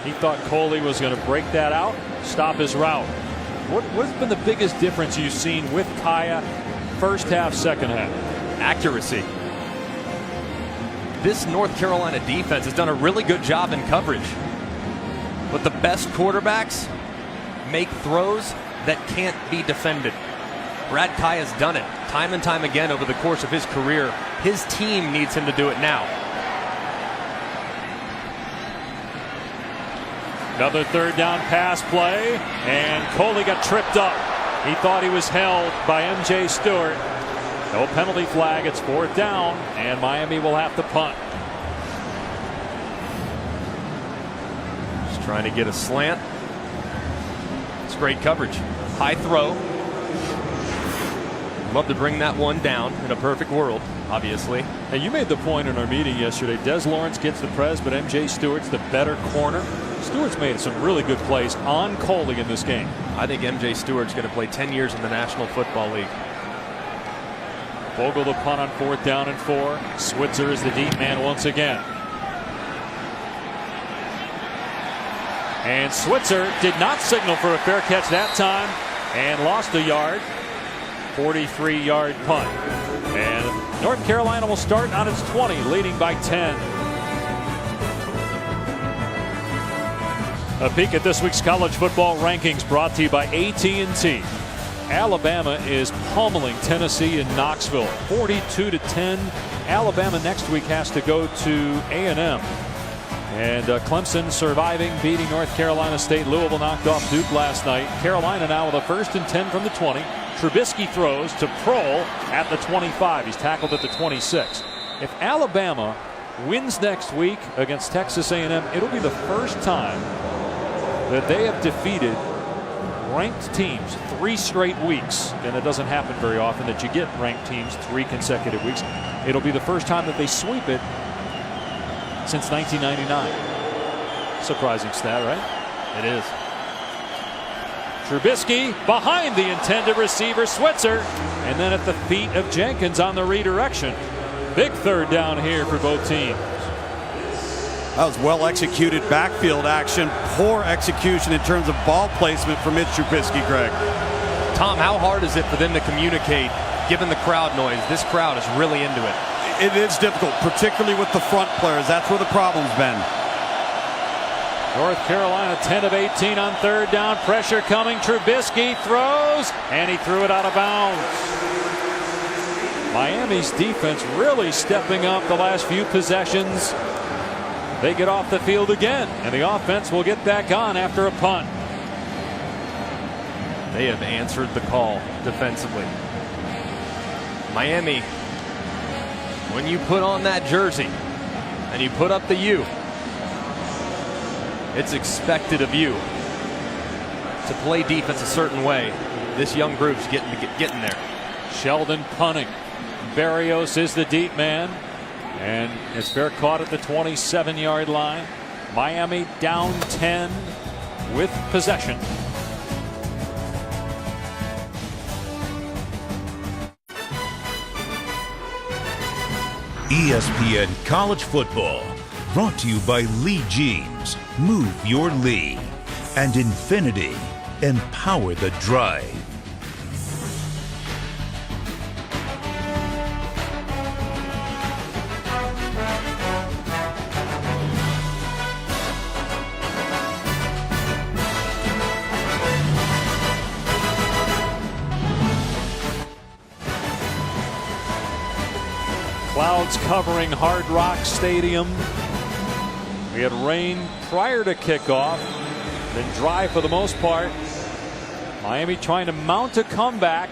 he thought Coley was going to break that out, stop his route. What's been the biggest difference you've seen with Kaya first half, second half? Accuracy. This North Carolina defense has done a really good job in coverage. But the best quarterbacks make throws that can't be defended. Brad Kaya's done it time and time again over the course of his career. His team needs him to do it now. Another 3rd down pass play, and Coley got tripped up. He thought he was held by M.J. Stewart. No penalty flag. It's 4th down, and Miami will have to punt. Just trying to get a slant. It's great coverage. High throw. Love to bring that one down in a perfect world, obviously. And you made the point in our meeting yesterday. Des Lawrence gets the press, but M.J. Stewart's the better corner. Stewart's made some really good plays on Coley in this game. I think M.J. Stewart's going to play 10 years in the National Football League. Vogel the punt on 4th down and 4. Switzer is the deep man once again. And Switzer did not signal for a fair catch that time and lost a yard. 43-yard punt. And North Carolina will start on its 20, leading by 10. A peek at this week's college football rankings brought to you by AT&T. Alabama is pummeling Tennessee in Knoxville, 42-10. Alabama next week has to go to A&M. And Clemson surviving, beating North Carolina State. Louisville knocked off Duke last night. Carolina now with a 1st and 10 from the 20. Trubisky throws to Prohl at the 25. He's tackled at the 26. If Alabama wins next week against Texas A&M, it'll be the first time that they have defeated ranked teams 3 straight weeks. And it doesn't happen very often that you get ranked teams 3 consecutive weeks. It'll be the first time that they sweep it since 1999. Surprising stat, right? It is. Trubisky behind the intended receiver Switzer, and then at the feet of Jenkins on the redirection. Big third down here for both teams. That was well executed backfield action. Poor execution in terms of ball placement for Mitch Trubisky, Greg. Tom, how hard is it for them to communicate given the crowd noise? This crowd is really into it. It is difficult, particularly with the front players. That's where the problem's been. North Carolina 10 of 18 on third down. Pressure coming. Trubisky throws, and he threw it out of bounds. Miami's defense really stepping up the last few possessions. They get off the field again, and the offense will get back on after a punt. They have answered the call defensively. Miami, when you put on that jersey and you put up the U, it's expected of you to play defense a certain way. This young group's getting there. Sheldon punting. Barrios is the deep man, and it's fair caught at the 27-yard line. Miami down 10 with possession. ESPN College Football, brought to you by Lee Jeans, move your Lee, and Infinity, empower the drive. Clouds covering Hard Rock Stadium. We had rain prior to kickoff, then dry for the most part. Miami trying to mount a comeback.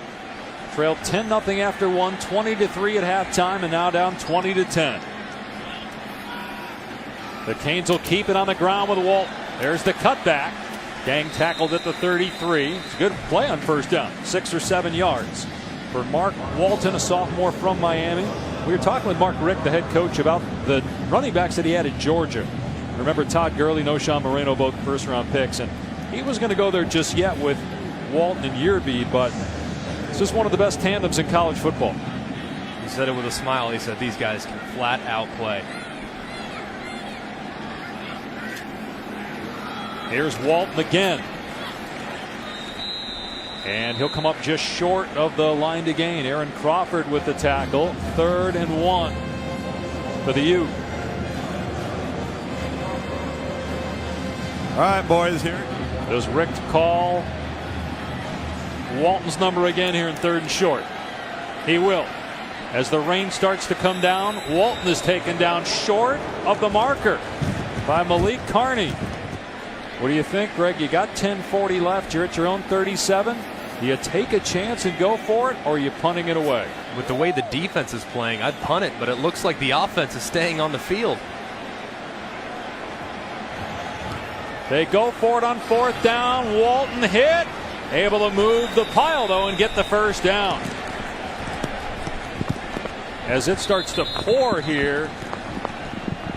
Trailed 10-0 after one, 20-3 at halftime, and now down 20-10. The Canes will keep it on the ground with Walt. There's the cutback. Gang tackled at the 33. It's a good play on first down, 6 or 7 yards. For Mark Walton, a sophomore from Miami. We were talking with Mark Richt, the head coach, about the running backs that he had at Georgia. Remember Todd Gurley, Noshawn Moreno, both first-round picks, and he wasn't going to go there just yet with Walton and Yearby, but it's just one of the best tandems in college football. He said it with a smile. He said these guys can flat out play. Here's Walton again. And he'll come up just short of the line to gain. Aaron Crawford with the tackle. 3rd and 1 for the U. All right, boys, here. Does Richt call Walton's number again here in 3rd and short? He will. As the rain starts to come down, Walton is taken down short of the marker by Malik Carney. What do you think, Greg? You got 10:40 left. You're at your own 37. Do you take a chance and go for it, or are you punting it away? With the way the defense is playing, I'd punt it, but it looks like the offense is staying on the field. They go for it on 4th down. Walton hit. Able to move the pile, though, and get the first down. As it starts to pour here,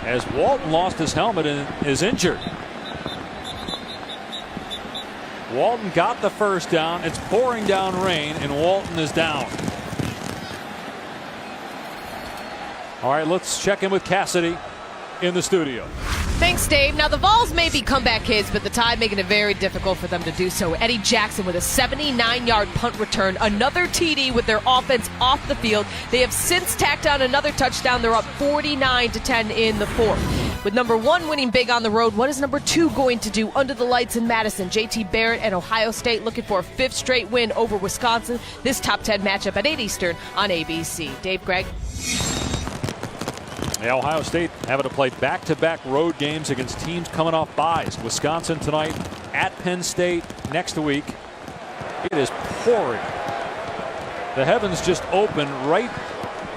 as Walton lost his helmet and is injured. Walton got the first down. It's pouring down rain, and Walton is down. All right, let's check in with Cassidy in the studio. Thanks, Dave. Now, the Vols may be comeback kids, but the Tide making it very difficult for them to do so. Eddie Jackson with a 79-yard punt return, another TD with their offense off the field. They have since tacked on another touchdown. They're up 49-10 in the 4th. With number 1 winning big on the road, what is number 2 going to do under the lights in Madison? JT Barrett and Ohio State looking for a 5th straight win over Wisconsin. This top 10 matchup at 8 Eastern on ABC. Dave, Greg. Yeah, Ohio State having to play back-to-back road games against teams coming off byes. Wisconsin tonight, at Penn State next week. It is pouring. The heavens just opened right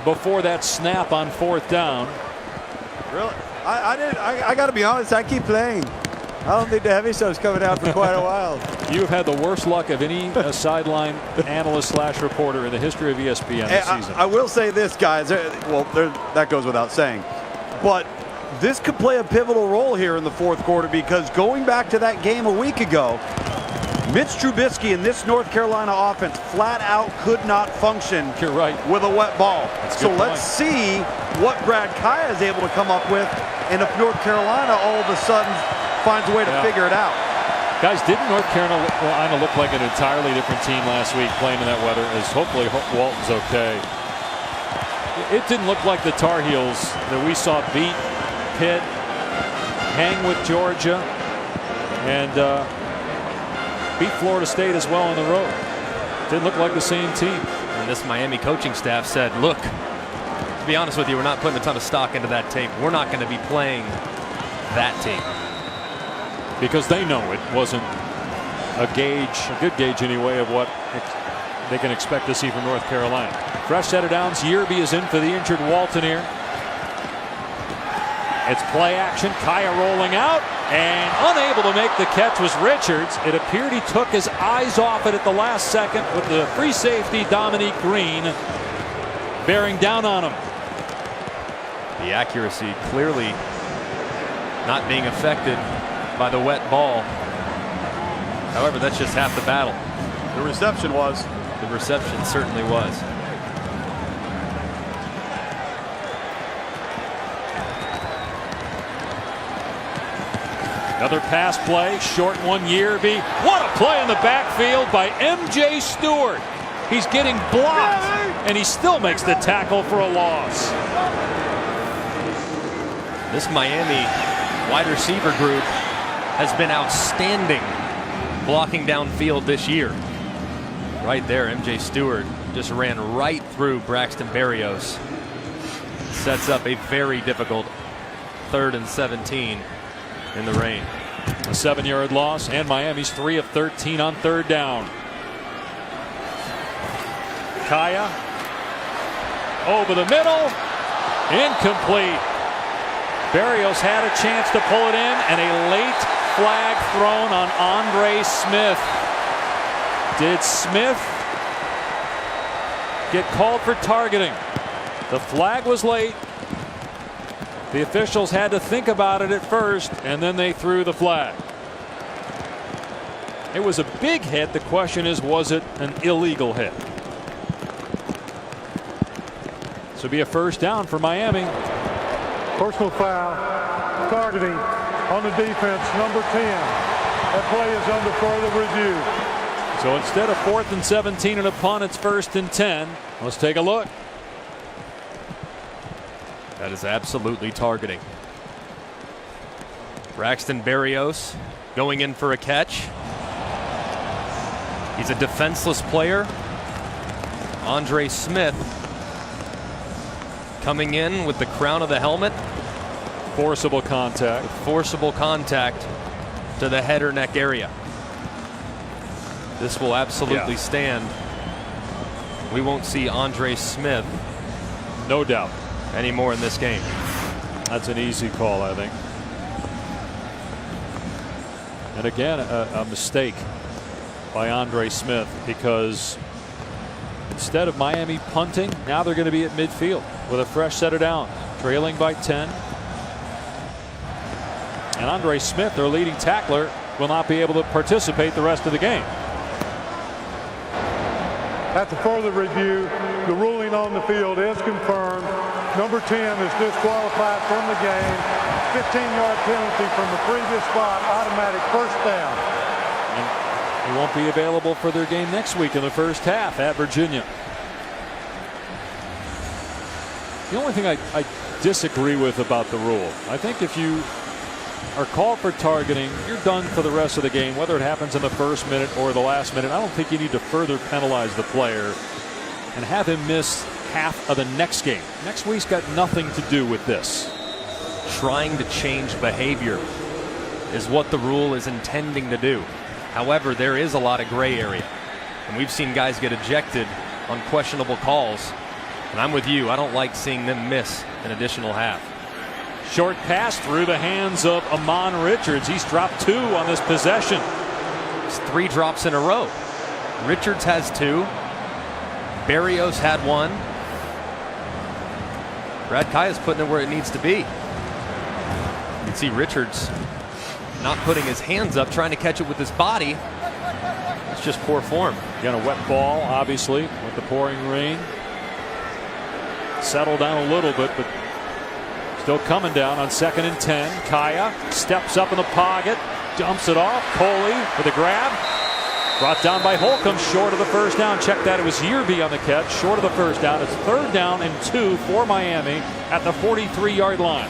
before that snap on 4th down. Really? I got to be honest, I keep playing. I don't think the heavy stuff's coming out for quite a while. You've had the worst luck of any sideline analyst / reporter in the history of ESPN this season. I will say this, guys. Well, that goes without saying. But this could play a pivotal role here in the 4th quarter, because going back to that game a week ago, Mitch Trubisky in this North Carolina offense flat out could not function. You're right. With a wet ball. That's a So good let's point. see what Brad Kaya is able to come up with, and if North Carolina all of a sudden finds a way to figure it out. Guys, didn't North Carolina look like an entirely different team last week playing in that weather? As hopefully Walton's okay. It didn't look like the Tar Heels that we saw beat Pitt, hang with Georgia, and beat Florida State as well on the road. Didn't look like the same team. And this Miami coaching staff said, look, to be honest with you, we're not putting a ton of stock into that tape. We're not going to be playing that team. Because they know it wasn't a good gauge anyway, of what they can expect to see from North Carolina. Fresh set of downs. Yearby is in for the injured Walton here. It's play action. Kaya rolling out, and unable to make the catch was Richards. It appeared he took his eyes off it at the last second, with the free safety Dominique Green bearing down on him. The accuracy clearly not being affected by the wet ball. However, that's just half the battle. The reception was. The reception certainly was. Another pass play, short one, Yearby. What a play in the backfield by M.J. Stewart. He's getting blocked, and he still makes the tackle for a loss. This Miami wide receiver group has been outstanding blocking downfield this year. Right there, M.J. Stewart just ran right through Braxton Berrios. Sets up a very difficult 3rd and 17 in the rain. A 7-yard loss, and Miami's 3 of 13 on 3rd down. Kaya over the middle, incomplete. Berrios had a chance to pull it in, and a late flag thrown on Andre Smith. Did Smith get called for targeting? The flag was late. The officials had to think about it at first, and then they threw the flag. It was a big hit. The question is, was it an illegal hit? This will be a 1st down for Miami. Personal foul, targeting on the defense, number 10. That play is under further review. So instead of 4th and 17 and a punt, it's 1st and 10. Let's take a look. That is absolutely targeting. Braxton Berrios going in for a catch. He's a defenseless player. Andre Smith coming in with the crown of the helmet. Forcible contact. Forcible contact to the head or neck area. This will absolutely stand. We won't see Andre Smith, no doubt, anymore in this game. That's an easy call, I think. And again, a mistake by Andre Smith, because instead of Miami punting, now they're going to be at midfield with a fresh set of downs, trailing by 10. And Andre Smith, their leading tackler, will not be able to participate the rest of the game. After further review, the ruling on the field is confirmed. Number 10 is disqualified from the game. 15-yard penalty from the previous spot, automatic 1st down. And he won't be available for their game next week in the 1st half at Virginia. The only thing I disagree with about the rule, I think if you are called for targeting, you're done for the rest of the game, whether it happens in the 1st minute or the last minute. I don't think you need to further penalize the player and have him miss half of the next game. Next week's got nothing to do with this. Trying to change behavior is what the rule is intending to do. However, there is a lot of gray area, and we've seen guys get ejected on questionable calls. And I'm with you. I don't like seeing them miss an additional half. Short pass through the hands of Amon Richards. He's dropped 2 on this possession. It's 3 drops in a row. Richards has 2. Berrios had 1. Brad Kaya's putting it where it needs to be. You can see Richards not putting his hands up, trying to catch it with his body. That's just poor form. Again, a wet ball, obviously, with the pouring rain. Settled down a little bit, but still coming down on 2nd and 10. Kaya steps up in the pocket, dumps it off. Coley for the grab. Brought down by Holcomb, short of the first down. Check that, it was Yearby on the catch, short of the first down. It's 3rd down and 2 for Miami at the 43-yard line.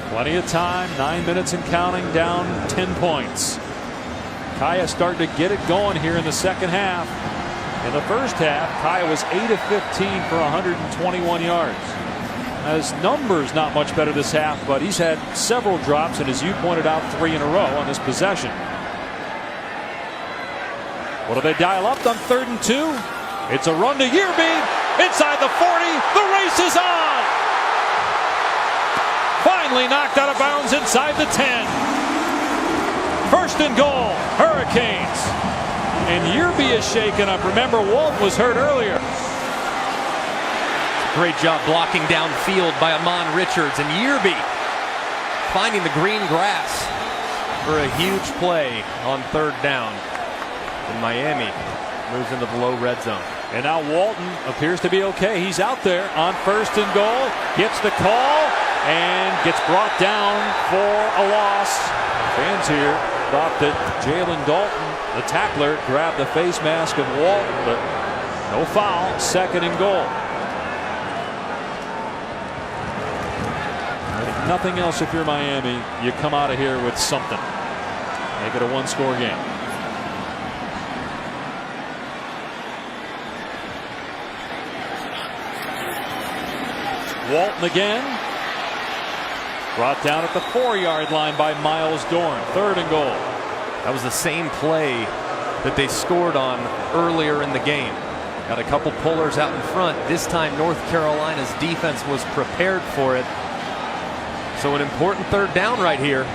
Plenty of time, 9 minutes and counting, down 10 points. Kaya started to get it going here in the second half. In the first half, Kaya was 8 of 15 for 121 yards. His numbers not much better this half, but he's had several drops, and as you pointed out, 3 in a row on this possession. What do they dial up on 3rd and 2? It's a run to Yearby inside the 40. The race is on. Finally knocked out of bounds inside the 10. 1st and goal, Hurricanes. And Yearby is shaken up. Remember, Walton was hurt earlier. Great job blocking downfield by Amon Richards, and Yearby finding the green grass for a huge play on 3rd down. And Miami moves into the low red zone. And now Walton appears to be okay. He's out there on 1st and goal, gets the call, and gets brought down for a loss. Fans here thought that Jalen Dalton, the tackler, grabbed the face mask of Walton, but no foul. 2nd and goal. If nothing else, if you're Miami, you come out of here with something. Make it a 1-score game. Walton again. Brought down at the 4-yard line by Miles Dorn. 3rd and goal. That was the same play that they scored on earlier in the game. Got a couple pullers out in front. This time North Carolina's defense was prepared for it. So an important 3rd down right here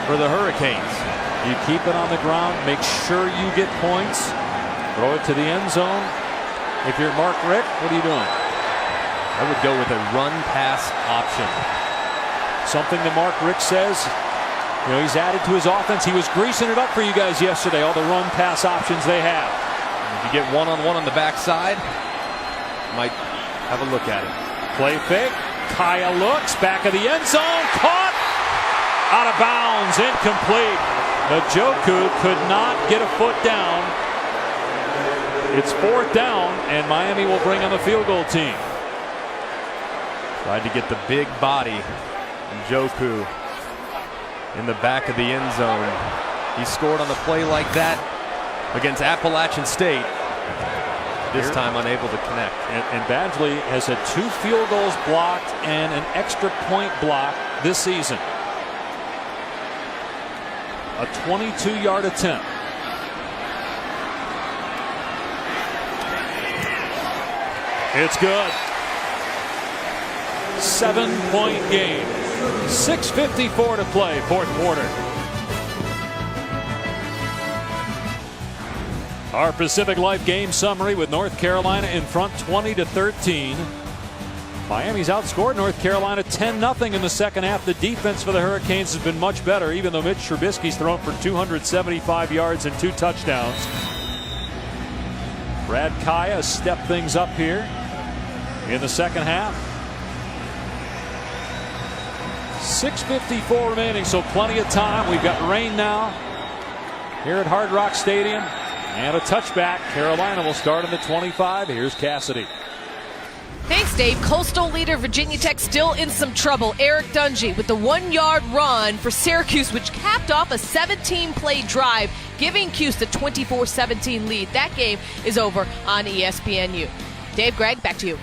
for the Hurricanes. You keep it on the ground, make sure you get points, throw it to the end zone. If you're Mark Richt, what are you doing? I would go with a run-pass option. Something that Mark Richt says, you know, he's added to his offense. He was greasing it up for you guys yesterday, all the run-pass options they have. If you get one-on-one on the backside, might have a look at it. Play fake. Kaya looks back of the end zone, caught out of bounds, incomplete. Njoku could not get a foot down. It's 4th down, and Miami will bring on the field goal team. Tried to get the big body, Njoku, in the back of the end zone. He scored on the play like that against Appalachian State. This time unable to connect. And Badgley has had 2 field goals blocked and an extra point block this season. A 22-yard attempt. It's good. 7-point game. 6:54 to play, 4th quarter. Our Pacific Life game summary with North Carolina in front 20-13. Miami's outscored North Carolina 10-0 in the second half. The defense for the Hurricanes has been much better, even though Mitch Trubisky's thrown for 275 yards and 2 touchdowns. Brad Kaya stepped things up here in the second half. 6:54 remaining, so plenty of time. We've got rain now here at Hard Rock Stadium. And a touchback. Carolina will start on the 25. Here's Cassidy. Thanks, Dave. Coastal leader Virginia Tech still in some trouble. Eric Dungy with the 1-yard run for Syracuse, which capped off a 17-play drive, giving Cuse the 24-17 lead. That game is over on ESPNU. Dave, Greg, back to you.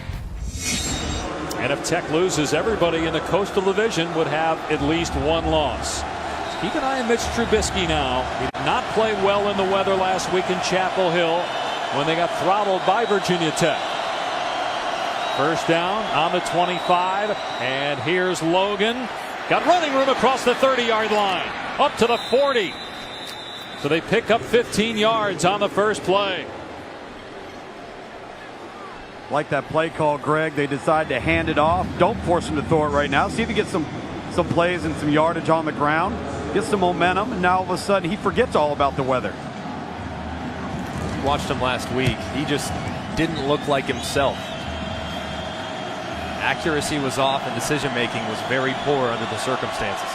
And if Tech loses, everybody in the Coastal Division would have at least 1 loss. Keep an eye on Mitch Trubisky now. He did not play well in the weather last week in Chapel Hill when they got throttled by Virginia Tech. 1st down on the 25, and here's Logan. Got running room across the 30-yard line, up to the 40. So they pick up 15 yards on the first play. Like that play call, Greg. They decide to hand it off. Don't force him to throw it right now. See if he gets some some plays and some yardage on the ground, gets some momentum, and now all of a sudden he forgets all about the weather. Watched him last week. He just didn't look like himself. Accuracy was off and decision-making was very poor under the circumstances.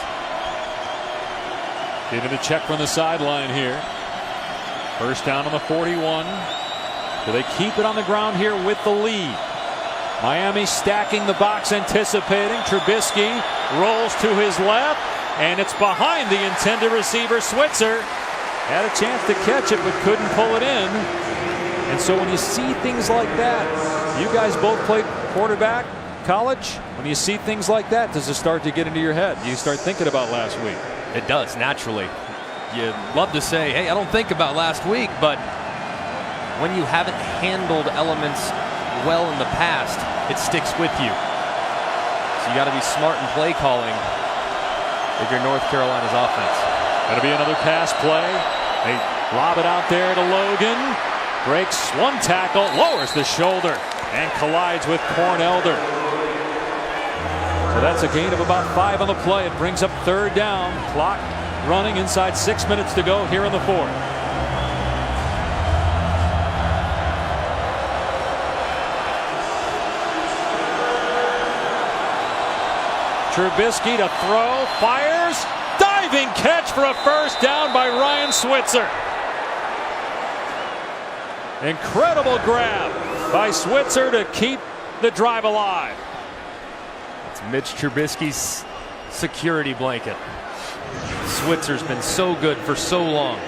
Getting a check from the sideline here. First down on the 41. Do they keep it on the ground here with the lead? Miami stacking the box, anticipating. Trubisky rolls to his left, and it's behind the intended receiver. Switzer had a chance to catch it, but couldn't pull it in. And so when you see things like that, you guys both played quarterback, college. When you see things like that, does it start to get into your head? You start thinking about last week. It does, naturally. You'd love to say, hey, I don't think about last week, but when you haven't handled elements well in the past, it sticks with you. So you got to be smart in play calling if you're North Carolina's offense. Going to be another pass play. They lob it out there to Logan. Breaks one tackle, lowers the shoulder, and collides with Cornelder. So that's a gain of about 5 on the play. It brings up third down. Clock running inside 6 minutes to go here in the fourth. Trubisky to throw, fires, diving catch for a first down by Ryan Switzer. Incredible grab by Switzer to keep the drive alive. It's Mitch Trubisky's security blanket. Switzer's been so good for so long.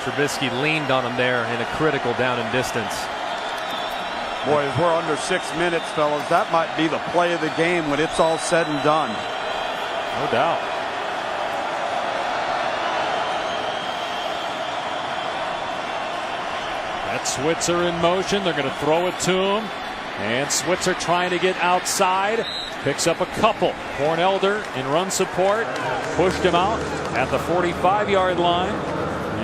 Trubisky leaned on him there in a critical down and distance. Boy, as we're under 6 minutes, fellas, that might be the play of the game when it's all said and done. No doubt. That's Switzer in motion. They're going to throw it to him. And Switzer trying to get outside. Picks up a couple. Cornelder in run support. Pushed him out at the 45-yard line.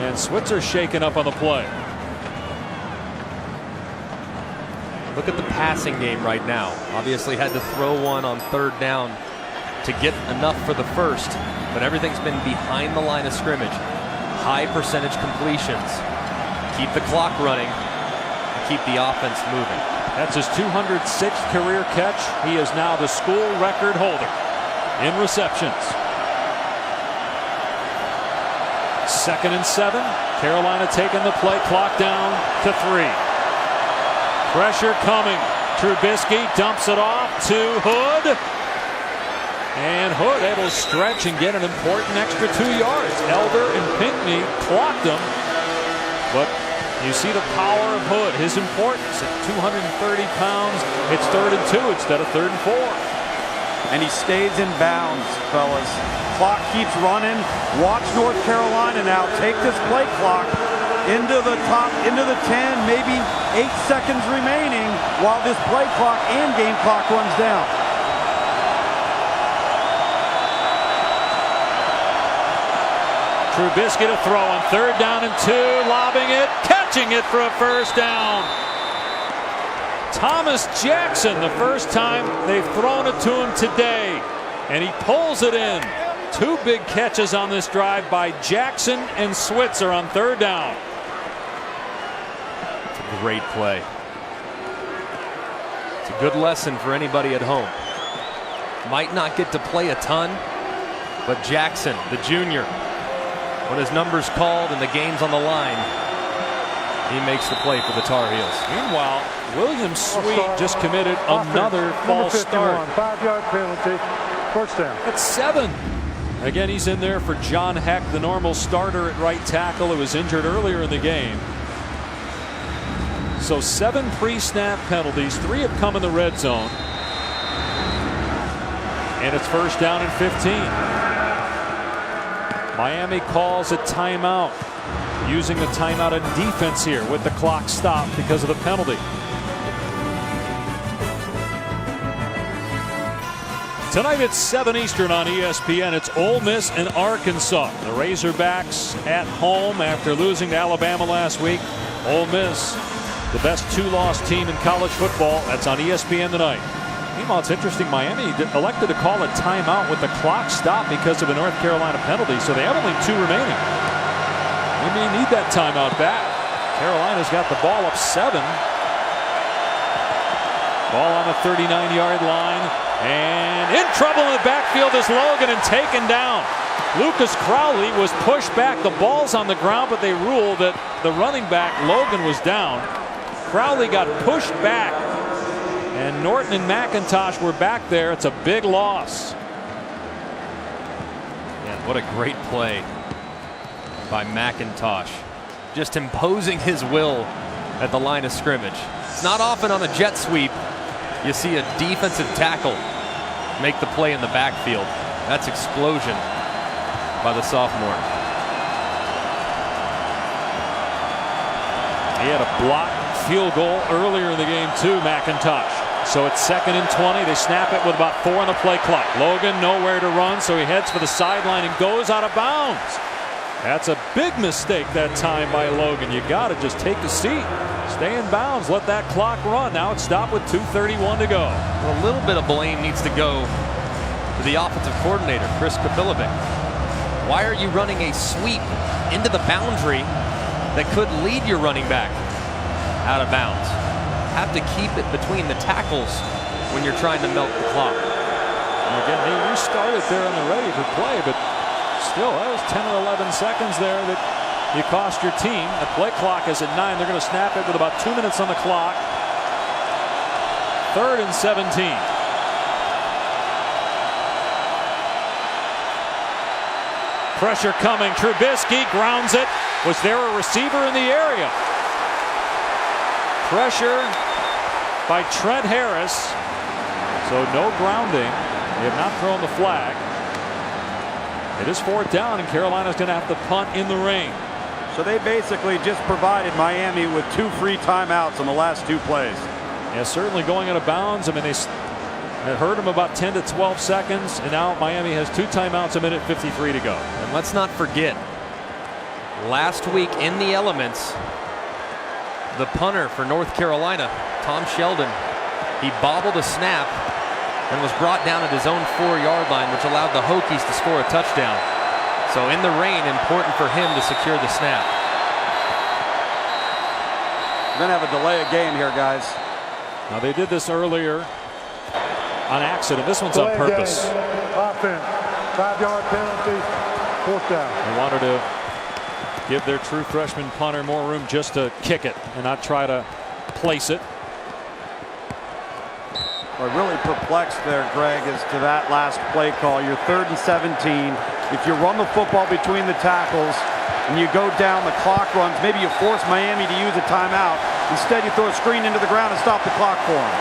And Switzer shaken up on the play. Look at the passing game right now. Obviously had to throw one on third down to get enough for the first, but everything's been behind the line of scrimmage. High percentage completions. Keep the clock running and keep the offense moving. That's his 206th career catch. He is now the school record holder in receptions. 2nd and 7. Carolina taking the play clock down to 3. Pressure coming. Trubisky dumps it off to Hood. And Hood able to stretch and get an important extra 2 yards. Elder and Pinckney clocked him. But you see the power of Hood, his importance at 230 pounds. It's 3rd and 2 instead of 3rd and 4. And he stays in bounds, fellas. Clock keeps running. Watch North Carolina now take this play clock into the 10, maybe 8 seconds remaining while this play clock and game clock runs down. Trubisky to throw on 3rd down and 2, lobbing it, catching it for a first down. Thomas Jackson, the first time they've thrown it to him today, and he pulls it in. 2 big catches on this drive by Jackson and Switzer on 3rd down. Great play. It's a good lesson for anybody at home. Might not get to play a ton, but Jackson, the junior, when his number's called and the game's on the line, he makes the play for the Tar Heels. Meanwhile, William Sweet just committed another false start. 5-yard penalty, first down. That's 7. Again, he's in there for John Heck, the normal starter at right tackle who was injured earlier in the game. So 7 pre-snap penalties, 3 have come in the red zone. And it's first down and 15. Miami calls a timeout, using the timeout on defense here with the clock stopped because of the penalty. Tonight it's 7 Eastern on ESPN. It's Ole Miss and Arkansas. The Razorbacks at home after losing to Alabama last week. Ole Miss, the best 2-loss team in college football. That's on ESPN tonight. Meanwhile, it's interesting. Miami elected to call a timeout with the clock stopped because of a North Carolina penalty, so they have only 2 remaining. They may need that timeout back. Carolina's got the ball up 7. Ball on the 39-yard line, and in trouble in the backfield is Logan and taken down. Lucas Crowley was pushed back. The ball's on the ground, but they ruled that the running back, Logan, was down. Crowley got pushed back, and Norton and McIntosh were back there. It's a big loss. Man, what a great play by McIntosh. Just imposing his will at the line of scrimmage. It's not often on a jet sweep you see a defensive tackle make the play in the backfield. That's explosion by the sophomore. He had a blocked field goal earlier in the game too, McIntosh. So it's 2nd and 20. They snap it with about 4 on the play clock. Logan nowhere to run, so he heads for the sideline and goes out of bounds. That's a big mistake that time by Logan. You got to just take a seat, stay in bounds, let that clock run. Now it's stopped with 2:31 to go. Well, a little bit of blame needs to go to the offensive coordinator, Chris Kapilovic. Why are you running a sweep into the boundary that could lead your running back out of bounds? Have to keep it between the tackles when you're trying to milk the clock. And again, they restarted there on the ready for play, but still, that was 10 or 11 seconds there that you cost your team. The play clock is at 9. They're going to snap it with about 2 minutes on the clock. 3rd and 17. Pressure coming. Trubisky grounds it. Was there a receiver in the area? Pressure by Trent Harris. So no grounding. They have not thrown the flag. It is 4th down, and Carolina's going to have to punt in the rain. So they basically just provided Miami with 2 free timeouts on the last 2 plays. Yeah, certainly going out of bounds. I mean, it hurt them about 10 to 12 seconds, and now Miami has 2 timeouts, 1:53 to go. And let's not forget, last week in the elements, the punter for North Carolina, Tom Sheldon, he bobbled a snap and was brought down at his own 4-yard line, which allowed the Hokies to score a touchdown. So in the rain, important for him to secure the snap. We're going to have a delay of game here, guys. Now, they did this earlier on accident. This one's on purpose. Offense, 5-yard penalty, 4th down. They wanted to give their true freshman punter more room just to kick it and not try to place it. What really perplexed there, Greg, is to that last play call. You're 3rd and 17. If you run the football between the tackles and you go down, the clock runs. Maybe you force Miami to use a timeout. Instead, you throw a screen into the ground and stop the clock for them.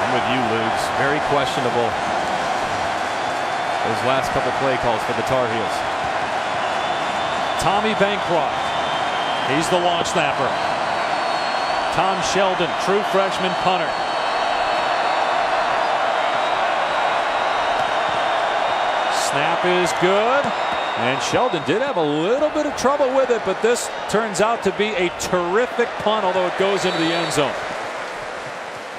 I'm with you, Lugs. Very questionable, those last couple play calls for the Tar Heels. Tommy Bancroft. He's the long snapper. Tom Sheldon, true freshman punter. Snap is good, and Sheldon did have a little bit of trouble with it, but this turns out to be a terrific punt, although it goes into the end zone.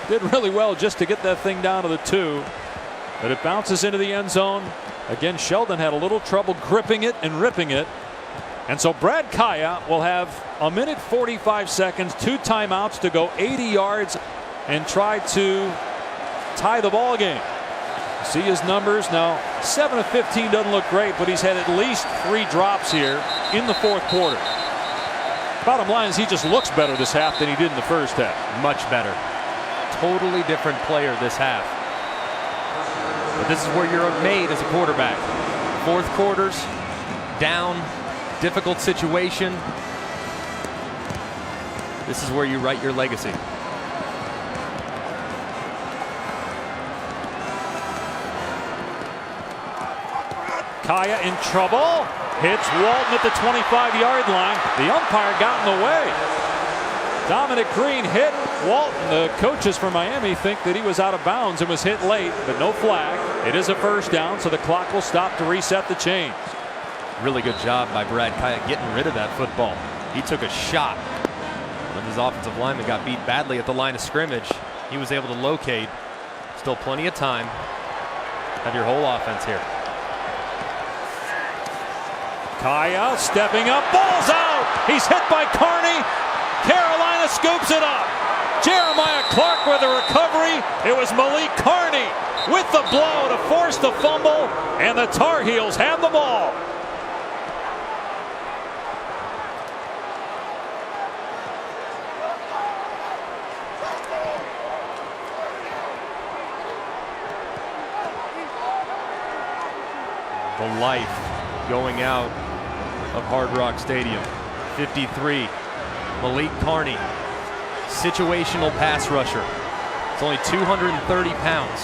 Did really well just to get that thing down to the 2, but it bounces into the end zone. Again, Sheldon had a little trouble gripping it and ripping it, and so Brad Kaya will have 1:45 seconds, 2 timeouts to go 80 yards and try to tie the ball game. See his numbers now. 7 of 15 doesn't look great, but he's had at least 3 drops here in the 4th quarter. Bottom line is he just looks better this half than he did in the first half. Much better. Totally different player this half. But this is where you're made as a quarterback. 4th quarters, down, difficult situation. This is where you write your legacy. Kaya in trouble. Hits Walton at the 25-yard line. The umpire got in the way. Dominic Green hit Walton. The coaches for Miami think that he was out of bounds and was hit late, but no flag. It is a 1st down, so the clock will stop to reset the chains. Really good job by Brad Kaya getting rid of that football. He took a shot when his offensive lineman got beat badly at the line of scrimmage. He was able to locate Still plenty of time. Have your whole offense here. Kaya stepping up, ball's out. He's hit by Carney. Carolina scoops it up. Jeremiah Clark with the recovery. It was Malik Carney with the blow to force the fumble, and the Tar Heels have the ball. The life going out of Hard Rock Stadium. 53, Malik Carney, situational pass rusher. It's only 230 pounds.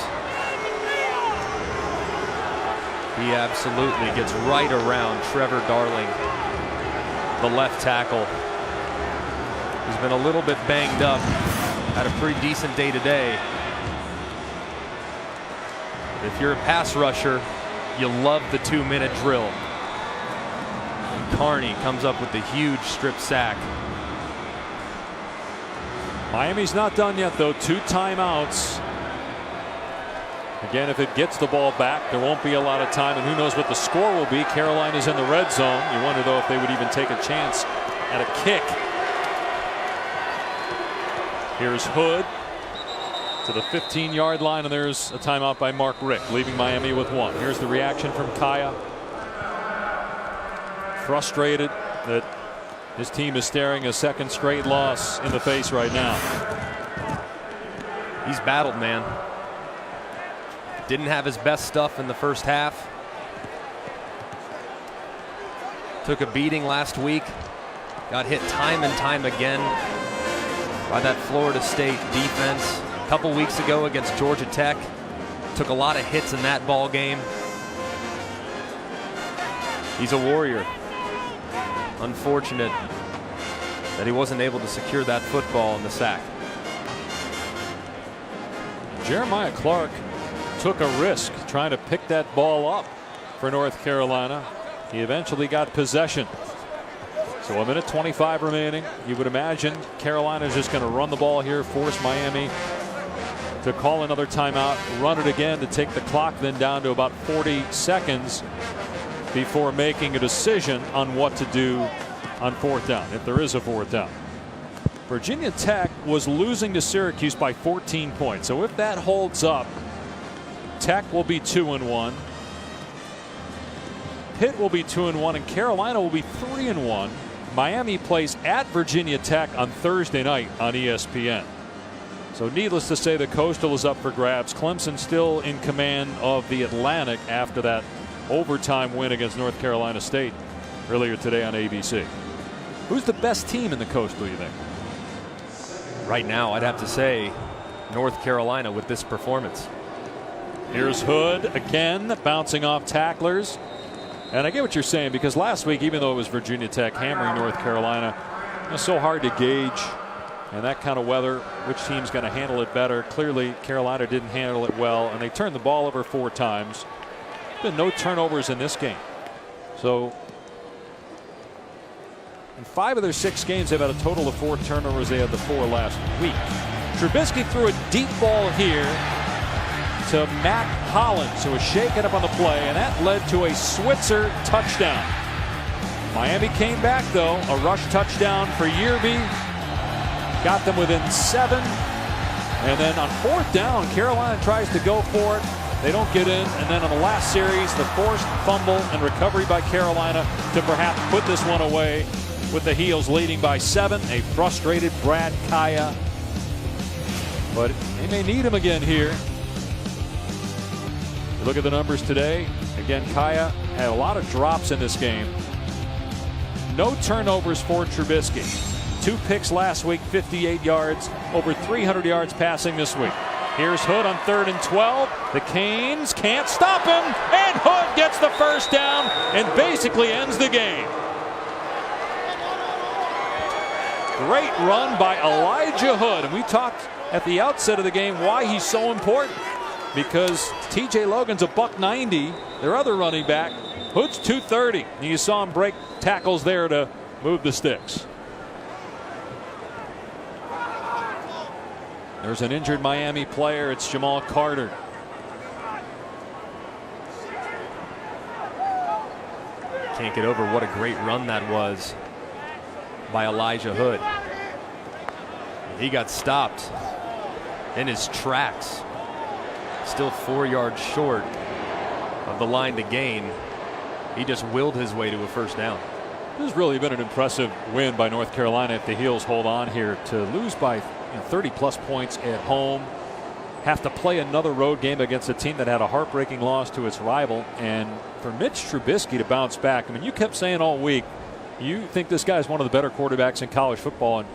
He absolutely gets right around Trevor Darling, the left tackle. He's been a little bit banged up. Had a pretty decent day today. If you're a pass rusher, you love the 2-minute drill. And Carney comes up with the huge strip sack. Miami's not done yet, though. 2 timeouts. Again, if it gets the ball back, there won't be a lot of time, and who knows what the score will be. Carolina's in the red zone. You wonder, though, if they would even take a chance at a kick. Here's Hood to the 15-yard line, and there's a timeout by Mark Richt, leaving Miami with 1. Here's the reaction from Kaya. Frustrated that his team is staring a second straight loss in the face right now. He's battled, man. Didn't have his best stuff in the first half. Took a beating last week. Got hit time and time again by that Florida State defense. A couple weeks ago against Georgia Tech. Took a lot of hits in that ball game. He's a warrior. Unfortunate that he wasn't able to secure that football in the sack. Jeremiah Clark took a risk trying to pick that ball up for North Carolina. He eventually got possession. So 1:25 remaining. You would imagine Carolina is just going to run the ball here, force Miami to call another timeout, run it again to take the clock then down to about 40 seconds before making a decision on what to do on 4th down, if there is a 4th down. Virginia Tech was losing to Syracuse by 14 points. So if that holds up, Tech will be 2-1. Pitt will be 2-1, and Carolina will be 3-1. Miami plays at Virginia Tech on Thursday night on ESPN. So needless to say, the Coastal is up for grabs. Clemson still in command of the Atlantic after that overtime win against North Carolina State earlier today on ABC. Who's the best team in the Coastal, you think? Right now, I'd have to say North Carolina with this performance. Here's Hood again, bouncing off tacklers. And I get what you're saying, because last week, even though it was Virginia Tech hammering North Carolina, it was so hard to gauge. And that kind of weather, which team's going to handle it better? Clearly, Carolina didn't handle it well, and they turned the ball over 4 times. Been no turnovers in this game. So in 5 of their 6 games, they've had a total of 4 turnovers. They had the 4 last week. Trubisky threw a deep ball here to Matt Hollins, who was shaken up on the play, and that led to a Switzer touchdown. Miami came back, though. A rush touchdown for Yearby. Got them within 7. And then on 4th down, Carolina tries to go for it. They don't get in. And then on the last series, the forced fumble and recovery by Carolina to perhaps put this one away, with the Heels leading by 7. A frustrated Brad Kaya. But they may need him again here. Look at the numbers today. Again, Kaya had a lot of drops in this game. No turnovers for Trubisky. 2 picks last week, 58 yards, over 300 yards passing this week. Here's Hood on 3rd and 12. The Canes can't stop him, and Hood gets the first down and basically ends the game. Great run by Elijah Hood, and we talked at the outset of the game why he's so important. Because T.J. Logan's a $190. Their other running back, Hood's 230. And you saw him break tackles there to move the sticks. There's an injured Miami player. It's Jamal Carter. Can't get over what a great run that was by Elijah Hood. He got stopped in his tracks. Still 4 yards short of the line to gain. He just willed his way to a first down. This has really been an impressive win by North Carolina if the Heels hold on here. To lose by 30-plus points at home, have to play another road game against a team that had a heartbreaking loss to its rival, and for Mitch Trubisky to bounce back. I mean, you kept saying all week you think this guy is one of the better quarterbacks in college football, and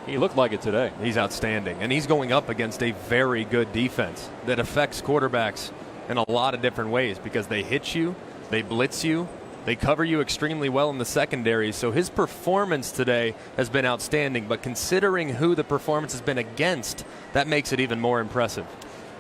he looked like it today. He's outstanding, and he's going up against a very good defense that affects quarterbacks in a lot of different ways because they hit you, they blitz you, they cover you extremely well in the secondary. So his performance today has been outstanding, but considering who the performance has been against, that makes it even more impressive.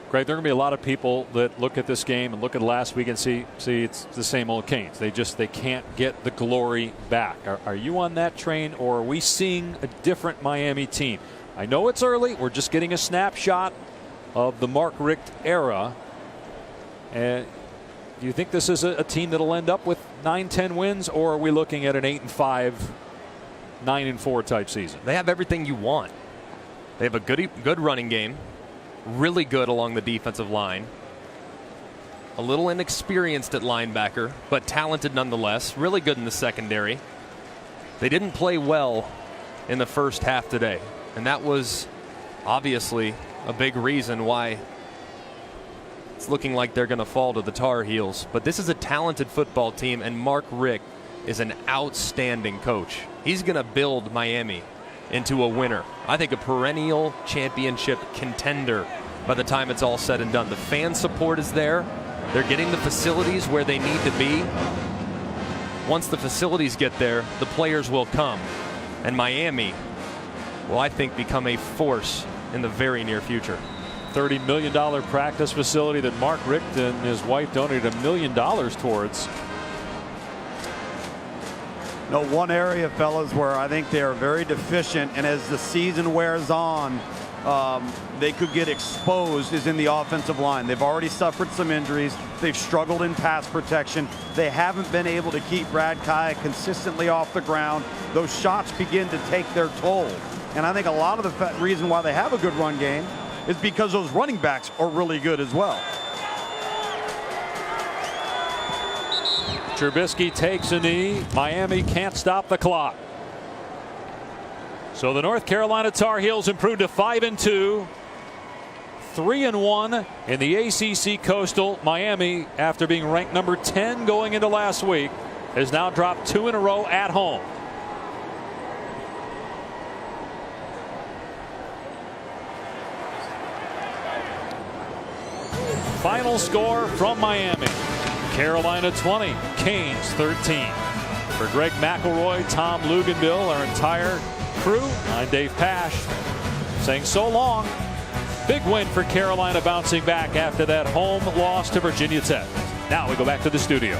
Greg, there are going to be a lot of people that look at this game and look at last week and see it's the same old Canes. They can't get the glory back. Are you on that train, or are we seeing a different Miami team? I know it's early. We're just getting a snapshot of the Mark Richt era. And do you think this is a team that'll end up with 9-10 wins, or are we looking at an 8-5, 9-4 type season? They have everything you want. They have a good running game, really good along the defensive line, a little inexperienced at linebacker, but talented nonetheless, really good in the secondary. They didn't play well in the first half today, and that was obviously a big reason why it's looking like they're going to fall to the Tar Heels. But this is a talented football team, and Mark Richt is an outstanding coach. He's going to build Miami into a winner. I think a perennial championship contender by the time it's all said and done. The fan support is there. They're getting the facilities where they need to be. Once the facilities get there, the players will come. And Miami will, I think, become a force in the very near future. $30 million practice facility that Mark Richt and his wife donated $1 million towards. No, one area, fellas, where I think they are very deficient, and as the season wears on, they could get exposed, is in the offensive line. They've already suffered some injuries. They've struggled in pass protection. They haven't been able to keep Brad Kaya consistently off the ground. Those shots begin to take their toll. And I think a lot of the reason why they have a good run game is because those running backs are really good as well. Trubisky takes a knee. Miami can't stop the clock. So the North Carolina Tar Heels improved to 5-2, 3-1 in the ACC Coastal. Miami, after being ranked number 10 going into last week, has now dropped 2 in a row at home. Final score from Miami: Carolina 20, Canes 13. For Greg McElroy, Tom Luganbill, our entire crew, I'm Dave Pasch saying so long. Big win for Carolina, bouncing back after that home loss to Virginia Tech. Now we go back to the studio.